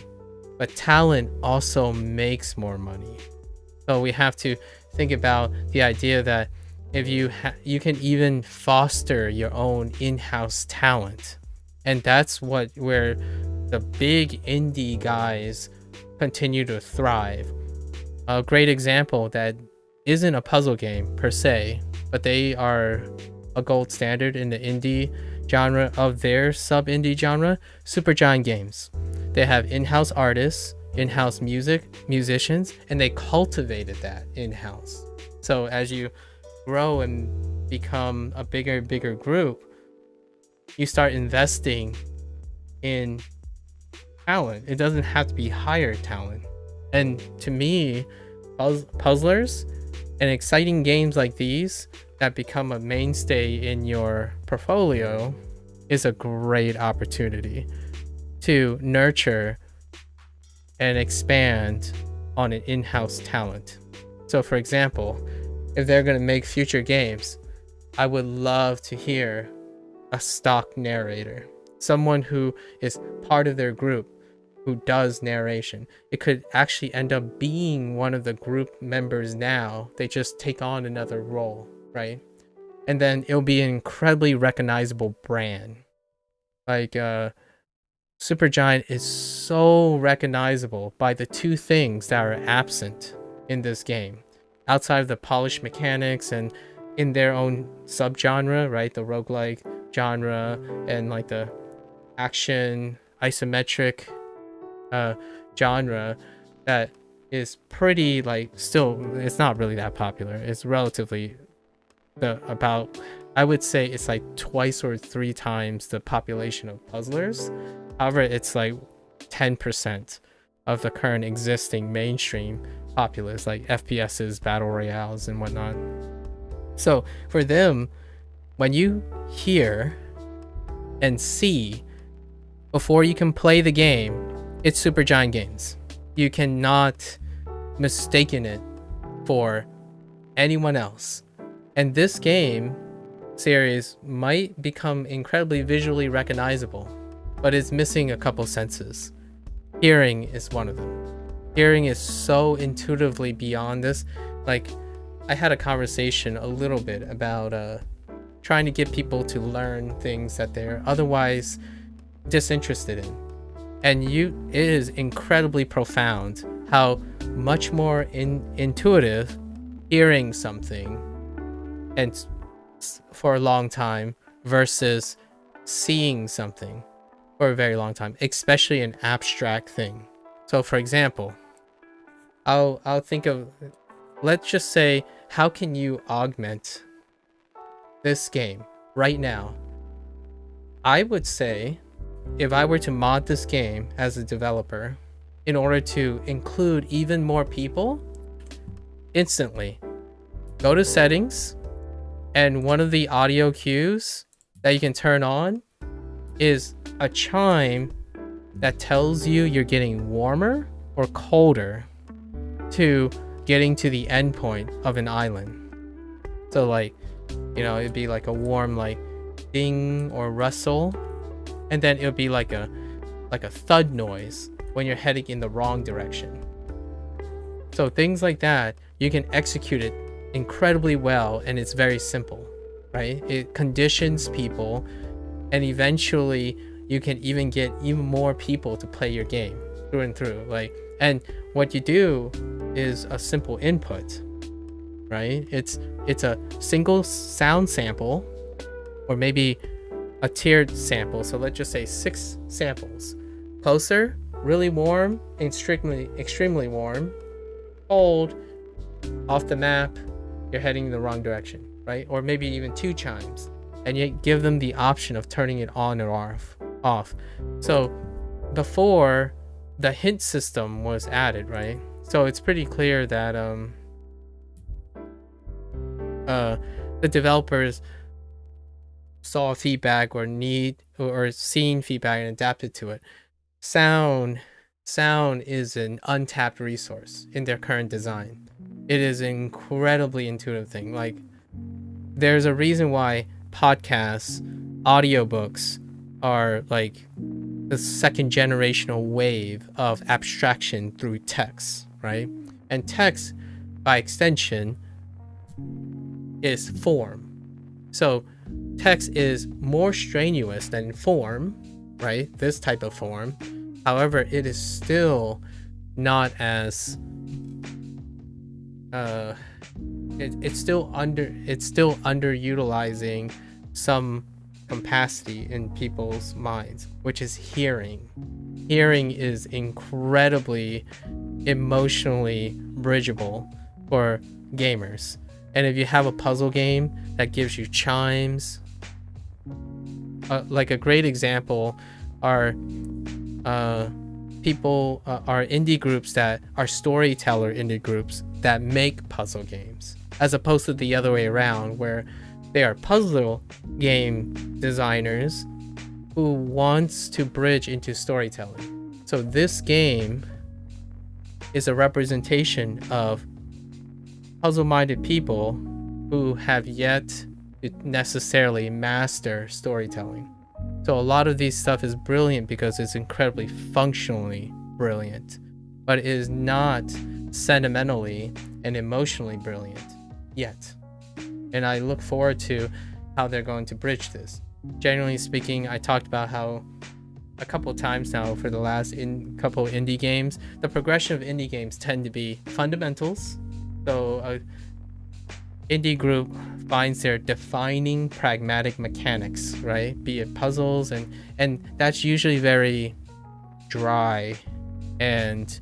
S4: but talent also makes more money. So we have to think about the idea that if you can even foster your own in-house talent, and that's where the big indie guys continue to thrive. A great example that isn't a puzzle game per se, but they are a gold standard in the indie genre of their sub-indie genre, Supergiant Games. They have in-house artists, in-house musicians, and they cultivated that in-house. So as you grow and become a bigger and bigger group, you start investing in talent. It doesn't have to be hired talent. And to me, puzzlers and exciting games like these that become a mainstay in your portfolio is a great opportunity to nurture and expand on an in-house talent. So for example, if they're going to make future games, I would love to hear a stock narrator, someone who is part of their group who does narration. It could actually end up being one of the group members now. They just take on another role, right? And then it'll be an incredibly recognizable brand. Like Supergiant is so recognizable by the two things that are absent in this game. Outside of the polished mechanics and in their own subgenre, right? The roguelike genre and like the action isometric genre that is pretty like still, it's not really that popular. It's relatively about, I would say it's like twice or three times the population of puzzlers. However, it's like 10% of the current existing mainstream populace, like FPSs, battle royales, and whatnot. So for them, when you hear and see before you can play the game, it's Supergiant Games. You cannot mistaken it for anyone else. And this game series might become incredibly visually recognizable, but it's missing a couple senses. Hearing is one of them. Hearing is so intuitively beyond this. Like, I had a conversation a little bit about trying to get people to learn things that they're otherwise disinterested in. And it is incredibly profound how much more intuitive hearing something and for a long time versus seeing something for a very long time, especially an abstract thing. So for example, I'll think of, let's just say, how can you augment this game right now? I would say, if I were to mod this game as a developer, in order to include even more people, instantly go to settings, and one of the audio cues that you can turn on is a chime that tells you you're getting warmer or colder to getting to the end point of an island. So like, you know, it'd be like a warm like ding or rustle, and then it'll be like a thud noise when you're heading in the wrong direction. So things like that, you can execute it incredibly well, and it's very simple, right? It conditions people, and eventually you can even get even more people to play your game through and through. Like, and what you do is a simple input, right? It's a single sound sample, or maybe a tiered sample. So let's just say 6 samples: closer, really warm, extremely warm, cold, off the map, you're heading in the wrong direction, right? Or maybe even 2 chimes, and you give them the option of turning it on or off. So before, the hint system was added, right? So it's pretty clear that the developers saw feedback or seen feedback and adapted to it. Sound is an untapped resource in their current design. It is an incredibly intuitive thing. Like, there's a reason why podcasts, audiobooks are like the second generational wave of abstraction through text, right? And text, by extension, is form. So text is more strenuous than form, right? This type of form. However, it is still not as it's still underutilizing some capacity in people's minds, which is hearing. Hearing is incredibly emotionally bridgeable for gamers. And if you have a puzzle game that gives you chimes, like a great example are indie groups that are storyteller indie groups that make puzzle games, as opposed to the other way around, where they are puzzle game designers who wants to bridge into storytelling. So this game is a representation of puzzle-minded people who have yet to necessarily master storytelling. So a lot of these stuff is brilliant because it's incredibly functionally brilliant, but it is not sentimentally and emotionally brilliant yet. And I look forward to how they're going to bridge this. Generally speaking, I talked about how a couple of times now for the last couple indie games, the progression of indie games tend to be fundamentals. So a indie group finds their defining pragmatic mechanics, right? Be it puzzles, and that's usually very dry and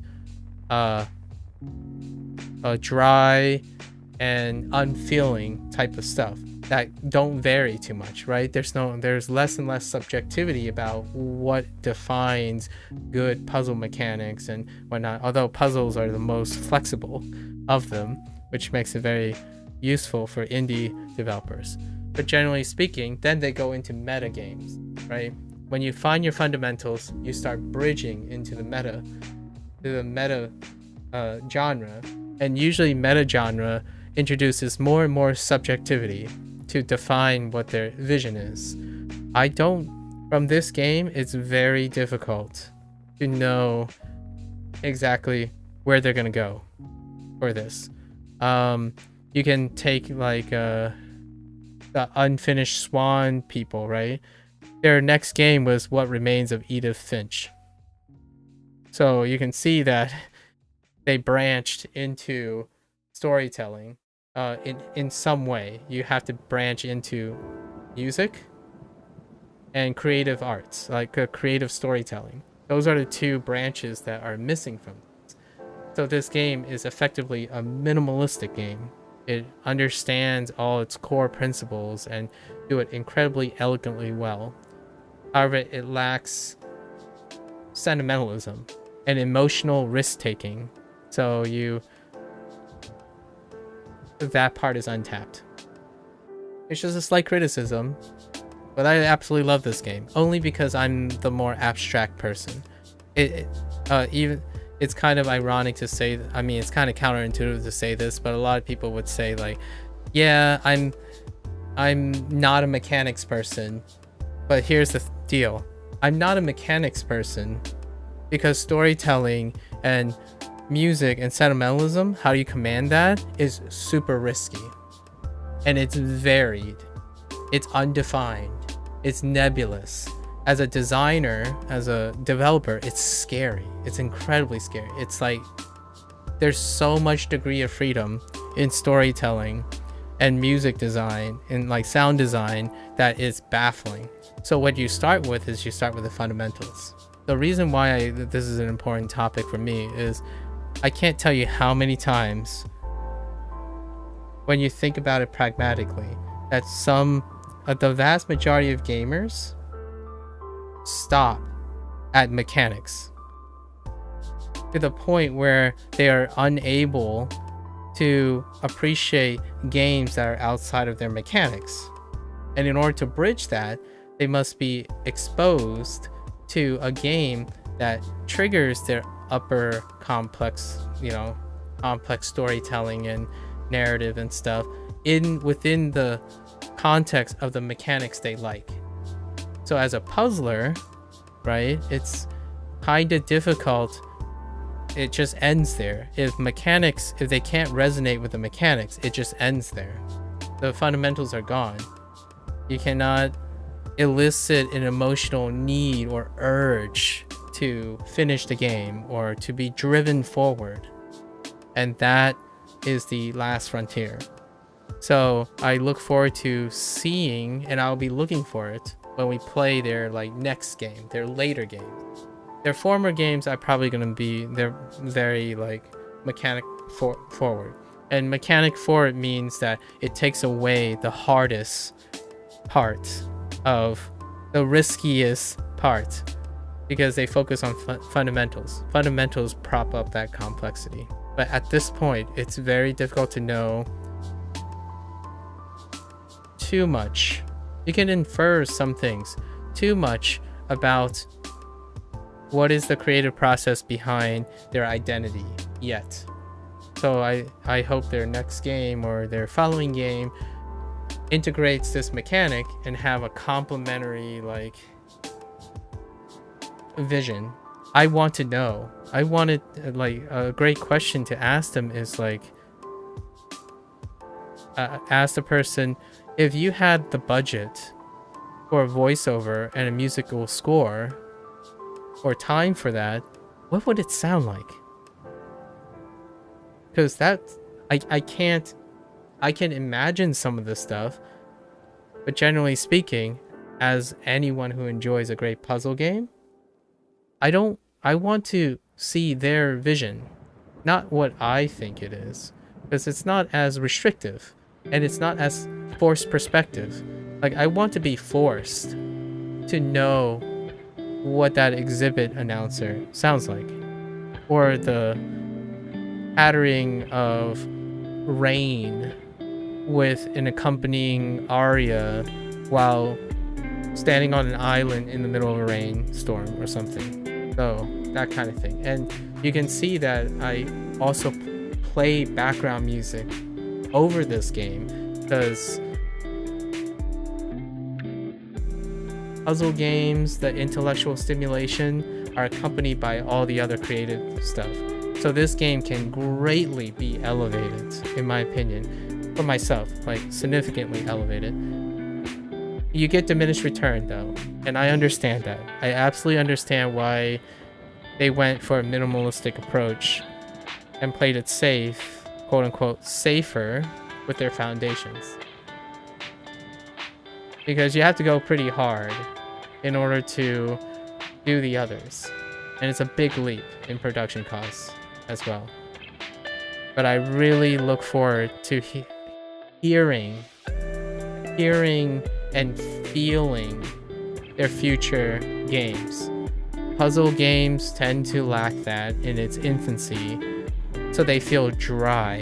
S4: unfeeling type of stuff that don't vary too much, right? There's less and less subjectivity about what defines good puzzle mechanics and whatnot, although puzzles are the most flexible of them, which makes it very useful for indie developers. But generally speaking, then they go into meta games, right? When you find your fundamentals, you start bridging into the meta genre, and usually meta genre introduces more and more subjectivity to define what their vision is. From this game, it's very difficult to know exactly where they're gonna go for this. You can take like the Unfinished Swan people, right? Their next game was What Remains of Edith Finch. So you can see that they branched into storytelling in some way. You have to branch into music and creative arts, like creative storytelling. Those are the two branches that are missing from this. So this game is effectively a minimalistic game. It understands all its core principles and do it incredibly elegantly well. However, it lacks sentimentalism and emotional risk-taking. So that part is untapped. It's just a slight criticism, but I absolutely love this game only because I'm the more abstract person. It's kind of ironic to say, I mean, it's kind of counterintuitive to say this, but a lot of people would say like, yeah, I'm not a mechanics person, but here's the deal. I'm not a mechanics person because storytelling and music and sentimentalism, how you command that, is super risky. And it's varied. It's undefined. It's nebulous. As a designer, as a developer, it's scary. It's incredibly scary. It's like there's so much degree of freedom in storytelling and music design and like sound design that is baffling. So what you start with is you start with the fundamentals. The reason why this is an important topic for me is I can't tell you how many times when you think about it pragmatically that the vast majority of gamers stop at mechanics to the point where they are unable to appreciate games that are outside of their mechanics. And in order to bridge that, they must be exposed to a game that triggers their upper complex, complex storytelling and narrative and stuff within the context of the mechanics they like. So as a puzzler, right, it's kind of difficult. It just ends there. If they can't resonate with the mechanics, it just ends there. The fundamentals are gone. You cannot elicit an emotional need or urge to finish the game or to be driven forward. And that is the last frontier. So I look forward to seeing, and I'll be looking for it when we play their next game, their later games. Their former games are probably going to be, they're very mechanic forward. And mechanic forward means that it takes away the hardest part of the riskiest part, because they focus on fundamentals. Fundamentals prop up that complexity. But at this point, it's very difficult to know too much. You can infer some things. Too much about what is the creative process behind their identity yet. So I hope their next game or their following game integrates this mechanic and have a complementary vision. I want to know. I wanted a great question to ask them is ask the person, if you had the budget for a voiceover and a musical score or time for that, what would it sound like? Because I can imagine some of this stuff, but generally speaking, as anyone who enjoys a great puzzle game, I want to see their vision, not what I think it is, because it's not as restrictive and it's not as forced perspective. I want to be forced to know what that exhibit announcer sounds like, or the pattering of rain with an accompanying aria while standing on an island in the middle of a rainstorm or something. So that kind of thing. And you can see that I also play background music over this game, because puzzle games, the intellectual stimulation, are accompanied by all the other creative stuff. So this game can greatly be elevated, in my opinion, for myself, significantly elevated. You get diminished return though, and I understand that. I absolutely understand why they went for a minimalistic approach and played it safe, quote unquote, safer with their foundations. Because you have to go pretty hard in order to do the others. And it's a big leap in production costs as well. But I really look forward to hearing and feeling their future games. Puzzle games tend to lack that in its infancy, so they feel dry,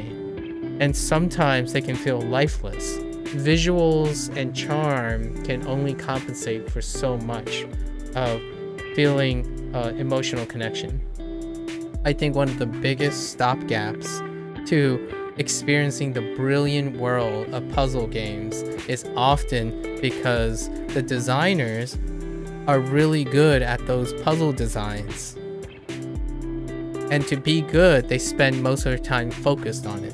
S4: and sometimes they can feel lifeless. Visuals and charm can only compensate for so much of feeling emotional connection. I think one of the biggest stopgaps to experiencing the brilliant world of puzzle games is often because the designers are really good at those puzzle designs. And to be good, they spend most of their time focused on it.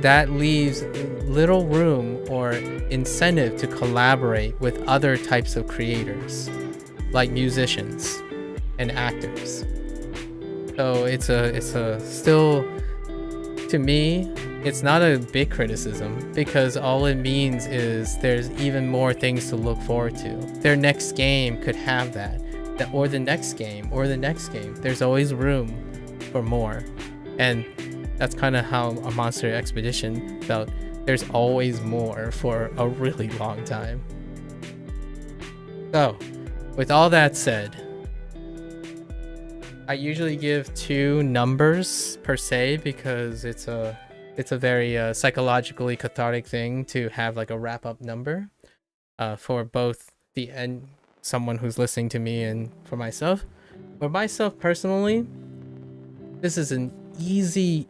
S4: That leaves little room or incentive to collaborate with other types of creators, like musicians and actors. So it's a still, to me, it's not a big criticism, because all it means is there's even more things to look forward to. Their next game could have that, or the next game, or the next game. There's always room for more. And that's kind of how a Monster Expedition felt. There's always more for a really long time. So, with all that said, I usually give 2 numbers per se because it's a very psychologically cathartic thing to have like a wrap up number for both the end someone who's listening to me and for myself. For myself personally, this is an easy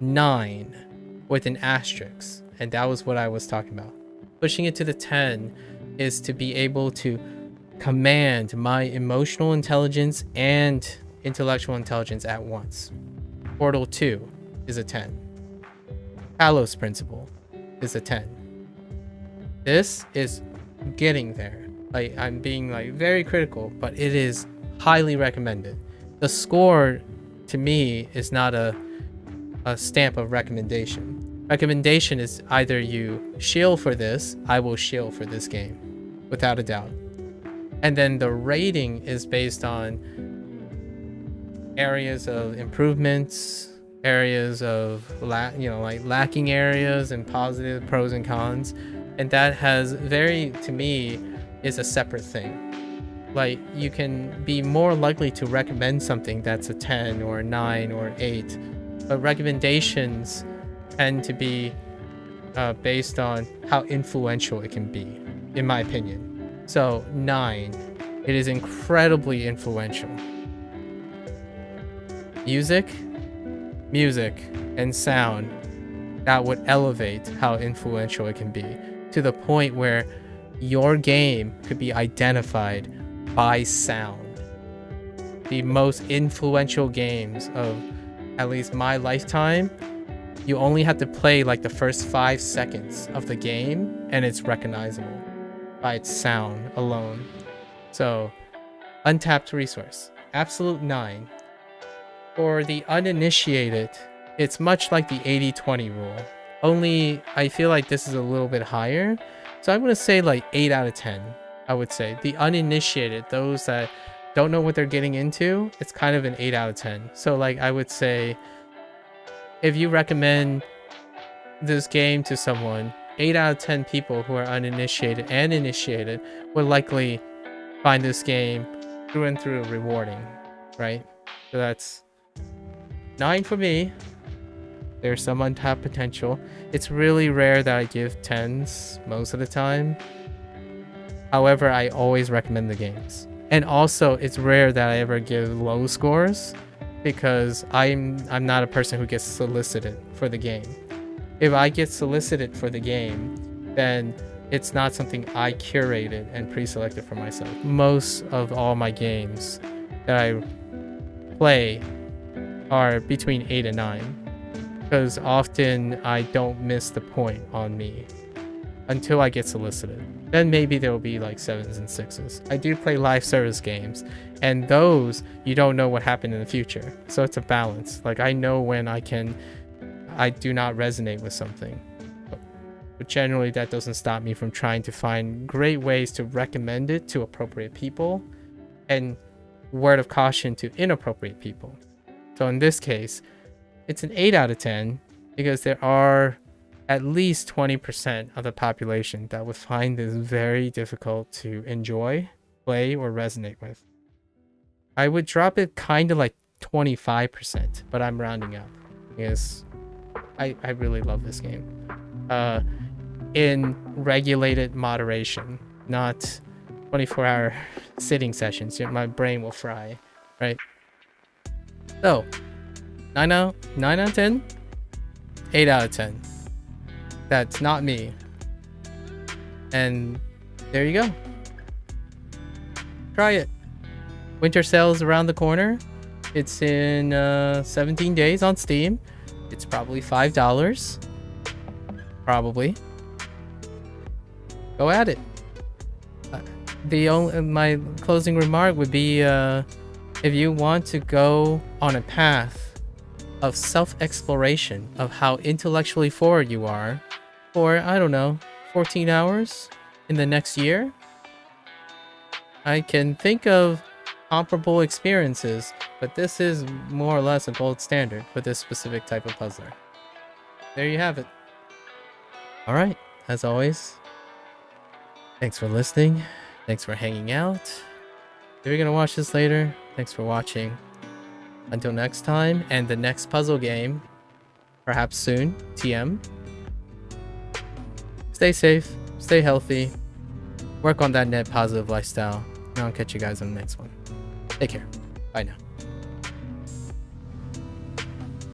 S4: 9 with an asterisk, and that was what I was talking about. Pushing it to the 10 is to be able to command my emotional intelligence and intellectual intelligence at once. Portal 2 is a 10. Talos Principle is a 10. This is getting there. Like, I'm being like very critical, but it is highly recommended. The score to me is not a stamp of recommendation. Recommendation is either you shield for this, I will shield for this game, without a doubt. And then the rating is based on areas of improvements, areas of lacking areas, and positive pros and cons. And that has to me, is a separate thing. Like, you can be more likely to recommend something that's a 10 or a 9 or an 8, but recommendations tend to be based on how influential it can be, in my opinion. So 9, it is incredibly influential. Music and sound, that would elevate how influential it can be, to the point where your game could be identified by sound. The most influential games of at least my lifetime, you only have to play like the first 5 seconds of the game and it's recognizable by its sound alone. So, untapped resource, absolute 9. For the uninitiated, it's much like the 80-20 rule. Only I feel like this is a little bit higher. So I'm going to say like 8 out of 10. I would say the uninitiated, those that don't know what they're getting into, it's kind of an 8 out of 10. So like I would say, if you recommend this game to someone, 8 out of 10 people who are uninitiated and initiated would likely find this game through and through rewarding, right? So that's 9 for me. There's some untapped potential. It's really rare that I give 10s most of the time. However, I always recommend the games. And also, it's rare that I ever give low scores because I'm not a person who gets solicited for the game. If I get solicited for the game, then it's not something I curated and pre-selected for myself. Most of all my games that I play are between 8 and 9. Because often I don't miss the point on me until I get solicited. Then maybe there will be like 7s and 6s. I do play live service games, and those you don't know what happened in the future. So it's a balance. Like, I know when I do not resonate with something. But generally that doesn't stop me from trying to find great ways to recommend it to appropriate people and word of caution to inappropriate people. So in this case, it's an 8 out of 10 because there are at least 20% of the population that would find this very difficult to enjoy, play, or resonate with. I would drop it kind of like 25%, but I'm rounding up because I really love this game. In regulated moderation, not 24-hour sitting sessions. My brain will fry, right? So, 9 out of 10? 8 out of 10. That's not me. And there you go. Try it. Winter sale is around the corner. It's in 17 days on Steam. It's probably $5. Probably. Go at it. My closing remark would be if you want to go on a path of self-exploration of how intellectually forward you are for, I don't know, 14 hours in the next year, I can think of comparable experiences, but this is more or less a gold standard for this specific type of puzzler. There you have it. Alright, as always, thanks for listening, thanks for hanging out. If you're gonna watch this later, Thanks for watching. Until next time, and the next puzzle game, perhaps soon, TM. Stay safe, stay healthy, work on that net positive lifestyle, and I'll catch you guys on the next one. Take care. Bye now.